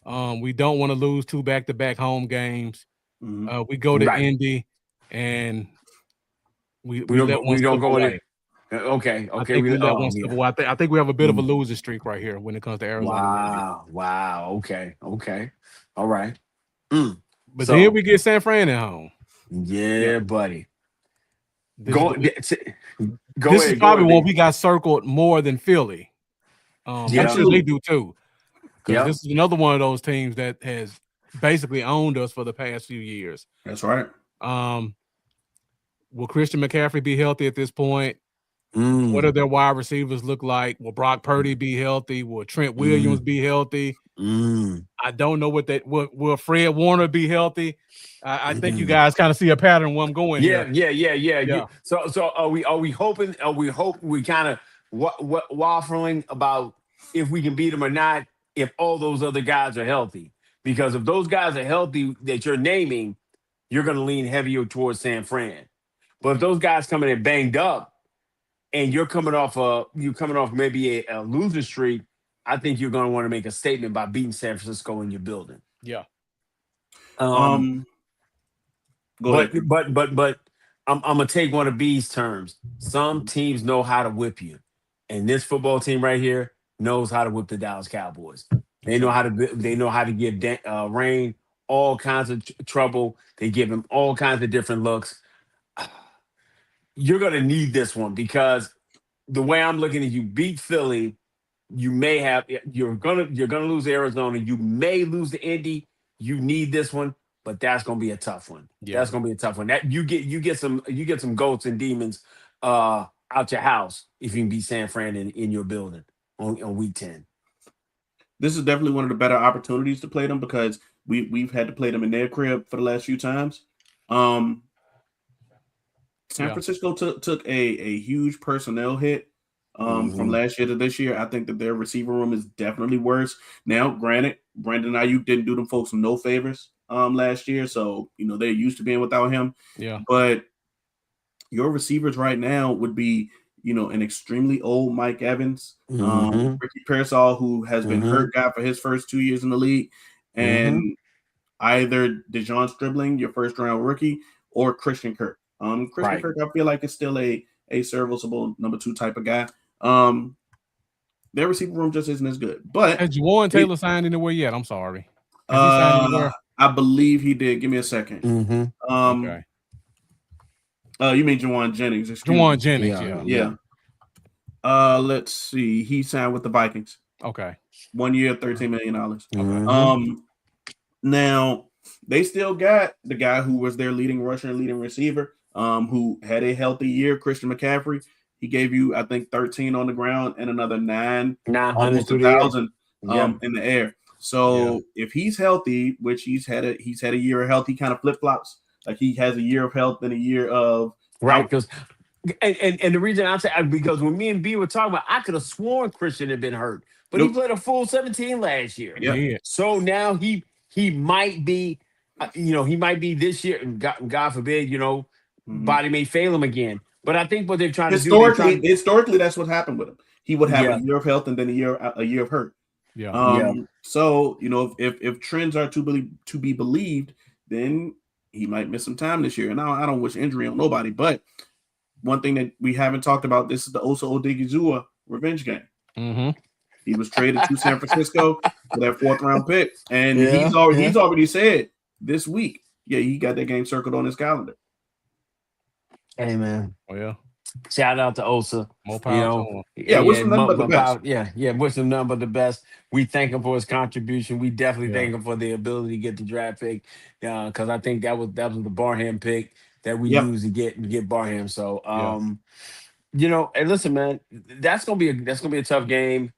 We don't want to lose 2 back-to-back home games. We go to Indy, and we don't go in. Okay. I think we let one slip away. I think we have a bit of a losing streak right here when it comes to Arizona. Wow. Okay. All right. But then we get San Fran at home. Yeah, buddy. This is probably one we got circled more than Philly. Actually, they do too. Because this is another one of those teams that has basically owned us for the past few years. That's right. Will Christian McCaffrey be healthy at this point? What do their wide receivers look like? Will Brock Purdy be healthy? Will Trent Williams be healthy? I don't know will Fred Warner be healthy? I think you guys kind of see a pattern where I'm going here. Yeah. So are we hoping? We kind of waffling about if we can beat them or not if all those other guys are healthy? Because if those guys are healthy that you're naming, you're going to lean heavier towards San Fran. But if those guys coming in banged up and you're coming off maybe a losing streak, I think you're going to want to make a statement by beating San Francisco in your building. Yeah. Go ahead. But I'm gonna take one of B's terms. Some teams know how to whip you, and this football team right here knows how to whip the Dallas Cowboys. They know how to give Rain all kinds of trouble. They give him all kinds of different looks. You're gonna need this one because the way I'm looking at you, beat Philly. You're gonna lose Arizona. You may lose to Indy. You need this one. But that's gonna be a tough one. Yeah. That's gonna be a tough one. That you get some goats and demons out your house if you can beat San Fran in your building on week 10. This is definitely one of the better opportunities to play them because we've had to play them in their crib for the last few times. San Francisco took a huge personnel hit from last year to this year. I think that their receiver room is definitely worse. Now, granted, Brandon Ayuk didn't do them folks no favors last year, so they're used to being without him. Yeah. But your receivers right now would be an extremely old Mike Evans, Ricky Pearsall, who has been hurt guy for his first 2 years in the league, and either DeJon Stribling, your first round rookie, or Christian Kirk. Christian Kirk, I feel like is still a serviceable number 2 type of guy. Their receiver room just isn't as good. But has Juwan Taylor signed anywhere yet? I'm sorry. I believe he did. Give me a second. Okay. You mean Juwan Jennings? Juwan Jennings, yeah. Let's see. He signed with the Vikings. Okay. 1 year, $13 million. Okay. Now they still got the guy who was their leading rusher and leading receiver, who had a healthy year, Christian McCaffrey. He gave you, I think, 13 on the ground and another 900 to 1,000 in the air. So if he's healthy, which he's had a year of health, he kind of flip flops. Like he has a year of health and a year of because and the reason I say because when me and B were talking about, I could have sworn Christian had been hurt, but he played a full 17 last year. Yeah. So now he might be, he might be this year. God forbid, body may fail him again. But I think what they're trying to do historically, that's what happened with him. He would have a year of health and then a year of hurt. So if trends are to be believed, then he might miss some time this year. And I don't wish injury on nobody. But one thing that we haven't talked about, this is the Osa Odigizua revenge game. He was traded to San Francisco for that 4th round pick, and he's already said this week, he got that game circled on his calendar. Hey man, shout out to Osa. More power to him. Wish him nothing but the best. Wish him nothing but the best. We thank him for his contribution. We definitely thank him for the ability to get the draft pick, because I think that was the Barham pick that we used to get Barham. So, hey, listen, man, that's gonna be a tough game.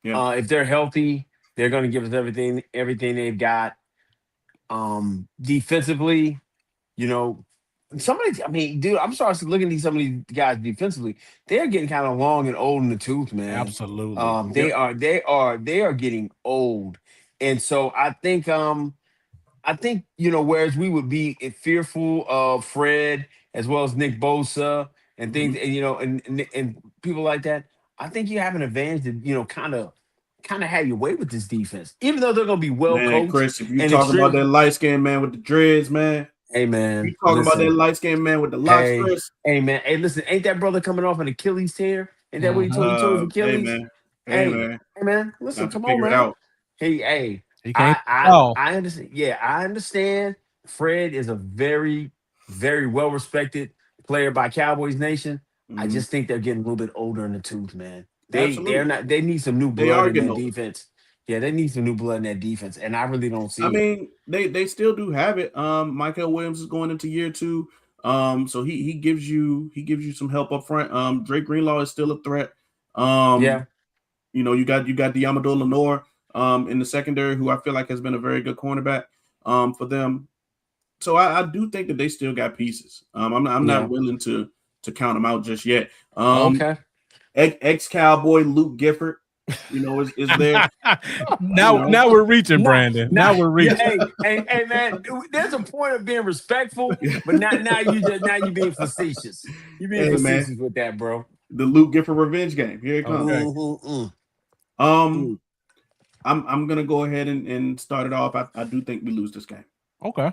If they're healthy, they're gonna give us everything they've got. Defensively, dude, I'm starting to look at some of these guys defensively. They're getting kind of long and old in the tooth, man. Absolutely. They are getting old. And so I think whereas we would be fearful of Fred as well as Nick Bosa and things, and people like that, I think you have an advantage to, kind of have your way with this defense. Even though they're gonna be well coached. Chris, if you talking about that light-skinned man with the dreads, man. Hey man, you talking about that light-skinned man with the locks, Chris? Hey man, hey listen, ain't that brother coming off an Achilles tear? Ain't that what he told his Achilles? Hey man, listen, come on, man. Hey, I understand. Yeah, I understand. Fred is a very, very well respected player by Cowboys Nation. I just think they're getting a little bit older in the tooth, man. They need some new blood in that defense. Yeah, they need some new blood in that defense, and I really don't see. They still do have it. Michael Williams is going into year 2. So he gives you some help up front. Drake Greenlaw is still a threat. Yeah. You got Diamador Lenore in the secondary, who I feel like has been a very good cornerback for them. So I do think that they still got pieces. I'm Yeah. not willing to count them out just yet. Okay. Ex Cowboy Luke Gifford, is there. Now we're reaching, Nah, Brandon. nah. Now we're reaching. Hey, man. There's a point of being respectful, but now you being facetious. You being Hey man, facetious with that, bro. the Luke Gifford revenge game. Here it comes. Okay. Um, I'm gonna go ahead and start it off. I do think we lose this game. Okay.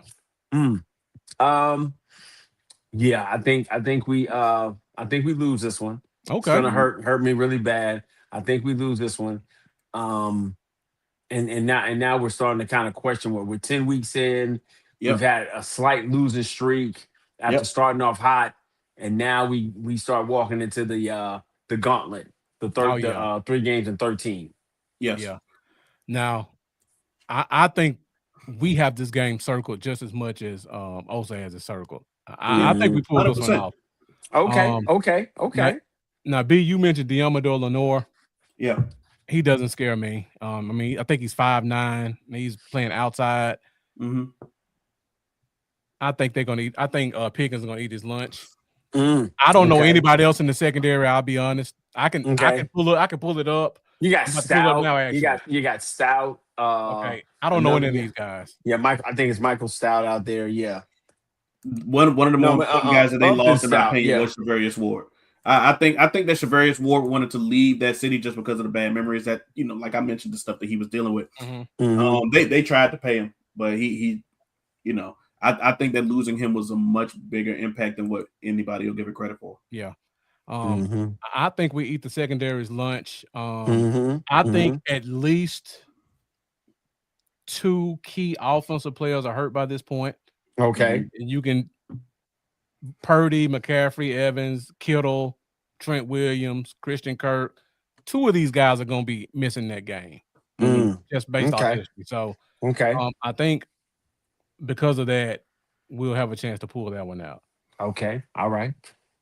Yeah, I think we lose this one. It's Okay. gonna hurt me really bad. I think we lose this one. Um, and now we're starting to kind of question what we're 10 weeks in. We've Yep. had a slight losing streak after Yep. starting off hot, and now we start walking into the gauntlet, the Oh third the yeah. 3 games in 13. Yes. Yeah. Now, I think we have this game circled just as much as Osa has it circled. I think we pulled this one 100%. off. Okay, Um, okay, now, okay. now, B, you mentioned Diamador Lenore. Yeah. He doesn't scare me. I mean, I think he's 5'9". He's playing outside. Mm-hmm. I think they're gonna eat. I think Pickens is gonna eat his lunch. Mm, I don't know okay, anybody else in the secondary. I'll be honest. I can okay. pull it. I can pull it up. You got I'm about to pull it up Stout. now. You Actually, got Stout. okay. I don't know Another any of yeah, these guys. yeah. Mike, I think it's Michael Stout out there. Yeah. One of the more No, but important guys that they Upton lost, in my Stout. opinion, Yeah. was Shavarius Ward. I think that Shavarius Ward wanted to leave that city just because of the bad memories that, like I mentioned, the stuff that he was dealing with. Mm-hmm. They tried to pay him, but he I think that losing him was a much bigger impact than what anybody will give it credit for. Yeah. Mm-hmm. I think we eat the secondary's lunch. Mm-hmm. I think Mm-hmm. at least 2 key offensive players are hurt by this point. Okay. And you can Purdy, McCaffrey, Evans, Kittle, Trent Williams, Christian Kirk. 2 of these guys are going to be missing that game, just based off Okay. history. So Okay. I think because of that, we'll have a chance to pull that one out. Okay. All right.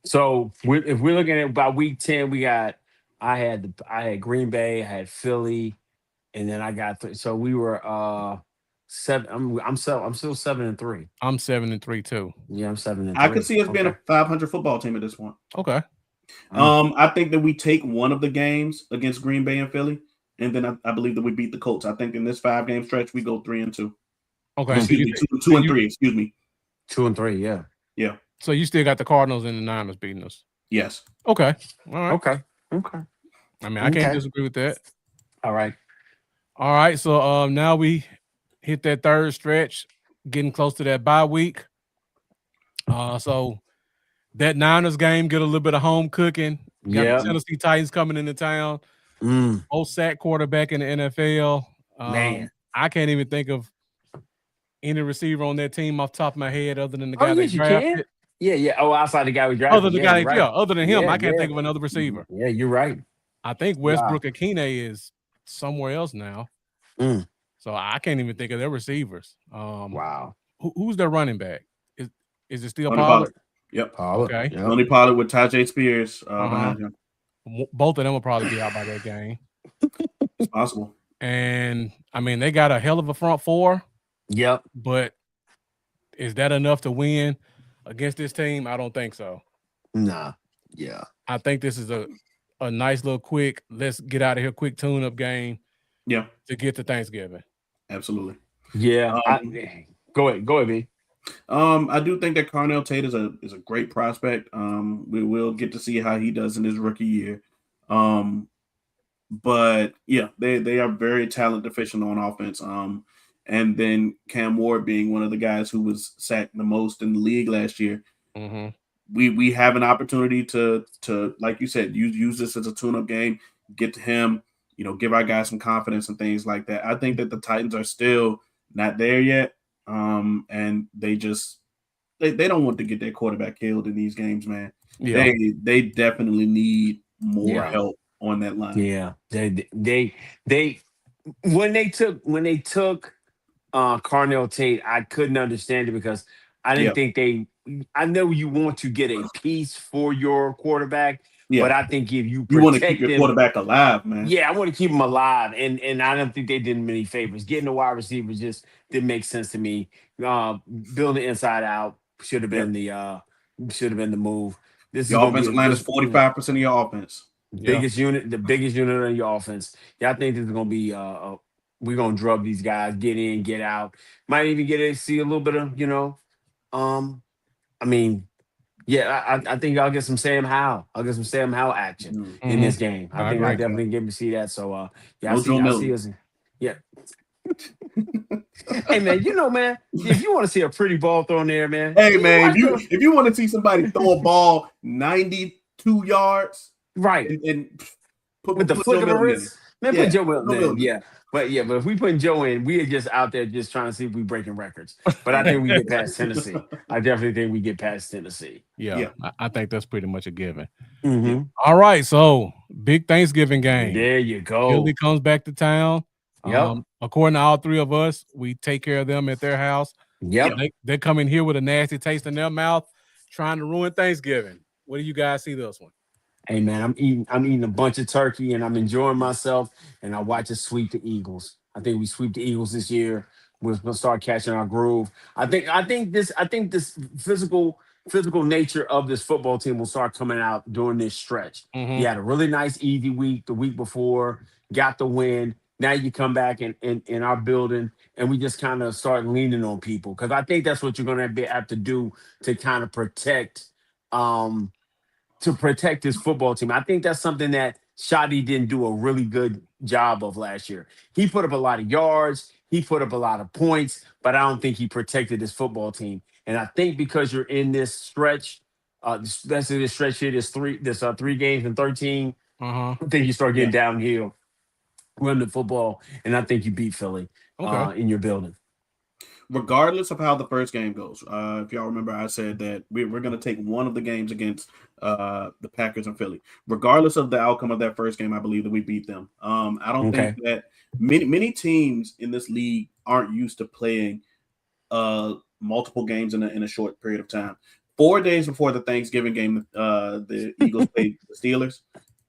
So if we're looking at about week 10, I had Green Bay, I had Philly, and then I got so we were 7. I'm still 7-3. I'm 7-3 too. Yeah, I'm 7-3. I could see us being Okay. a 500 football team at this point. Okay. I think that we take one of the games against Green Bay and Philly, and then I believe that we beat the Colts. I think in this 5-game stretch we go 3-2. Okay. Excuse me, 2-3. Excuse me. 2-3. Yeah. Yeah. So you still got the Cardinals and the Niners beating us. Yes. Okay. All right. Okay. Okay. I mean, I can't disagree with that. All right. All right. So now we hit that third stretch, getting close to that bye week. So that Niners game, get a little bit of home cooking. Got the Tennessee Titans coming into town. Most sack quarterback in the NFL. Man. I can't even think of any receiver on that team off the top of my head other than the guy yes, they drafted. you can. Yeah. Oh, outside the guy we drafted. Other than the guy, right. other than him, Yeah, I can't think of another receiver. Yeah, you're right. I think Westbrook Akine is somewhere else now. So I can't even think of their receivers. Wow. Who's their running back? Is it still Tony Pollard? Yep. Pollard. Okay. Yep. Tony Pollard with Tajay Spears behind him. Both of them will probably be out by that game. It's possible. And I mean, they got a hell of a front four. Yep. But is that enough to win against this team? I don't think so. Nah. Yeah. I think this is a nice little quick, let's get out of here, quick tune-up game. Yeah. To get to Thanksgiving. Absolutely. Yeah. Go ahead, B. I do think that Carnell Tate is a great prospect. We will get to see how he does in his rookie year. But yeah, they are very talent deficient on offense. And then Cam Ward being one of the guys who was sacked the most in the league last year. We have an opportunity to like you said, use this as a tune-up game, get to him, give our guys some confidence and things like that. I think that the Titans are still not there yet. And they don't want to get their quarterback killed in these games, man. Yeah. They definitely need more help on that line. Yeah. They when they took Carnell Tate, I couldn't understand it because I Yeah. didn't think they. I know you want to get a piece for your quarterback, but Yeah. I think if you You want to keep protect your them, quarterback alive, man. yeah, I want to keep them alive, and I don't think they did him any favors. Getting the wide receivers just didn't make sense to me. Building inside out should have Yeah. been the move. This is Your going to be offensive line is this 45% of your offense. Yeah. biggest unit on your offense. Yeah, I think this is going to be we're going to drug these guys, get in, get out. Might even get to see a little bit of um. I mean, yeah, I think I'll get some Sam Howell. I'll get some Sam Howell action Mm. in Hmm. this game. I I think I agree. definitely get to see that. So yeah, No Joe I see Milton. us. Yeah. Hey man, man, if you want to see a pretty ball thrown there, man, Hey, can you man, watch the if you want to see somebody throw a ball 92 yards right and with the put flick Joe of a Milton in it. wrist? Man, put Yeah, Joe put Wilton Joe in. Milton in Yeah. But if we put Joe in, we are just out there just trying to see if we breaking records. But I think we get past Tennessee. I definitely think we get past Tennessee. Yeah, Yeah. I think that's pretty much a given. Yeah. All right, so big Thanksgiving game. There you Philly go. comes back to town. Yep. According to all three of us, we take care of them at their house. Yep. They come in here with a nasty taste in their mouth, trying to ruin Thanksgiving. What do you guys see this one? Hey man, I'm eating a bunch of turkey and I'm enjoying myself and I watch us sweep the Eagles. I think we sweep the Eagles this year. We're gonna start catching our groove. I think this physical nature of this football team will start coming out during this stretch. You had a really nice easy week the week before, got the win. Now you come back in our building and we just kind of start leaning on people because I think that's what you're gonna have to do to kind of um protect his football team. I think that's something that Shadi didn't do a really good job of last year. He put up a lot of yards, he put up a lot of points, but I don't think he protected his football team. And I think because you're in this stretch, this stretch here, three games and 13, Uh-huh. I think you start Yeah. getting downhill, run the football, and I think you beat Philly Okay. in your building. Regardless of how the first game goes, if y'all remember, I said that we're going to take one of the games against the Packers and Philly. Regardless of the outcome of that first game, I believe that we beat them. I don't think Okay. that many teams in this league aren't used to playing multiple games in a short period of time. 4 days before the Thanksgiving game, the Eagles played the Steelers,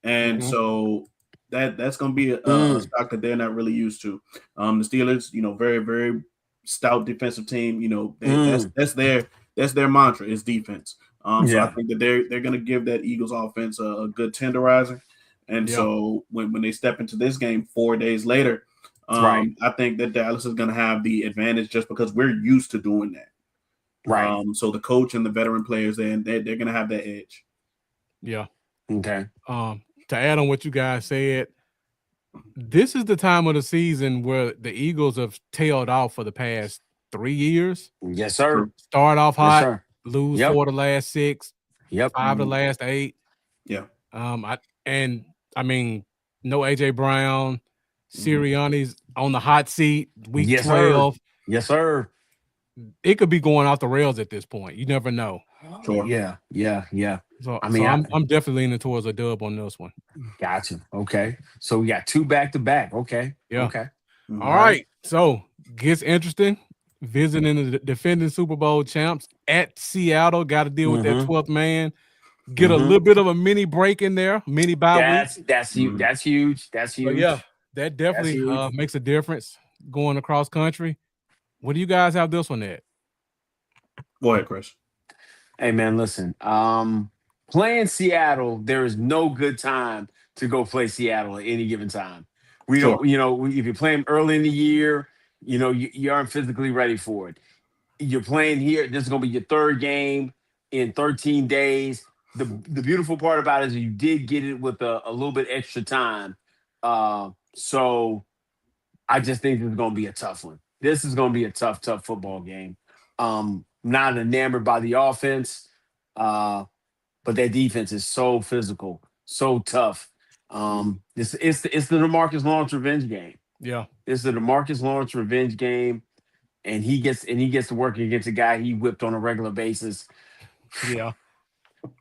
and so that's going to be a stock that they're not really used to. The Steelers, very very stout defensive team. That's their mantra is defense. So I Yeah. think that they're going to give that Eagles offense a good tenderizer. And Yeah. so when they step into this game 4 days later, Right. I think that Dallas is going to have the advantage just because we're used to doing that. Right. So the coach and the veteran players, they're going to have that edge. Yeah. Okay. To add on what you guys said, this is the time of the season where the Eagles have tailed off for the past 3 years. Yes, sir. Start off Yes, hot, sir. lose Yep. 4 of the last 6, Yep. 5 of the last 8. Yeah. I mean, no AJ Brown, Sirianni's on the hot seat, week Yes, 12. sir. Yes, sir. It could be going off the rails at this point. You never know. Sure. Yeah. So I mean, I'm definitely leaning towards a dub on this one. gotcha. Okay. So we got 2 back to back. Okay. Yeah. Okay. All right. So gets interesting. Visiting the defending Super Bowl champs at Seattle. Got to deal with that 12th man. Get a little bit of a mini break in there, mini bye week. That's huge. That's huge. That's So huge. yeah, that definitely huge. makes a difference going across country. What do you guys have this one at? Go ahead, Chris. Hey man, listen. Playing Seattle, there is no good time to go play Seattle at any given time. We Sure. don't, if you play them early in the year, you aren't physically ready for it. You're playing here. This is going to be your 3rd game in 13 days. The beautiful part about it is you did get it with a little bit extra time. So I just think this is going to be a tough one. This is going to be a tough football game. Not enamored by the offense, but their defense is so physical, so tough. It's the DeMarcus Lawrence revenge game. Yeah. It's the DeMarcus Lawrence revenge game. And he gets to work against a guy he whipped on a regular basis. Yeah.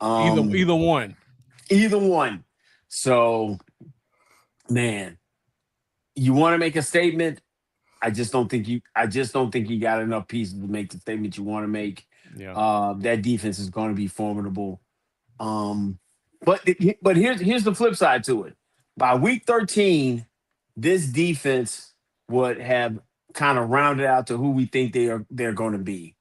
Either one. Either one. So, man, you want to make a statement. I just don't think you got enough pieces to make the statement you want to make. Yeah. That defense is going to be formidable. But here's the flip side to it. By week 13, this defense would have kind of rounded out to who we think they're going to be.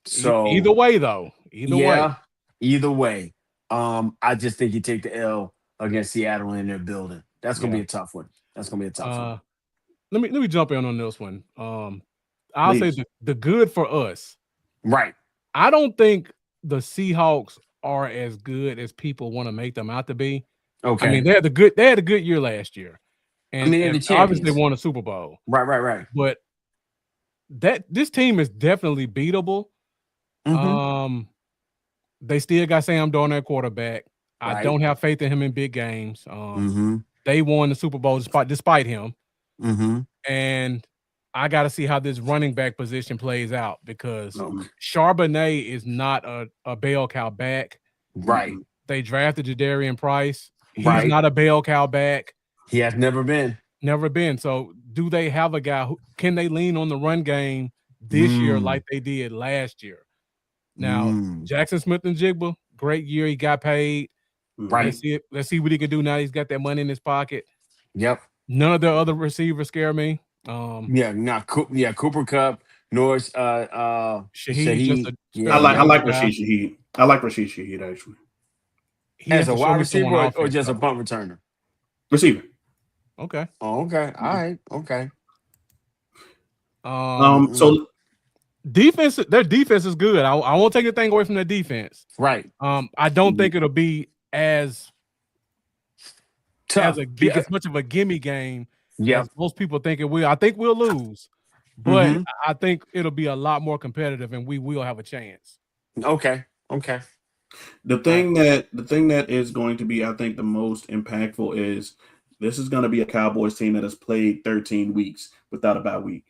So Either way, though. Either way. yeah, either way, I just think you take the L against Seattle in their building. That's gonna be a tough one. That's gonna be a tough one. Let me jump in on this one. I'll say Please. the good for us. Right. I don't think the Seahawks are as good as people want to make them out to be. Okay. I mean, they had a good year last year. And, they're the obviously champions. they won a Super Bowl. Right. But this team is definitely beatable. They still got Sam Darnold at quarterback. I don't have faith in him in big games. They won the Super Bowl despite him. And I got to see how this running back position plays out because Charbonnet is not a bell cow back. Right. They drafted Jadarian Price. He's Right. not a bell cow back. He has never been. Never been. So do they have a guy who can they lean on the run game this year like they did last year? Now, Jackson Smith and Jigba, great year. He got paid. Right. Let's see what he can do now. He's got that money in his pocket. Yep. None of the other receivers scare me. Cooper Cup, Norris, Shaheed. I like Rashid Shaheed. I like Rashid Shaheed actually. As a wide receiver or just a punt returner? Receiver. Okay. Oh, okay. All right. Okay. So defense, their defense is good. I won't take anything away from their defense. Right. I don't think it'll be as tough as much of a gimme game as most people think it will. I think we'll lose, but I think it'll be a lot more competitive, and we will have a chance. Okay. The thing that is going to be, I think, the most impactful is this is going to be a Cowboys team that has played 13 weeks without a bye week.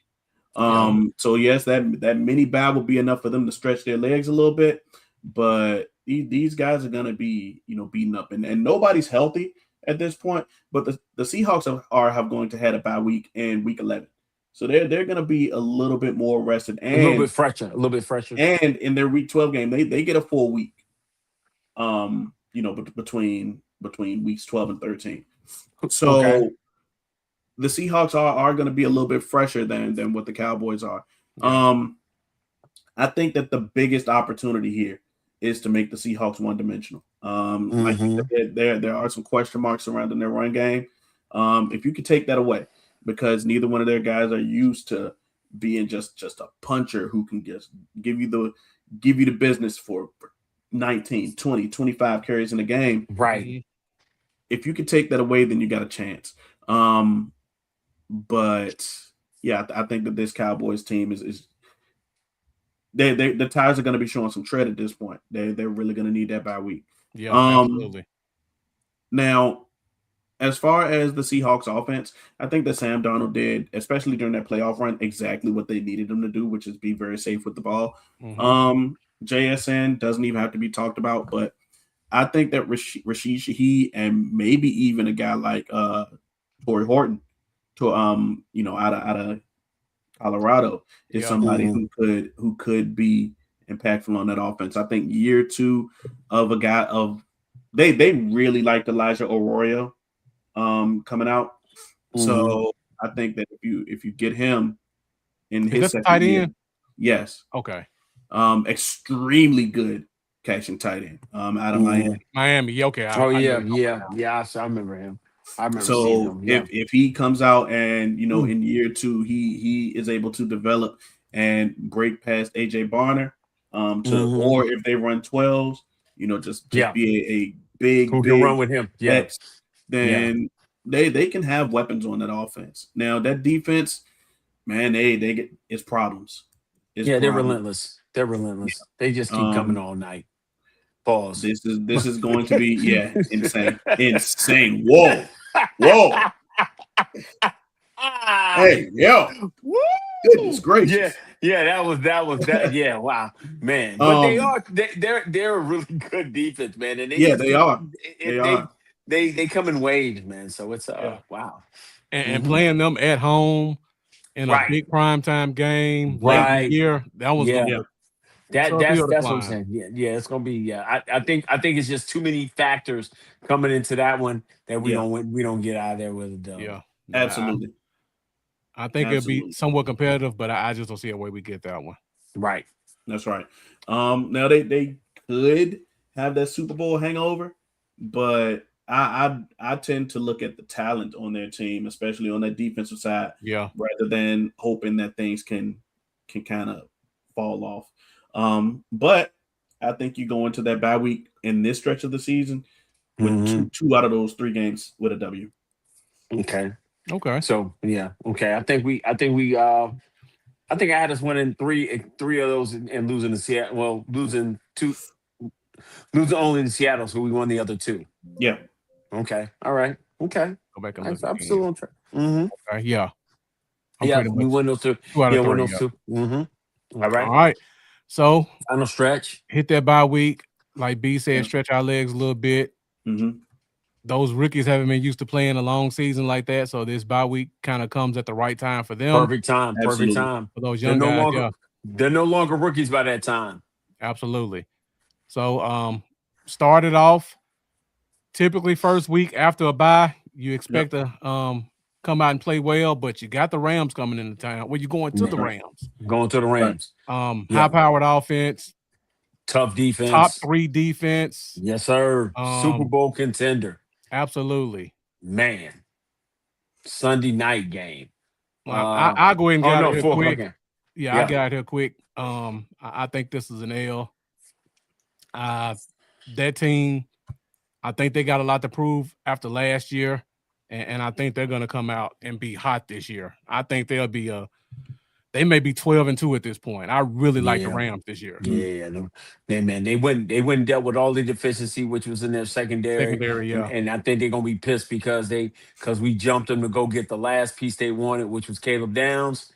So yes, that mini bye will be enough for them to stretch their legs a little bit, but these guys are going to be, beaten up, and nobody's healthy at this point. But the Seahawks have going to have a bye week in week 11, so they're going to be a little bit more rested and a little bit fresher. And in their week 12 game, they get a full week. Between weeks 12 and 13. So the Seahawks are going to be a little bit fresher than what the Cowboys are. I think that the biggest opportunity here is to make the Seahawks one-dimensional. Like you said, there are some question marks surrounding their run game. If you could take that away, because neither one of their guys are used to being just a puncher who can just give you the business for 19, 20, 25 carries in a game. Right. If you could take that away, then you got a chance. But yeah, I think that this Cowboys team is the tires are going to be showing some tread at this point. They're really going to need that bye week. Yeah, absolutely. Now, as far as the Seahawks offense, I think that Sam Darnold did, especially during that playoff run, exactly what they needed him to do, which is be very safe with the ball. JSN doesn't even have to be talked about, but I think that Rashid Shaheed and maybe even a guy like Torrey Horton, out of Colorado, is somebody who could be impactful on that offense. I think year two of a guy they really liked Elijah Arroyo coming out, so I think that if you get him in his second year, yes, okay. Extremely good catching tight end out of Miami. Okay. I remember him. So if he comes out and in year two he is able to develop and break past AJ Barner or if they run 12s, just be a big who can run with him, then they can have weapons on that offense. Now that defense, man, they get it's problems. They're relentless. They're relentless. They just keep coming all night. Pause. This is going to be insane. Whoa. Hey, yo. Goodness gracious. That was that. Yeah, wow, man. But they're a really good defense, man. And they are. They come in waves, man. So it's wow. And playing them at home in a big primetime game late in the year, that was So if you're That's what I'm decline. saying. Yeah, it's gonna be. Yeah, I think it's just too many factors coming into that one that Yeah, we don't get out of there with a dub. Yeah. absolutely, I think it'll be absolutely. somewhat competitive, but I just don't see a way we get that one. Right. That's right. Now they could have that Super Bowl hangover, but I tend to look at the talent on their team, especially on that defensive side, Yeah. rather than hoping that things can kind of fall off. But I think you go into that bye week in this stretch of the season with Hmm. two out of those 3 games with a W. Okay. Okay. So yeah. Okay. I think I had us winning three of those and losing to Seattle. Well, losing only to Seattle, so we won the other two. Yeah, Okay. All right. Okay. Go back and look I'm again. still on track. Hmm. Okay. Yeah. I'm Yeah, pretty we much won those two. 2 out Yeah, of won 3. those Yeah. two. Hmm. All All right. right. So Final stretch. hit that bye week. Like B said, yeah. stretch our legs a little bit. Mm-hmm. Those rookies haven't been used to playing a long season like that. So this bye week kind of comes at the right time for them. Perfect time. Perfect Absolutely. time. For those They're young no guys. longer Yeah. they're no longer rookies by that time. Absolutely. So started off typically first week after a bye, you expect to come out and play well, but you got the Rams coming into town. Well, you're going to the Yeah. Rams. Going to the Right. Rams. Yeah. High-powered offense, Tough defense. top 3 defense. Yes, sir. Super Bowl contender. Absolutely. Man. Sunday night game. I'll go ahead and get out no, of here 4 o'clock quick. game. Yeah, I'll get out of here quick. I think this is an L. That team, I think they got a lot to prove after last year, and I think they're going to come out and be hot this year. I think they may be 12-2 at this point. I really like the Yeah. Rams this year. Yeah, man, they went and dealt with all the deficiency which was in their secondary, Yeah. and I think they're gonna be pissed because we jumped them to go get the last piece they wanted, which was Caleb Downs.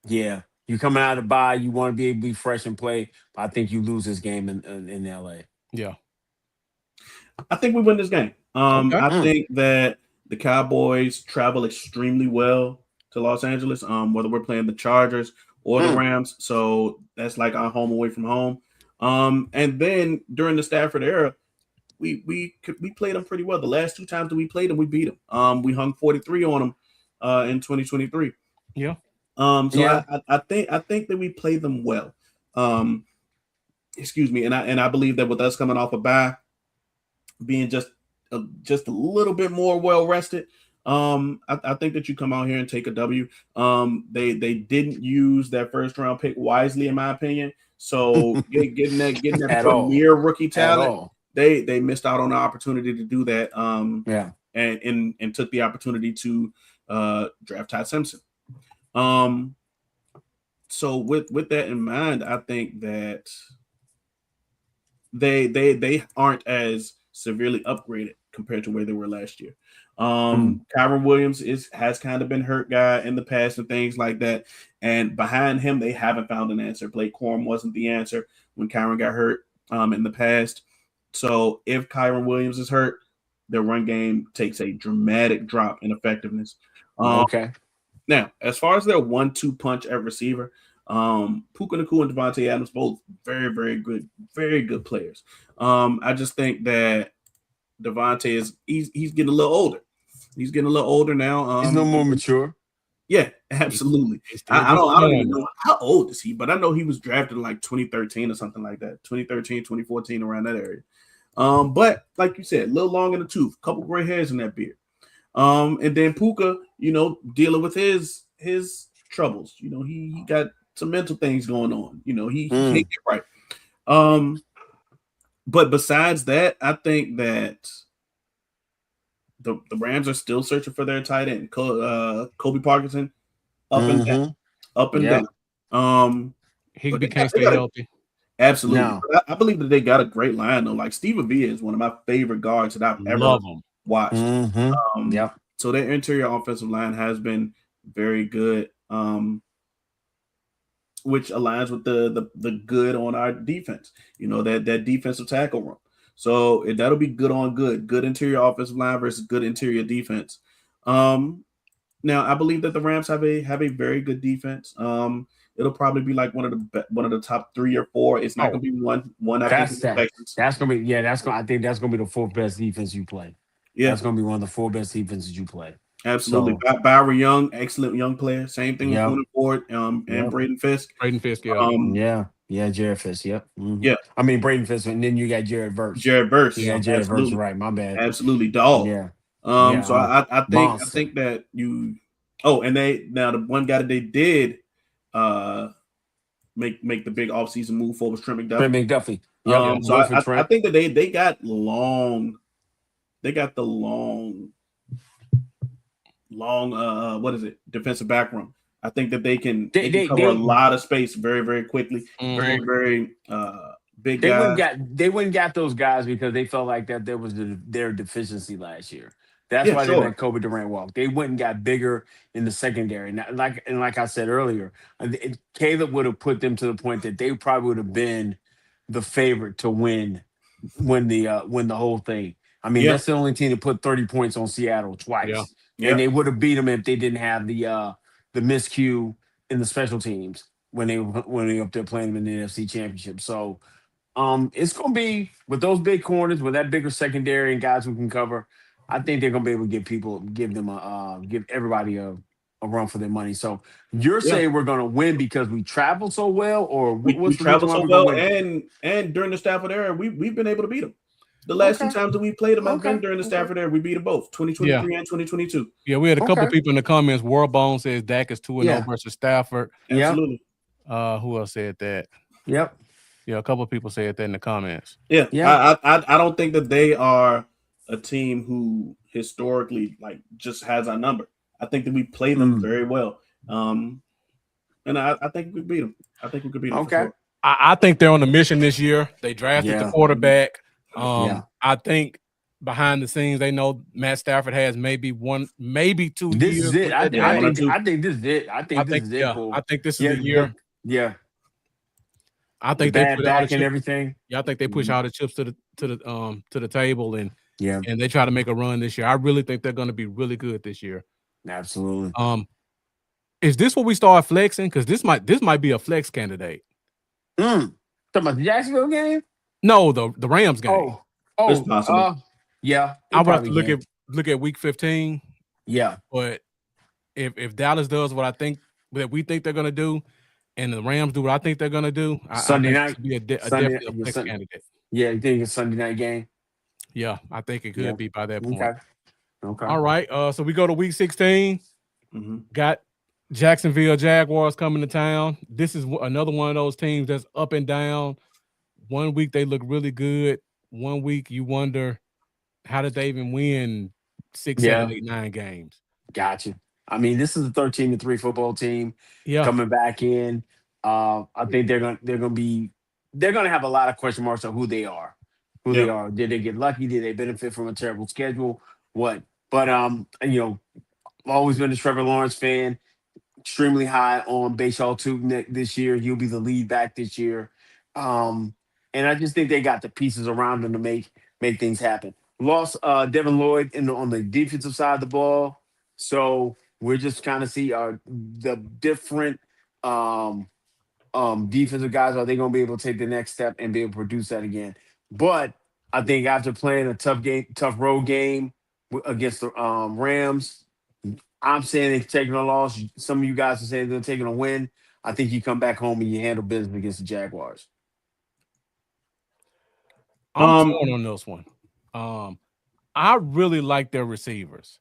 Yeah, you coming out of bye, you want to be able to be fresh and play. But I think you lose this game in LA. Yeah. I think we win this game. Okay. I think that the Cowboys travel extremely well to Los Angeles, whether we're playing the Chargers or the Rams. So that's like our home away from home. And then during the Stafford era, we played them pretty well. The last 2 times that we played them, we beat them. We hung 43 on them in 2023. Yeah. So yeah. I think that we played them well. Excuse me, and I believe that with us coming off a bye, being just a little bit more well rested, I think that you come out here and take a W. They didn't use that first round pick wisely, in my opinion. So getting that premier rookie talent, they missed out on the opportunity to do that. And took the opportunity to draft Todd Simpson. So with that in mind, I think that they aren't as severely upgraded compared to where they were last year. Kyron Williams has kind of been hurt guy in the past and things like that. And behind him, they haven't found an answer. Blake Corum wasn't the answer when Kyron got hurt in the past. So if Kyron Williams is hurt, their run game takes a dramatic drop in effectiveness. Okay. Now, as far as their 1-2 punch at receiver, Puka Nacua and Devontae Adams, both very, very good players. I just think that Devontae he's getting a little older. He's getting a little older now. He's no more mature. Yeah, absolutely. I don't even know how old is he, but I know he was drafted in like 2013 or something like that. 2013, 2014, around that area. But like you said, a little long in the tooth, couple gray hairs in that beard. And then Puka, dealing with his troubles. He got some mental things going on. He can't get right. But besides that, I think that the Rams are still searching for their tight end, Kobe Parkinson, up and down. Higbee can't stay healthy. Absolutely. No. I believe that they got a great line though. Like Steve Avila is one of my favorite guards that I've ever watched. So their interior offensive line has been very good, which aligns with the good on our defense. That defensive tackle room. So that'll be good on good interior offensive line versus good interior defense. Now I believe that the Rams have a very good defense. it'll probably be like one of the top 3 or 4. It's not going to be one. I think that's going to be I think that's going to be the 4th best defense you play. Yeah, that's going to be one of the 4 best defenses you play. Absolutely. So, Byron Young, excellent young player. Same thing with Yep. Quentin Ford and Braden Fisk. Braden Fisk, yeah. Jared Fisk, yep. Yeah. I mean, Braden Fisk, and then you got Jared Verse. Jared Verse. Yeah, Jared Verse, right. My bad. Absolutely, dog. Yeah. So I think that you and the one guy that they did make the big offseason move for was Trent McDuffie. So I think that they got long. They got the long what is it? Defensive back room. I think that they can cover a lot of space very, very quickly. Mm-hmm. Very, very big guys. They wouldn't got those guys because they felt like that there was their deficiency last year. That's why they let Kobe Durant walk. They went and got bigger in the secondary. Like I said earlier, Caleb would have put them to the point that they probably would have been the favorite to win the whole thing. I mean, that's the only team to put 30 points on Seattle twice. Yeah. And they would have beat them if they didn't have the miscue in the special teams when they were up there playing them in the NFC Championship. So it's going to be with those big corners, with that bigger secondary and guys who can cover. I think they're going to be able to give everybody a run for their money. So you're saying we're going to win because we travel so well, or we travel so well, and during the Stafford era, we've been able to beat them. The last 2 times that we played them, I've been during the Stafford era. We beat them both, 2023 and 2022. Yeah, we had a couple people in the comments. Warbone says Dak is 2-0 versus Stafford. Absolutely. Who else said that? Yep. Yeah, a couple of people said that in the comments. Yeah. I don't think that they are a team who historically just has our number. I think that we play them very well. And I think we beat them. I think we could beat them. Okay. For sure. I think they're on a mission this year. They drafted the quarterback. I think behind the scenes they know Matt Stafford has maybe 2 years. This is it. I think this is it. I think this is it. I think this is the year. Yeah. I think they put back and everything. Yeah, I think they push all the chips to the table and they try to make a run this year. I really think they're going to be really good this year. Absolutely. Is this what we start flexing? Because this might be a flex candidate. Talking about the Jacksonville game? No, the Rams game. It's possible. Yeah. I would have to look at week 15. Yeah. But if Dallas does what I think that we think they're going to do, and the Rams do what I think they're going to do, Sunday I night be definitely a flex candidate. Yeah, you think it's Sunday night game? Yeah, I think it could be by that point. Okay. All right. So we go to week 16. Mm-hmm. Got Jacksonville Jaguars coming to town. This is another one of those teams that's up and down. One week they look really good. One week you wonder, how did they even win 6, 7, 8, 9 games? Gotcha. I mean, this is a 13-3 football team coming back in. I think they're gonna have a lot of question marks on who they are. They are. Did they get lucky? Did they benefit from a terrible schedule? What? But I've always been a Trevor Lawrence fan. Extremely high on Bashaw Tugnick this year. He'll be the lead back this year. And I just think they got the pieces around them to make things happen. Lost Devin Lloyd on the defensive side of the ball. So we're just kind of see the different defensive guys. Are they going to be able to take the next step and be able to produce that again? But I think after playing a tough road game against the Rams, I'm saying they're taking a loss. Some of you guys are saying they're taking a win. I think you come back home and you handle business against the Jaguars. I'm torn on this one. I really like their receivers.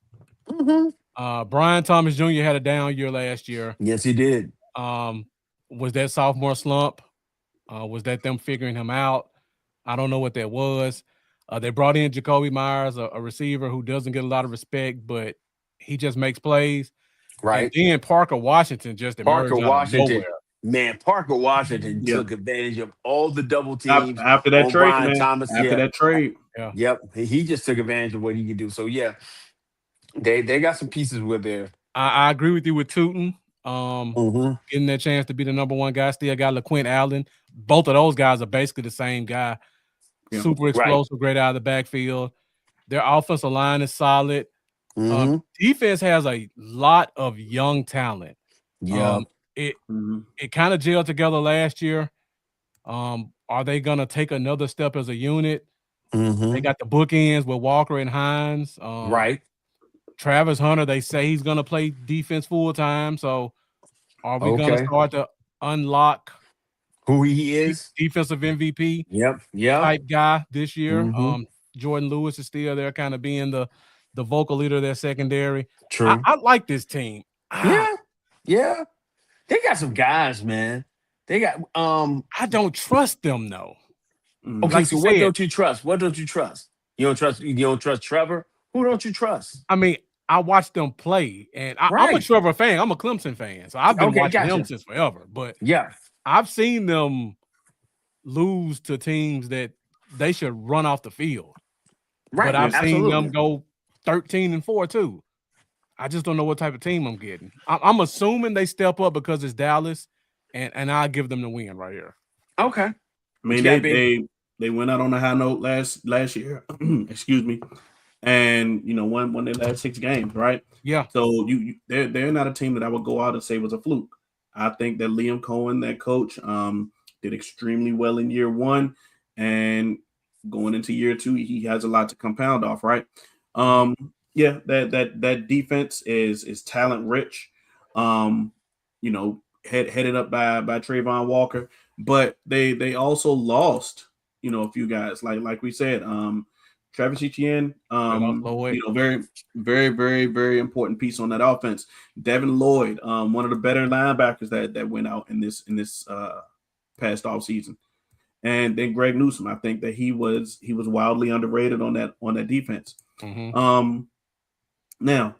Mm-hmm. Brian Thomas Jr. had a down year last year. Yes, he did. Was that sophomore slump? Was that them figuring him out? I don't know what that was. They brought in Jacoby Myers, a receiver who doesn't get a lot of respect, but he just makes plays. Right. And then Parker Washington just emerged out of nowhere. Man, Parker Washington took advantage of all the double teams after that trade. Brian Thomas. After that trade. Yep. He just took advantage of what he could do. So they got some pieces with there. I agree with you with Tootin. Getting that chance to be the number one guy. Still got LaQuint Allen. Both of those guys are basically the same guy. Yeah. Super explosive, great out of the backfield. Their offensive line is solid. Defense has a lot of young talent. Yeah. it Mhm. it kind of gelled together last year. Are they gonna take another step as a unit? They Hmm. got the bookends with Walker and Hines. Right. Travis Hunter, they say he's gonna play defense full time. So are we gonna Okay. start to unlock Who he is. defensive MVP Yep. Yep. type guy this year? Hmm. Jordan Lewis is still there, kind of being the vocal leader of their secondary. True. I like this team. Yeah. Yeah. They got some guys, man. They got I don't trust them though. Mhm. okay, Like so you what said, don't you trust? What don't you trust? You don't trust Trevor? Who don't you trust? I mean, I watched them play, and I'm a Right. Trevor fan. I'm a Clemson fan, so I've been Okay, watching him gotcha. since forever. But Yeah. I've seen them lose to teams that they should run off the field. But Right. I've Yeah. seen them Absolutely. go 13-4 too. I just don't know what type of team I'm getting. I'm assuming they step up because it's Dallas, and I give them the win right here. Okay. I What mean, you got, big? they went out on a high note last year. Excuse me, and won their last 6 games, right? Yeah. So they're not a team that I would go out and say was a fluke. I think that Liam Cohen, that coach, did extremely well in year one, and going into year two, he has a lot to compound off, right? Mhm. Um, yeah, that defense is talent rich. Um, headed up by Trayvon Walker, but they also lost, a few guys like we said, Travis Etienne, They lost Lloyd. very, very, very, very important piece on that offense. Devin Lloyd, one of the better linebackers that went out in this past off season, and then Greg Newsome. I think that he was wildly underrated on that defense. Mhm. Um, Now,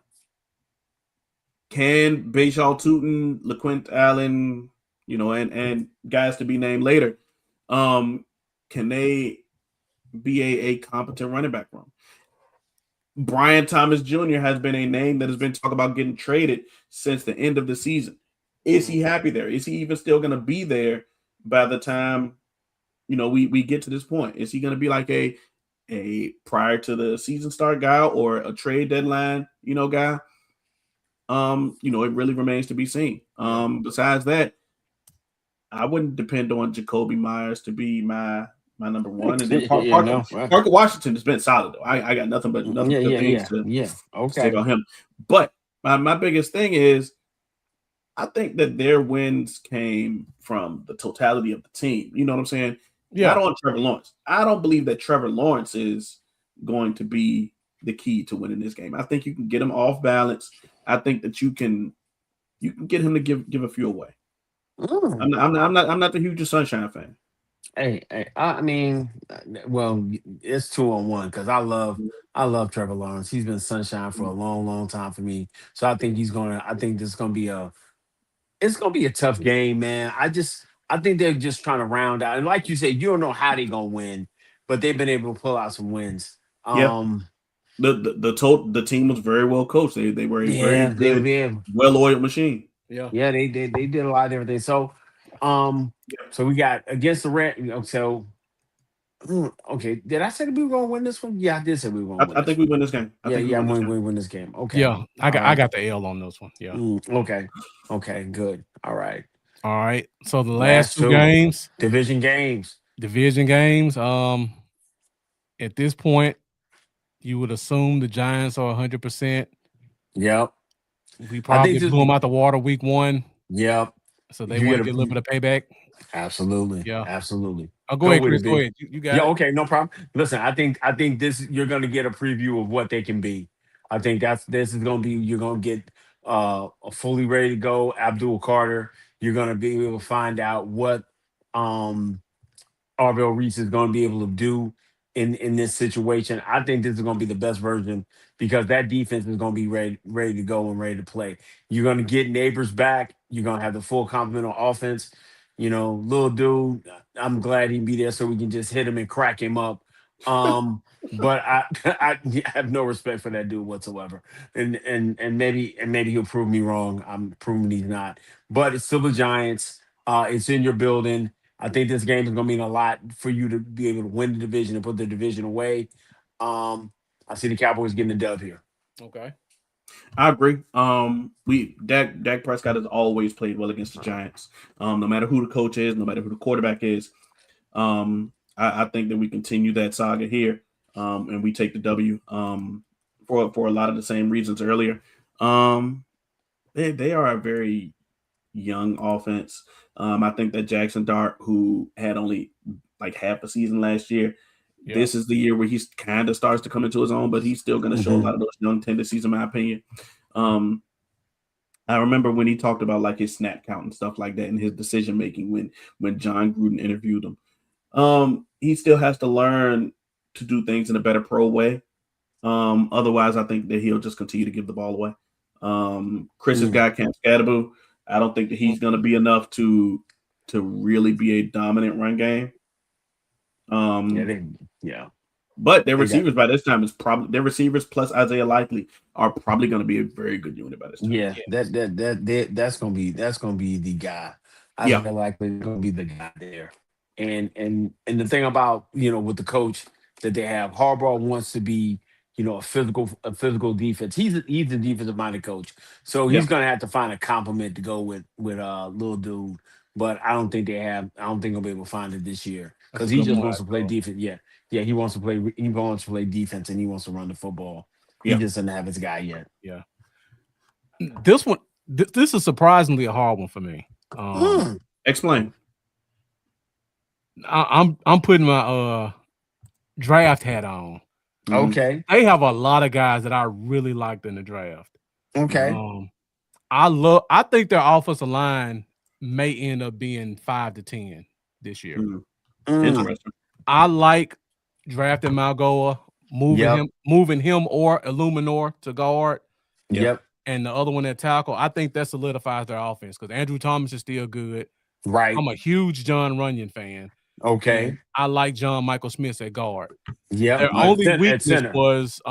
can Bayshaw Tootin, LaQuint Allen, and guys to be named later, can they be a competent running back room? Brian Thomas Jr. has been a name that has been talked about getting traded since the end of the season. Is he happy there? Is he even still going to be there by the time we get to this point? Is he going to be like a prior to the season start guy or a trade deadline guy? It really remains to be seen. Yeah. Besides that, I wouldn't depend on Jacoby Myers to be my number one, and then Yeah. Parker, No. Right. Parker Washington has been solid though. I got nothing but Yeah. good Yeah. things Yeah. to Yeah. say Okay. about him. But my biggest thing is I think that their wins came from the totality of the team. You know what I'm saying? Not Yeah. on Trevor Lawrence. I don't believe that Trevor Lawrence is going to be the key to winning this game. I think you can get him off balance. I think that you can get him to give a few away. Mm. I'm not the hugest Sunshine fan. Hey, I mean, well, it's 2-on-1 because I love Trevor Lawrence. He's been sunshine for a long, long time for me. So I think I think this is gonna be it's gonna be a tough game, man. I think they're just trying to round out. And like you said, you don't know how they're gonna win, but they've been able to pull out some wins. Yeah, Um, the team was very well coached. They were a very yeah, good, well oiled machine. Yeah. yeah, they did a lot of everything. So, um, so we got against the Rams. So, okay, did I say that we were gonna win this one? Yeah, I did say we were gonna win I this think we one. win this game. I Yeah, think we yeah, win this we game. win this game. Okay, Yeah. I all got I right. got the L on this one. Yeah. Okay, okay, good. All right. All right. So the last Last two two games, division games. division games. At this point, you would assume the Giants are 100%. Yep. We I think probably this. blew them out the water week one, Yep. so they You want get to get a little a bit of payback. absolutely, Yeah. absolutely. Oh, go Go ahead, with Chris. it, Go big. ahead. You Yeah. got it. Okay. No problem. Listen, I think this you're gonna get a preview of what they can be. I think this is gonna be you're gonna get a fully ready to go Abdul Carter. You're gonna be able to find out what um Arvell Reese is going to be able to do in this situation. I think this is going to be the best version because that defense is going to be ready to go and ready to play. You're going to get neighbors back. You're going to have the full complement of offense. Little dude, I'm glad he'd be there so we can just hit him and crack him up. But I I have no respect for that dude whatsoever. And maybe he'll prove me wrong. I'm proving he's not. But it's still the Giants. It's in your building. I think this game is going to mean a lot for you to be able to win the division and put the division away. Um, I see the Cowboys getting the dub here. Okay. I agree. Dak Prescott has always played well against the Giants. No matter who the coach is, no matter who the quarterback is. I think that we continue that saga here, and we take the W. For a lot of the same reasons earlier. They are a very young offense. I think that Jackson Dart, who had only like half a season last year, this is the year where he's kind of starts to come into his own, but he's still going to show a lot of those young tendencies, in my opinion. I remember when he talked about like his snap count and stuff like that, and his decision making when John Gruden interviewed him. He still has to learn to do things in a better pro way. Otherwise, I think that he'll just continue to give the ball away. Chris's guy, Cam Scatterboo, I don't think that he's going to be enough to really be a dominant run game. But their receivers by this time is probably their receivers plus Isaiah Likely are probably going to be a very good unit by this time. Yeah, that's gonna be the guy. Isaiah Likely gonna be the guy there. And the thing about with the coach that they have, Harbaugh wants to be a physical defense. He's a defensive minded coach, so he's gonna have to find a compliment to go with little dude. But I don't think they'll be able to find it this year because he just wants to play defense. Yeah, he wants to play. He wants to play defense and he wants to run the football. He just doesn't have his guy yet. Yeah. This one, this is surprisingly a hard one for me. Explain. I'm putting my draft hat on. Okay. They have a lot of guys that I really liked in the draft. Okay. I think their offensive line may end up being 5 to 10 this year. Interesting. I like drafting Malgoa, moving him or Illuminor to guard. Yep. And the other one at tackle. I think that solidifies their offense because Andrew Thomas is still good. Right. I'm a huge John Runyon fan. Okay. And I like John Michael Smith at guard. Yeah. Their only weakness was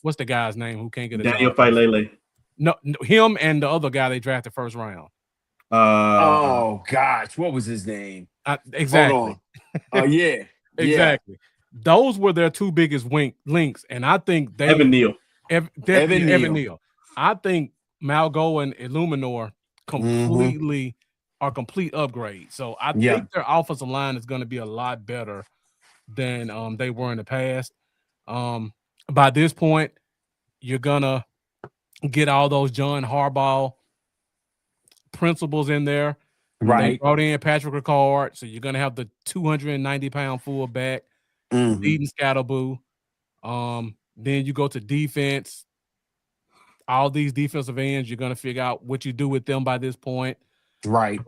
what's the guy's name who can't get a Daniel Failele. No, him and the other guy they drafted first round. Oh gosh, what was his name? Exactly. Hold on. Yeah. Exactly. Those were their two biggest links, and I think they Evan Neal. Evan Neal. I think Malgo and Illuminor completely are complete upgrades. So I think their offensive line is going to be a lot better than they were in the past. By this point, you're gonna get all those John Harbaugh principles in there. Right. They brought in Patrick Ricard, so you're gonna have the 290-pound fullback leading Scatterboo. Then you go to defense. All these defensive ends, you're gonna figure out what you do with them by this point. Right.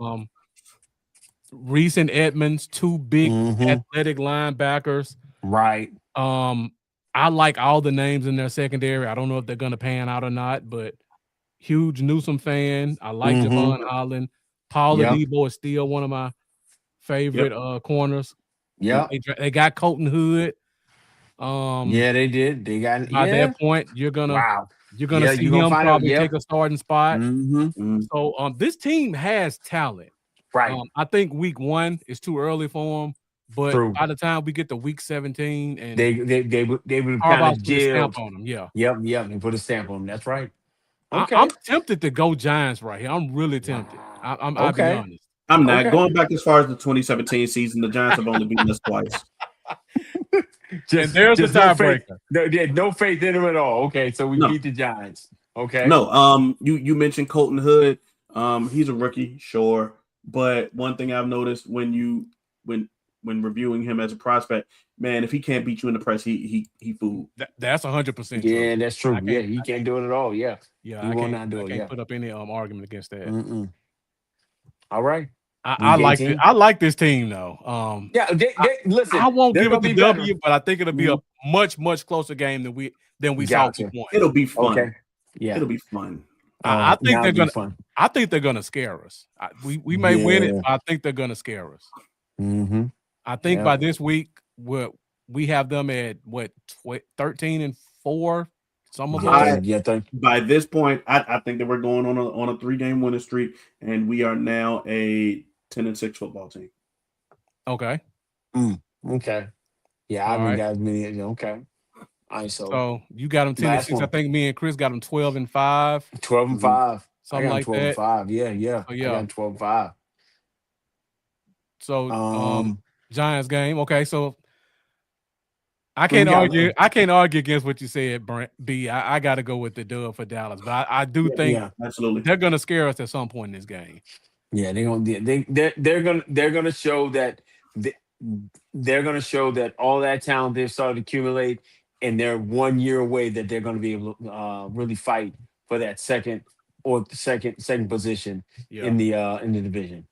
Reese and Edmonds, two big athletic linebackers. Right. I like all the names in their secondary. I don't know if they're gonna pan out or not, but huge Newsome fan. I like Javon Holland. Paul Adebo is still one of my favorite corners. Yeah. They got Colton Hood. They did. They got by that point, you're gonna see him probably take a starting spot. So this team has talent. Right. I think week 1 is too early for them, but by the time we get to week 17, and they would kind of put a stamp on them. Yeah. Yep. They put a stamp on them. That's right. Okay. I'm tempted to go Giants right here. I'm really tempted. I'll be honest. I'm not going back as far as the 2017 season. The Giants have only beaten us twice. There's a tiebreaker. No faith in them at all. Okay, so we beat the Giants. Okay. No. You mentioned Colton Hood. He's a rookie, sure, but one thing I've noticed when reviewing him as a prospect, man, if he can't beat you in the press, he fooled. That's 100%. Yeah, that's true. He can't do it at all. Yeah. Yeah, I can't put up any argument against that. All right. I like this team though. Listen. I won't give it the W, but I think it'll be a much closer game than we saw week 1. It'll be fun. Okay. Yeah, it'll be fun. I think they're gonna. Fun. I think they're gonna scare us. We may win it, but I think they're gonna scare us. I think by this week we have them at 13-4. Some of us. By this point, I think that we're going on a 3-game winning streak, and we are now a 10-6 football team. Okay. Okay. Yeah, I mean, guys, okay. All right, So you got them 10-6. last I one. think me and Chris got them 12-5. 12-5. I Something got like 12 that. and 5. Yeah. So, I yeah. got 12-5. So Giants game. Okay, so I Who we can't got? argue. I can't argue against what you said, Brent B. I got to go with the dub for Dallas, but I do think absolutely they're gonna scare us at some point in this game. Yeah, they're gonna show that they, they're gonna show that all that talent they've started to accumulate, and they're 1 year away that they're gonna be able to really fight for that second position Yeah. in the division.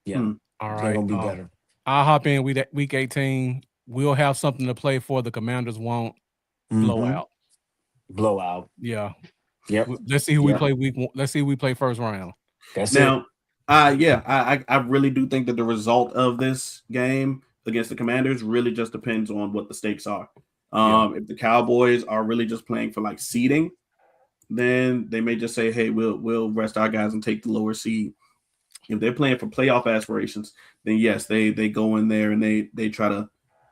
Yeah, All they're right. gonna be better. I'll hop in week 18. We'll have something to play for. The Commanders won't blow out. Blowout. Yeah. Yep. Let's see who we play week one. Let's see who we play first round. That's now. it. I really do think that the result of this game against the Commanders really just depends on what the stakes are. If the Cowboys are really just playing for like seeding, then they may just say, "Hey, we'll rest our guys and take the lower seed." If they're playing for playoff aspirations, then yes, they go in there and they try to,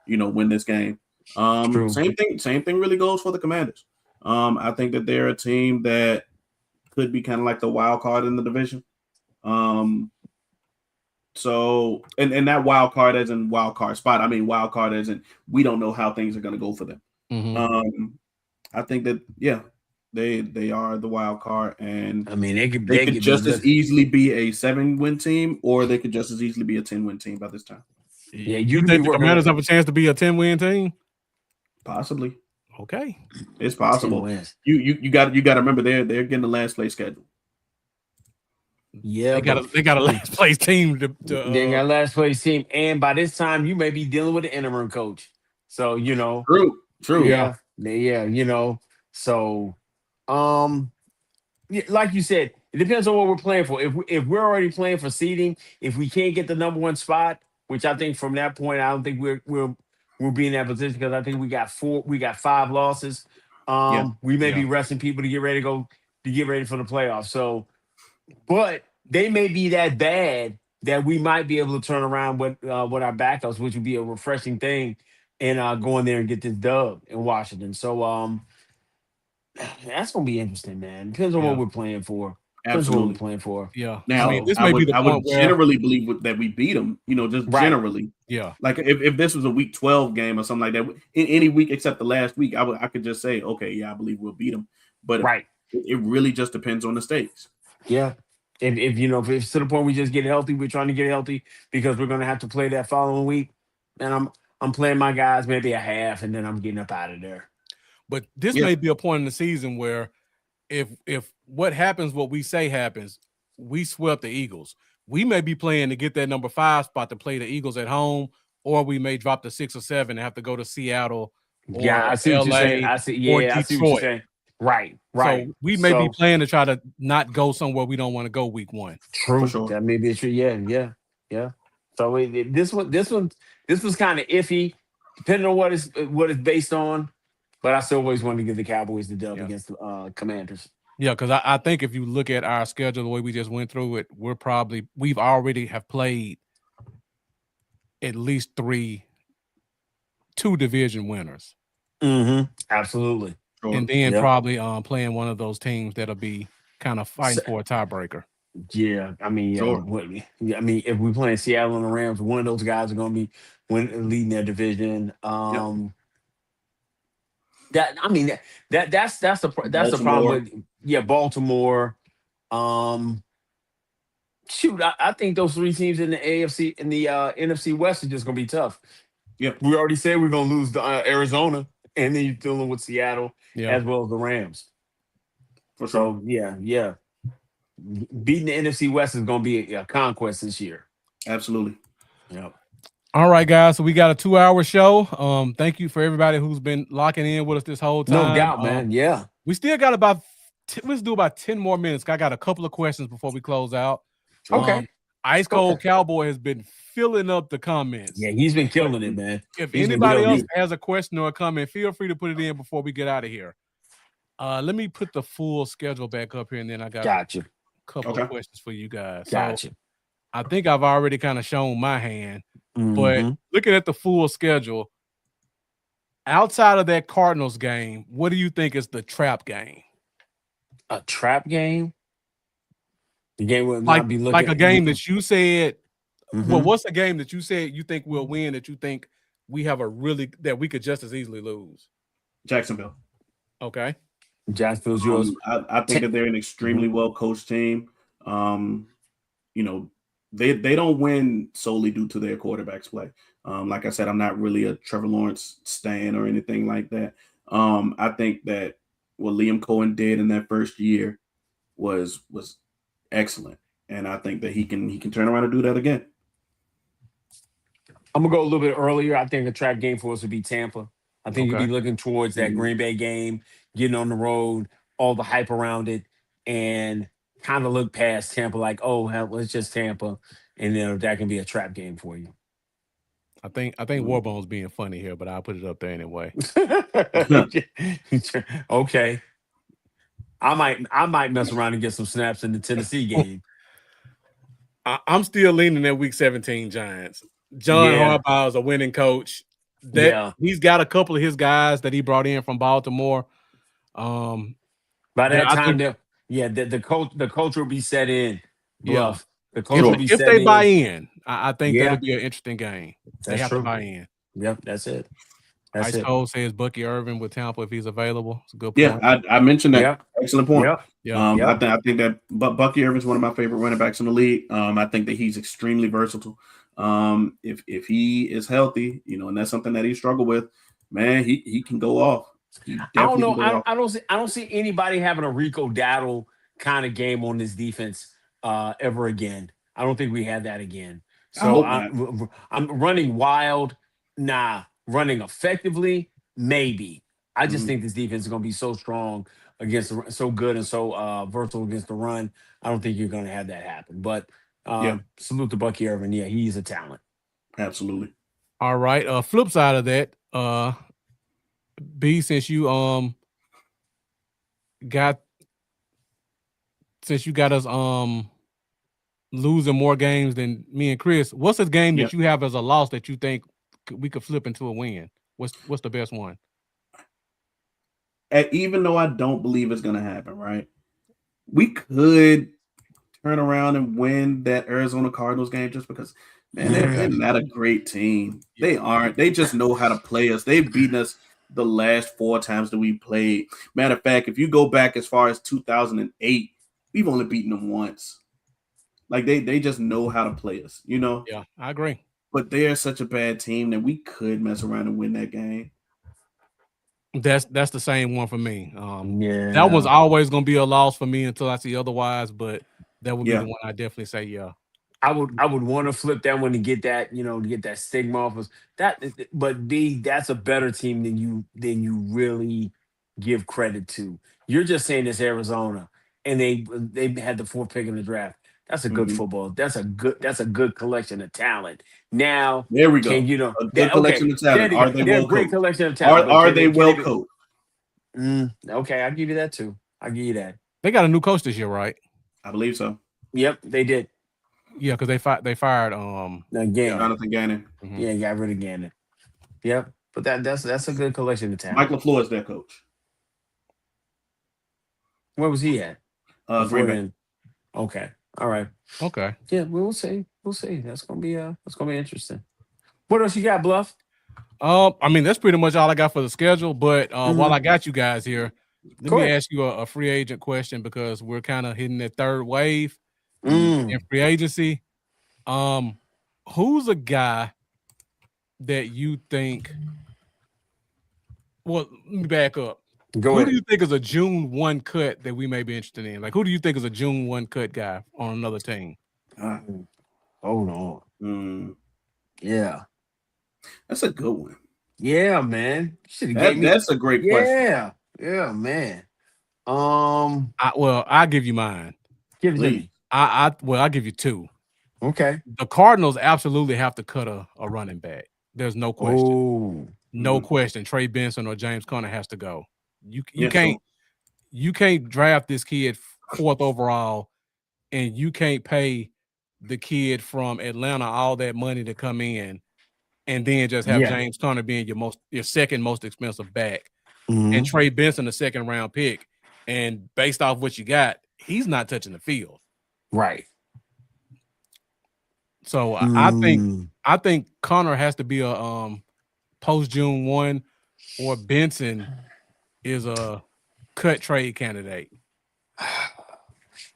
win this game. Same thing really goes for the Commanders. I think that they're a team that could be kind of like the wild card in the division. So and that wild card as in wild card spot. I mean wild card as in we don't know how things are going to go for them. I think that they are the wild card, and I mean they could just as easily be a 7-win team, or they could just as easily be a 10-win team by this time. Yeah, you think the Commanders have a chance to be a 10-win team? Possibly. Okay, it's possible. You got to remember they're getting the last place schedule. Yeah, they got a last place team. They got a last place team, and by this time you may be dealing with an interim coach. So true. Yeah. So, like you said, it depends on what we're playing for. If we're already playing for seeding, if we can't get the number one spot, which I think from that point, I don't think we'll be in that position because I think we got 5 losses. We may be resting people to get ready for the playoffs. So, but they may be that bad that we might be able to turn around with our backups, which would be a refreshing thing, and go in there and get this dub in Washington. So that's gonna be interesting, man. Depends on what we're playing for. Absolutely. What we're playing for. Yeah. Now, I mean, this may be the I point would where generally believe that we beat them. Just generally. Yeah. Like if this was a week 12 game or something like that, in any week except the last week, I could just say, okay, yeah, I believe we'll beat them. But it really just depends on the stakes. Yeah. If it's to the point we just get healthy, we're trying to get healthy because we're gonna have to play that following week, and I'm playing my guys maybe a half, and then I'm getting up out of there. But this may be a point in the season where if what happens, what we say happens, we swept the Eagles. We may be playing to get that number 5 spot to play the Eagles at home, or we may drop to 6 or 7 and have to go to Seattle or I see what you're saying. or I see what you're saying. Right. So we may be playing to try to not go somewhere we don't want to go week 1. True. Sure. That may be true. Yeah. So this was kind of iffy, depending on what it's based on. But I still always wanted to give the Cowboys the dub against the Commanders. Yeah, because I think if you look at our schedule, the way we just went through it, we've already have played at least 2 division winners. Absolutely. And then probably playing one of those teams that'll be kind of fighting for a tiebreaker. Yeah, I mean, if we play Seattle and the Rams, one of those guys are going to be leading their division. That's the problem with Baltimore. I think those 3 teams in the AFC in the NFC West are just going to be tough. Yeah, we already said we're going to lose to Arizona, and then you're dealing with Seattle as well as the Rams. So yeah. Beating the NFC West is going to be a conquest this year. Absolutely. Yeah. All right, guys. So we got a 2-hour show. Thank you for everybody who's been locking in with us this whole time. No doubt, man. Yeah. We still got let's do about 10 more minutes. I got a couple of questions before we close out. Okay. Ice Cold Cowboy has been filling up the comments. Yeah, he's been killing it, man. If anybody else has a question or a comment, feel free to put it in before we get out of here. Let me put the full schedule back up here, and then I got a couple of questions for you guys. Gotcha. So I think I've already kind of shown my hand, but looking at the full schedule, outside of that Cardinals game, what do you think is the trap game? A trap game? The game would Like, not be like looking a game that you said. Well, Mhm. what's the game that you said you think we'll win that you think we have that we could just as easily lose? Jacksonville. Okay. Jacksonville's yours. I think that they're an extremely well coached team. You know, they don't win solely due to their quarterback's play. Like I said, I'm not really a Trevor Lawrence stan or anything like that. I think that what Liam Cohen did in that first year was excellent, and I think that he can turn around and do that again. I'm gonna go a little bit earlier. I think a trap game for us would be Tampa. I think you'd Okay. be looking towards that Mhm. Green Bay game, getting on the road, all the hype around it, and kind of look past Tampa like, oh, hell, it's just Tampa, and then that can be a trap game for you. I think Mhm. Warbone's being funny here, but I'll put it up there anyway. Okay, I might mess around and get some snaps in the Tennessee game. I'm still leaning at Week 17 Giants. John Yeah, Harbaugh is a winning coach. That yeah. he's got a couple of his guys that he brought in from Baltimore. Um, By that that I time, think, the culture will be set in. yeah. Bluff. The culture will Sure. be If set they buy in. in, I think that'll Yeah, be an interesting game. They that's have to true. buy in. Yep, that's it. That's Ice it. Cold says Bucky Irvin with Tampa if he's available. It's a good Yeah, point. I mentioned that. Yep, Excellent point. yep, Yeah. yep. I think that Bucky Irvin's one of my favorite running backs in the league. I think that he's extremely versatile. If he is healthy, and that's something that he struggled with, man, he can go off. He I don't definitely know. can go off. I don't see anybody having a Rico Dowdle kind of game on this defense ever again. I don't think we had that again. I So hope not. I'm running wild. Nah, running effectively, maybe. I just Mhm. think this defense is going to be so strong so good and so versatile against the run. I don't think you're going to have that happen. But Yeah, salute to Bucky Irvin. Yeah, he's a talent. absolutely. All right. Flip side of that, B, got since you got us losing more games than me and Chris, what's a game Yeah. that you have as a loss that you think we could flip into a win? What's the best one? And even though I don't believe it's gonna happen, right? We could turn around and win that Arizona Cardinals game just because, man, they're Okay. not a great team. Yeah. They aren't. They just know how to play us. They've beaten us the last 4 times that we played. Matter of fact, if you go back as far as 2008, we've only beaten them once. Like they just know how to play us, Yeah, I agree. But they are such a bad team that we could mess around and win that game. That's the same one for me. That one's Yeah. always gonna be a loss for me until I see otherwise, but that would be the Yeah. one I definitely say, yeah. I would want to flip that one to get that, to get that stigma off us. That but B, that's a better team than you really give credit to. You're just saying it's Arizona and they had the fourth pick in the draft. That's a good Mhm. football. That's a good collection of talent. Now, There we can go. you know A good that okay, collection of there talent. you go. Are they They're a well great coached? collection of talent, Are but are can they they can they well be coached? okay, I'll give you that too. I'll give you that. They got a new coach this year, right? I believe so. Yep, they did. Yeah, because they fired Again. Jonathan Gannon. mhm. Yeah, got rid of Gannon. Yep. But that's a good collection of Mike talent. LaFleur is their coach. Where was he at Green before Bay. then? Okay. All right. Okay. Yeah, we'll see. We'll see. That's gonna be interesting. What else you got, Bluff? I mean, that's pretty much all I got for the schedule. But while Mhm. I got you guys here, let Go me ahead. ask you a free agent question because we're kind of hitting that third wave in Mm. free agency. Um, who's a guy that you think? Well, let me back up. Go Who do ahead. you think is a June 1 cut that we may be interested in? Like, who do you think is a June 1 cut guy on another team? Ah, Hold on. mm, Yeah. that's a good one. Yeah, man. You should have gave me. That's a great question. Yeah. Yeah, man. I'll give you mine. Give it to Please. me. I'll give you two. Okay. The Cardinals absolutely have to cut a running back. There's no question. Oh. No Mhm. question. Trey Benson or James Conner has to go. You Yeah, can't sure. you can't draft this kid fourth overall and you can't pay the kid from Atlanta all that money to come in and then just have James Conner being your second most expensive back, and Trey Benson the second round pick. And based off what you got, he's not touching the field. Right. So I think Conner has to be a post June 1, or Benson is a cut trade candidate.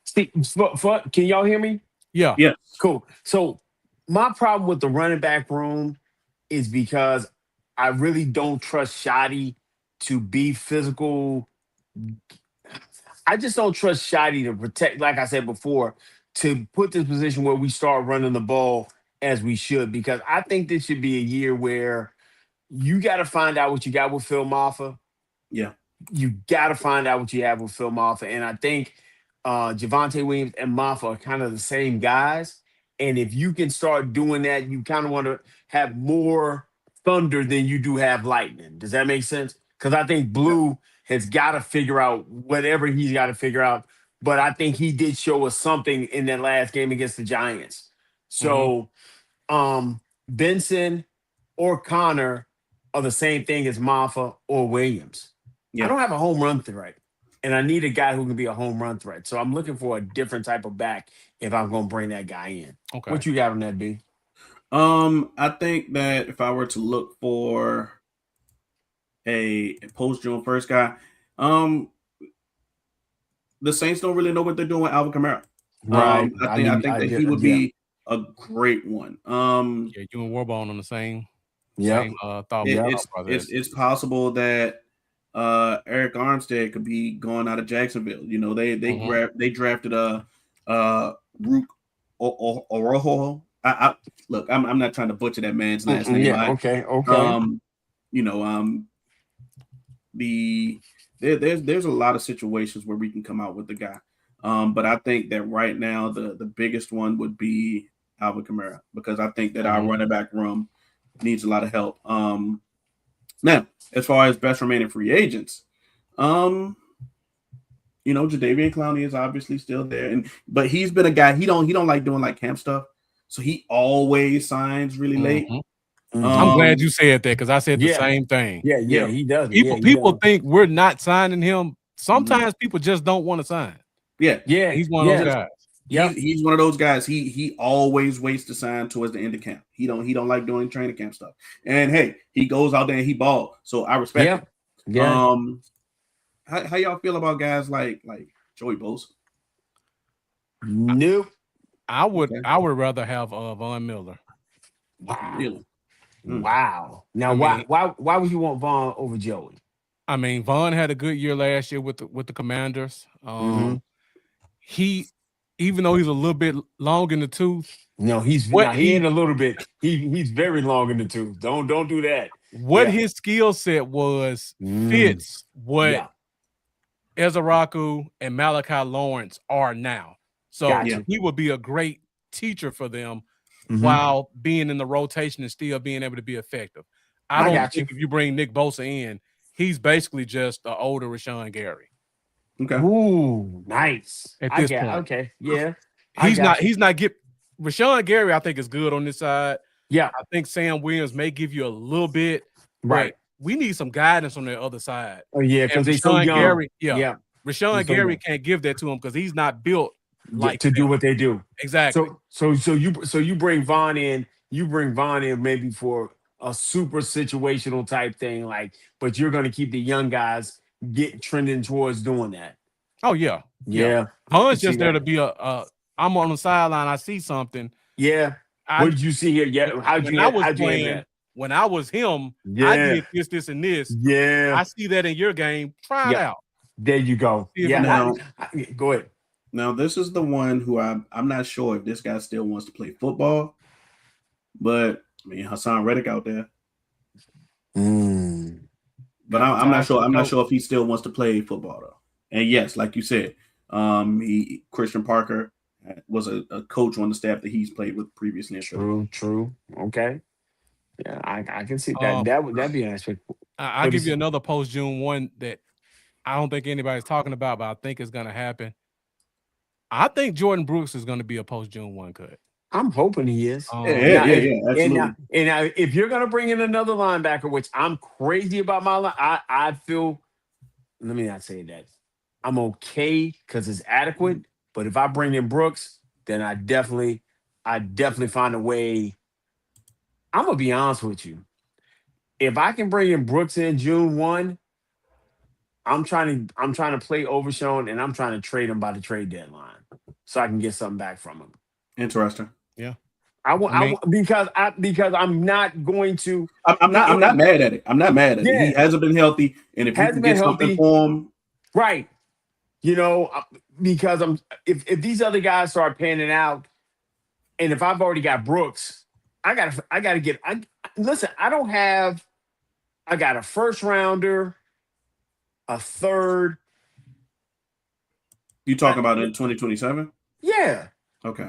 See, can y'all hear me? Yeah. Yeah. Cool. So my problem with the running back room is because I really don't trust Shoddy to be physical. I just don't trust Shoddy to protect, like I said before, to put this position where we start running the ball as we should, because I think this should be a year where you got to find out what you got with Phil Maffa. Yeah. You got to find out what you have with Phil Maffa. And I think Javonte Williams and Maffa are kind of the same guys. And if you can start doing that, you kind of want to have more thunder than you do have lightning. Does that make sense? Because I think Blue has got to figure out whatever he's got to figure out. But I think he did show us something in that last game against the Giants. So Benson or Connor are the same thing as Maffa or Williams. Yeah. I don't have a home run threat, and I need a guy who can be a home run threat. So I'm looking for a different type of back if I'm going to bring that guy in. Okay. What you got on that, B? I think that if I were to look for a post June 1st guy, the Saints don't really know what they're doing with Alvin Kamara. Right. I think that he would be a great one. Yeah, you and Warbone on the same thought. It's possible that Eric Armstead could be going out of Jacksonville. You know, they drafted Rook Orojo. Look, I'm not trying to butcher that man's last name. Yeah, okay. There's a lot of situations where we can come out with the guy. But I think that right now the biggest one would be Alvin Kamara, because I think that our running back room needs a lot of help. Now, as far as best remaining free agents, Jadeveon Clowney is obviously still there, but he's been a guy, he don't like doing like camp stuff, so he always signs really late. I'm glad you said that, because I said the same thing. Yeah, he does. People think we're not signing him. Sometimes people just don't want to sign. Yeah, he's one of those guys. He's one of those guys. He always waits to sign towards the end of camp. He don't like doing training camp stuff. And hey, he goes out there and he balled. So I respect him. Yeah. How y'all feel about guys like Joey Bosa? Nope. I would rather have Von Miller. Wow. Really? Wow. Now, why would you want Vaughn over Joey? I mean, Vaughn had a good year last year with the Commanders. He, even though he's a little bit long in the tooth. No, he ain't a little bit. He's very long in the tooth. Don't do that. What his skill set was fits what Ezraku and Malachi Lawrence are now. So he would be a great teacher for them while being in the rotation and still being able to be effective. I don't think if you bring Nick Bosa in, he's basically just an older Rashawn Gary. Okay. Ooh, nice. At this point. Okay. Yeah. He's not Rashawn Gary, I think, is good on this side. Yeah. I think Sam Williams may give you a little bit. Right. We need some guidance on the other side. Oh, yeah, because they're so young. Gary, Rashawn Gary can't give that to him because he's not built to do what they do. Exactly. So you bring Vaughn in, maybe for a super situational type thing, but you're going to keep the young guys trending towards doing that. Oh yeah. Vaughn's just there to be I'm on the sideline, I see something. Yeah. What did you see here? Yeah. How'd you that? When I was him, I did this, and this. Yeah. I see that in your game. Try it out. There you go. Now, go ahead. Now, this is the one who I'm not sure if this guy still wants to play football, but I mean Hassan Reddick out there. But I'm not sure. I'm not sure if he still wants to play football though. And yes, like you said, Christian Parker was a coach on the staff that he's played with previously. True. Okay. Yeah, I can see that. That'd be an aspect. I'll give you another post June 1 that I don't think anybody's talking about, but I think it's going to happen. I think Jordan Brooks is going to be a post June 1 cut. I'm hoping he is. Yeah, absolutely. And now, if you're gonna bring in another linebacker, which I'm crazy about I feel. Let me not say that. I'm okay because it's adequate. But if I bring in Brooks, then I definitely find a way. I'm gonna be honest with you. If I can bring in Brooks in June 1, I'm trying to play Overshown and I'm trying to trade him by the trade deadline so I can get something back from him. Interesting. Yeah. I want because I'm not going to. I'm not mad at it. I'm not mad at it. Yeah. He hasn't been healthy, and if you can get something for him, right? Because if these other guys start panning out, and if I've already got Brooks, I gotta get. Listen, I don't have. I got a first rounder, a third. You talking about in 2027? Yeah. Okay.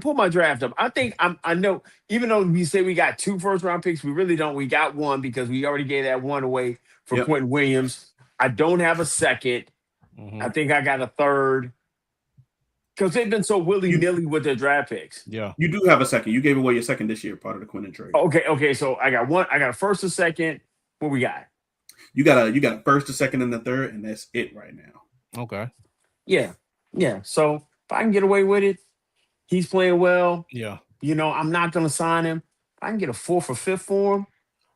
Pull my draft up. I think I know. Even though we say we got 2 first-round picks, we really don't. We got 1 because we already gave that 1 away for Quentin Williams. I don't have a second. Mm-hmm. I think I got a third because they've been so willy-nilly with their draft picks. Yeah, you do have a second. You gave away your second this year, part of the Quentin trade. Okay. So I got 1. I got a first, a second. What we got? You got a first, a second, and a third, and that's it right now. Okay. Yeah. So if I can get away with it, he's playing well. Yeah. I'm not gonna sign him. If I can get a 4th or 5th for him,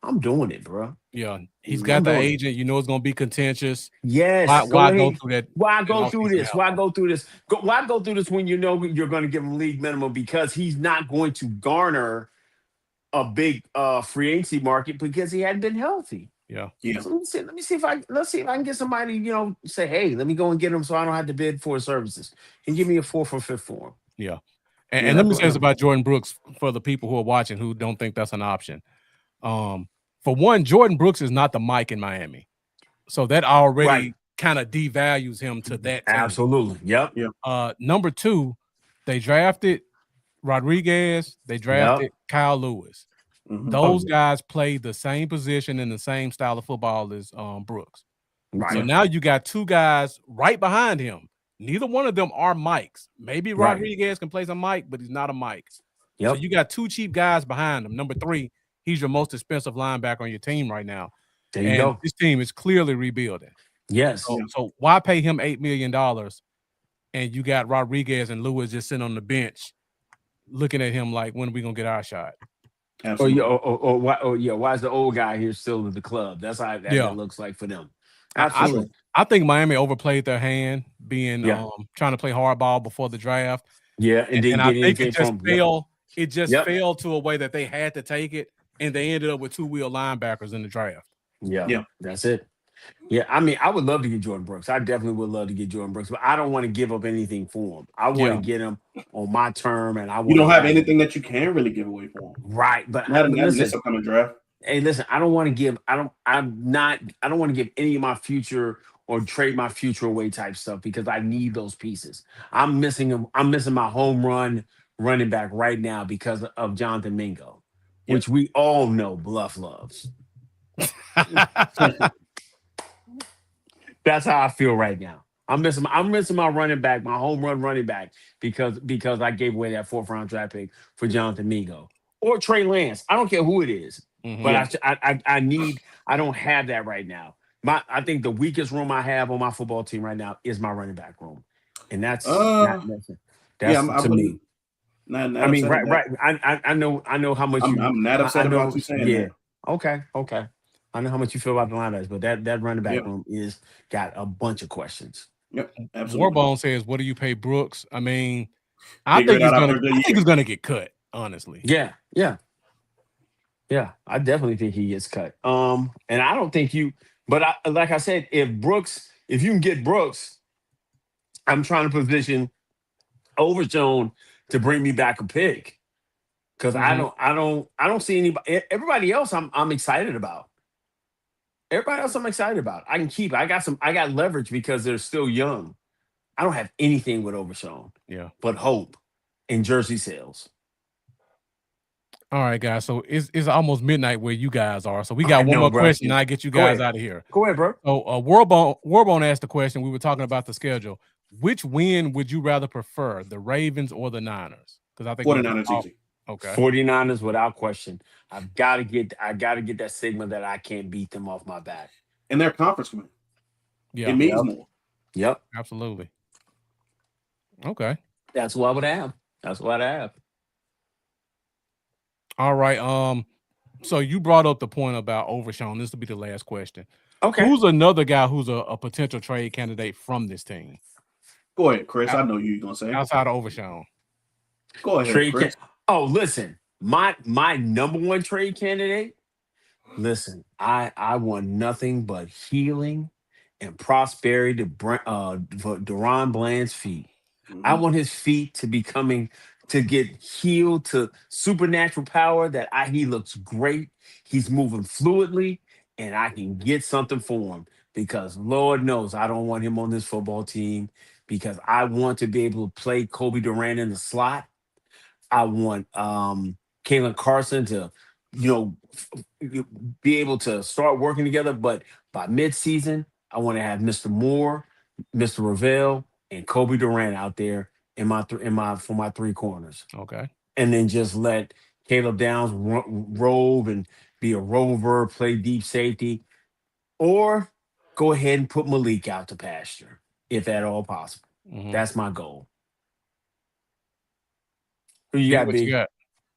I'm doing it, bro. Yeah, he's got the agent. You know it's gonna be contentious. Yes. Why go through that? Why go through this? Why go through this? Why go through this when you know you're going to give him league minimum because he's not going to garner a big free agency market because he hadn't been healthy. Yeah. So let me see if I can get somebody, say, hey, let me go and get him so I don't have to bid for his services. And give me a 4th or 5th for him. Yeah. And let me say this about Jordan Brooks for the people who are watching who don't think that's an option. For one, Jordan Brooks is not the Mike in Miami. So that already kind of devalues him to that team. Absolutely. Yep. Number 2, they drafted Rodriguez. They drafted Kyle Lewis. Mm-hmm. Those guys played the same position and the same style of football as Brooks. Right. So now you got 2 guys right behind him. Neither one of them are Mikes. Maybe Rodriguez can play some Mike, but he's not a Mike. Yep. So you got 2 cheap guys behind him. Number 3, he's your most expensive linebacker on your team right now. There you go. This team is clearly rebuilding. Yes. So why pay him $8 million and you got Rodriguez and Lewis just sitting on the bench looking at him like, when are we going to get our shot? Absolutely. Why is the old guy here still at the club? That's how that looks like for them. Absolutely. I think Miami overplayed their hand being trying to play hardball before the draft. Yeah, and I think it just fell. It just fell to a way that they had to take it, and they ended up with 2-wheel linebackers in the draft. Yeah, that's it. Yeah, I mean, I would love to get Jordan Brooks. I definitely would love to get Jordan Brooks, but I don't want to give up anything for him. I want to get him on my term, and you don't have anything that you can really give away for him, right? But not in this upcoming draft. Hey, listen, I don't want to give. I don't want to give any of my future or trade my future away type stuff because I need those pieces. I'm missing him. I'm missing my home run running back right now because of Jonathan Mingo, which we all know Bluff loves. That's how I feel right now. I'm missing my running back, my home run running back, because I gave away that 4th round draft pick for Jonathan Mingo or Trey Lance. I don't care who it is, but I don't have that right now. I think the weakest room I have on my football team right now is my running back room, and that's to me. Not I mean, right. I know how much. I'm not upset about you saying that. Okay. I know how much you feel about the linebackers, but that running back room is got a bunch of questions. Yep, absolutely. Warbone says, "What do you pay Brooks?" I mean, I think he's gonna get cut. Honestly, yeah. I definitely think he gets cut. And I don't think you. But like I said, if you can get Brooks, I'm trying to position Overshown to bring me back a pick because I don't see anybody. Everybody else, I'm excited about. Everybody else I'm excited about. I can keep. I got leverage because they're still young. I don't have anything with Overshown. Yeah. But hope and jersey sales. All right, guys. So it's almost midnight where you guys are. So we got one more question, and I get you guys out of here. Go ahead, bro. So Warbone asked the question. We were talking about the schedule. Which win would you rather prefer, the Ravens or the Niners? Because I think 49ers easy. Okay. 49ers without question. I gotta get that stigma that I can't beat them off my back. And their conference win. Yeah. It means more. Yep. Absolutely. Okay. That's what I would have. That's what I have. All right. So you brought up the point about Overshown. This will be the last question. Okay. Who's another guy who's a potential trade candidate from this team? Go ahead, Chris. I know you're gonna say outside of Overshown. Go ahead, Trade Chris. listen, my number one trade candidate. Listen, I want nothing but healing and prosperity for Deron Bland's feet. I want his feet to to get healed to supernatural power he looks great. He's moving fluidly and I can get something for him because Lord knows I don't want him on this football team because I want to be able to play Kobe Durant in the slot. I want Kalen Carson to, be able to start working together. But by midseason, I want to have Mr. Moore, Mr. Ravel, and Kobe Durant out there for my three corners. Okay. And then just let Caleb Downs rove and be a rover, play deep safety, or go ahead and put Malik out to pasture, if at all possible. Mhm. That's my goal. Who you got, What B? you got?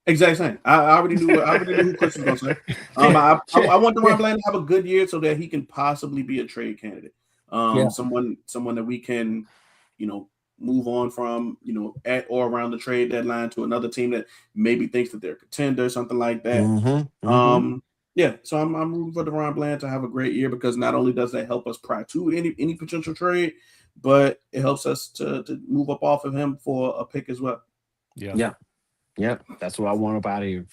Exactly same. I already knew who Chris was gonna say. I want Deron Bland to have a good year so that he can possibly be a trade candidate. Someone that we can, move on from, at or around the trade deadline to another team that maybe thinks that they're a contender, something like that. Yeah. So I'm rooting for Deron Bland to have a great year because not only does that help us prior to any potential trade, but it helps us to move up off of him for a pick as well. Yeah. That's what I want up out of here.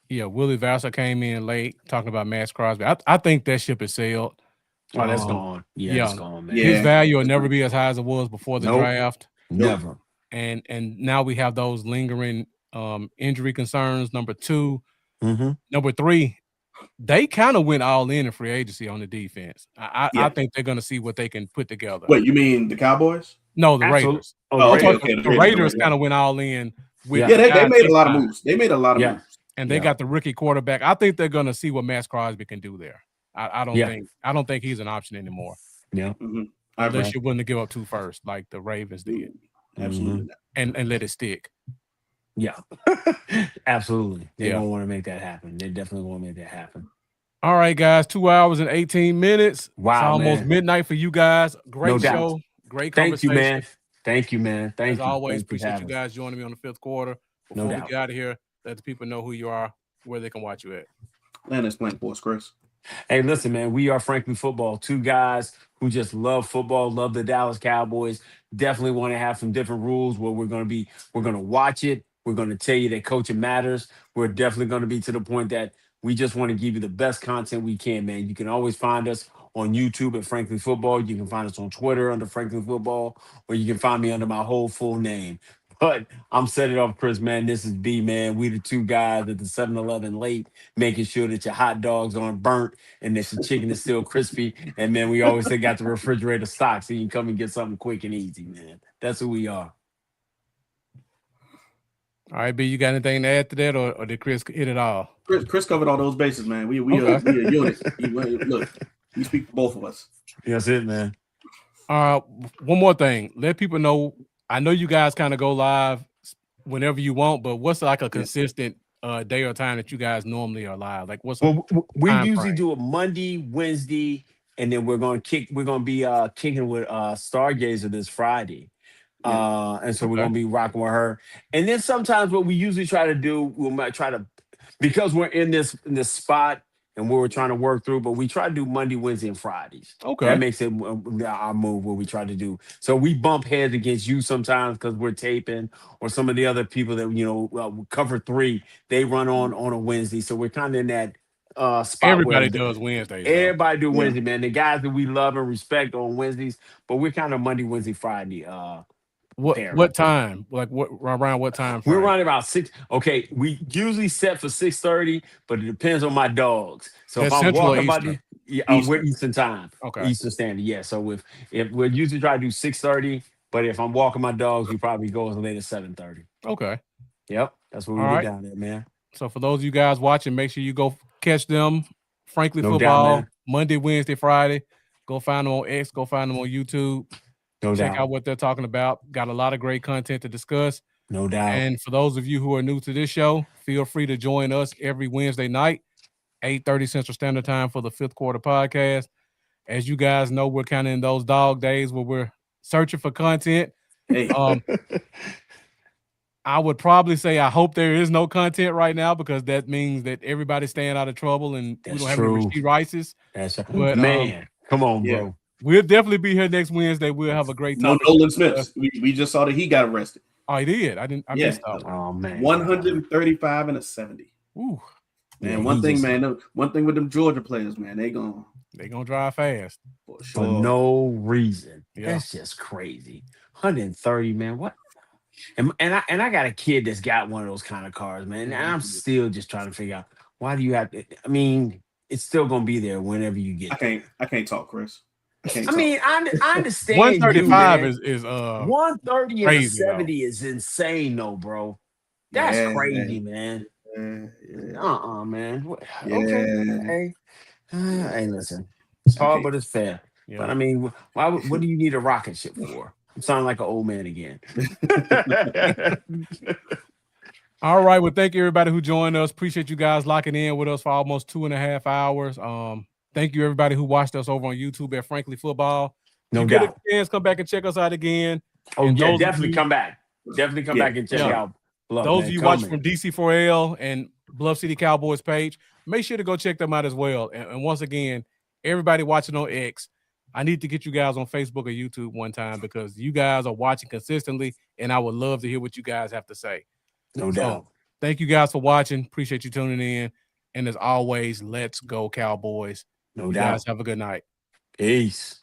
Yeah, Willie Vassar came in late talking about Max Crosby. I think that ship is sailed. Oh, that's gone. Yeah, it's gone, man. His value will never be as high as it was before the draft. Never. And now we have those lingering injury concerns. Number 2. Number 3, they kind of went all in free agency on the defense. I think they're going to see what they can put together. Wait, you mean the Cowboys? No, the Raiders. Okay. The Raiders kind of went all in. They made a lot of moves. They made a lot of moves. And they got the rookie quarterback. I think they're going to see what Max Crosby can do there. I don't think he's an option anymore. Yeah. Unless you're willing to give up 2 first, like the Ravens did. Absolutely. And let it stick. Yeah. Absolutely. They don't want to make that happen. They definitely want to make that happen. All right, guys. 2 hours and 18 minutes. Wow. It's almost midnight for you guys. Great No show. doubt. Great conversation. Thank you, man. Thank you. As always, Thanks appreciate you guys joining me on the 5th quarter. Before we get out of here, let the people know who you are, where they can watch you at. Land explain for us, Chris. Hey, listen, man, we are Frankly Football. 2 guys who just love football, love the Dallas Cowboys. Definitely want to have some different rules where we're going to watch it. We're going to tell you that coaching matters. We're definitely going to be to the point that we just want to give you the best content we can, man. You can always find us on YouTube at Frankly Football. You can find us on Twitter under Frankly Football, or you can find me under my whole full name. But I'm setting it off, Chris, man. This is B, man. We the 2 guys at the 7-Eleven late, making sure that your hot dogs aren't burnt and that your chicken is still crispy. And, man, we always say got the refrigerator stocked so you can come and get something quick and easy, man. That's who we are. All right, B, you got anything to add to that, or did Chris hit it all? Chris covered all those bases, man. We are a unit. Look, we speak for both of us. That's it, man. One more thing. Let people know. I know you guys kind of go live whenever you want, but what's like a consistent day or time that you guys normally are live? Like we usually do a Monday, Wednesday, and then we're gonna be kicking with Stargazer this Friday. And so we're gonna be rocking with her. And then sometimes what we usually try to do, we might try to, because we're in this spot and we're trying to work through, but we try to do Monday, Wednesday, and Fridays. Okay. That makes it our move, what we try to do. So we bump heads against you sometimes because we're taping, or some of the other people that, cover 3, they run on a Wednesday. So we're kind of in that spot. Everybody does Wednesdays. Everybody do Wednesday, man. The guys that we love and respect on Wednesdays, but we're kind of Monday, Wednesday, Friday. What time? Like around what time frame? We're around about 6. Okay, we usually set for 6:30, but it depends on my dogs. So That's if I'm Central walking or by Eastern? we're Eastern time. Okay. Eastern Standard. Yeah. So if we're usually try to do 6:30, but if I'm walking my dogs, we probably go as late as 7:30. Okay. Yep. That's what we All get right. down there, man. So for those of you guys watching, make sure you go catch them. Frankly No doubt, Football, man. Monday, Wednesday, Friday. Go find them on X. Go find them on YouTube. No Check doubt. out what they're talking about. Got a lot of great content to discuss. No doubt. And for those of you who are new to this show, feel free to join us every Wednesday night, 8:30 Central Standard Time for the Fifth Quarter Podcast. As you guys know, we're kind of in those dog days where we're searching for content. Hey, I would probably say I hope there is no content right now because that means that everybody's staying out of trouble and we don't have any Rasheed Rices. That's But man, come on, yeah. bro. We'll definitely be here next Wednesday. We'll have a great no topic. Nolan Smith. We just saw that he got arrested. Oh, he did. I missed that. Oh man, 135 and a 70. Ooh, Man, Yeah, one thing, just- man. One thing with them Georgia players, man, they gonna drive fast. for for sure. no reason. Yeah. That's just crazy. 130, man. What? And I got a kid that's got one of those kind of cars, man. And I'm still just trying to figure out why do you have to? I mean, it's still gonna be there whenever you get. I can't talk, Chris. I mean, I understand. 135 you, is 130 and crazy, 70 is insane, though, bro. That's Yeah, crazy, man. Yeah. Man. Yeah. Okay. Hey, listen. It's hard, but it's fair. Yeah. But I mean, what do you need a rocket ship for? I'm sounding like an old man again. All right. Well, thank you everybody who joined us. Appreciate you guys locking in with us for almost 2.5 hours. Thank you everybody who watched us over on YouTube at Frankly Football. No you doubt. Get a chance, come back and check us out again. Oh, And yeah, those definitely of you- come back. Definitely come back and check Yeah. out. Love, Those man. of you Come watching in. from DC4L and Bluff City Cowboys page, make sure to go check them out as well. And once again, everybody watching on X, I need to get you guys on Facebook or YouTube one time because you guys are watching consistently, and I would love to hear what you guys have to say. No doubt. Thank you guys for watching. Appreciate you tuning in. And as always, let's go Cowboys. No You doubt. guys have a good night. Peace.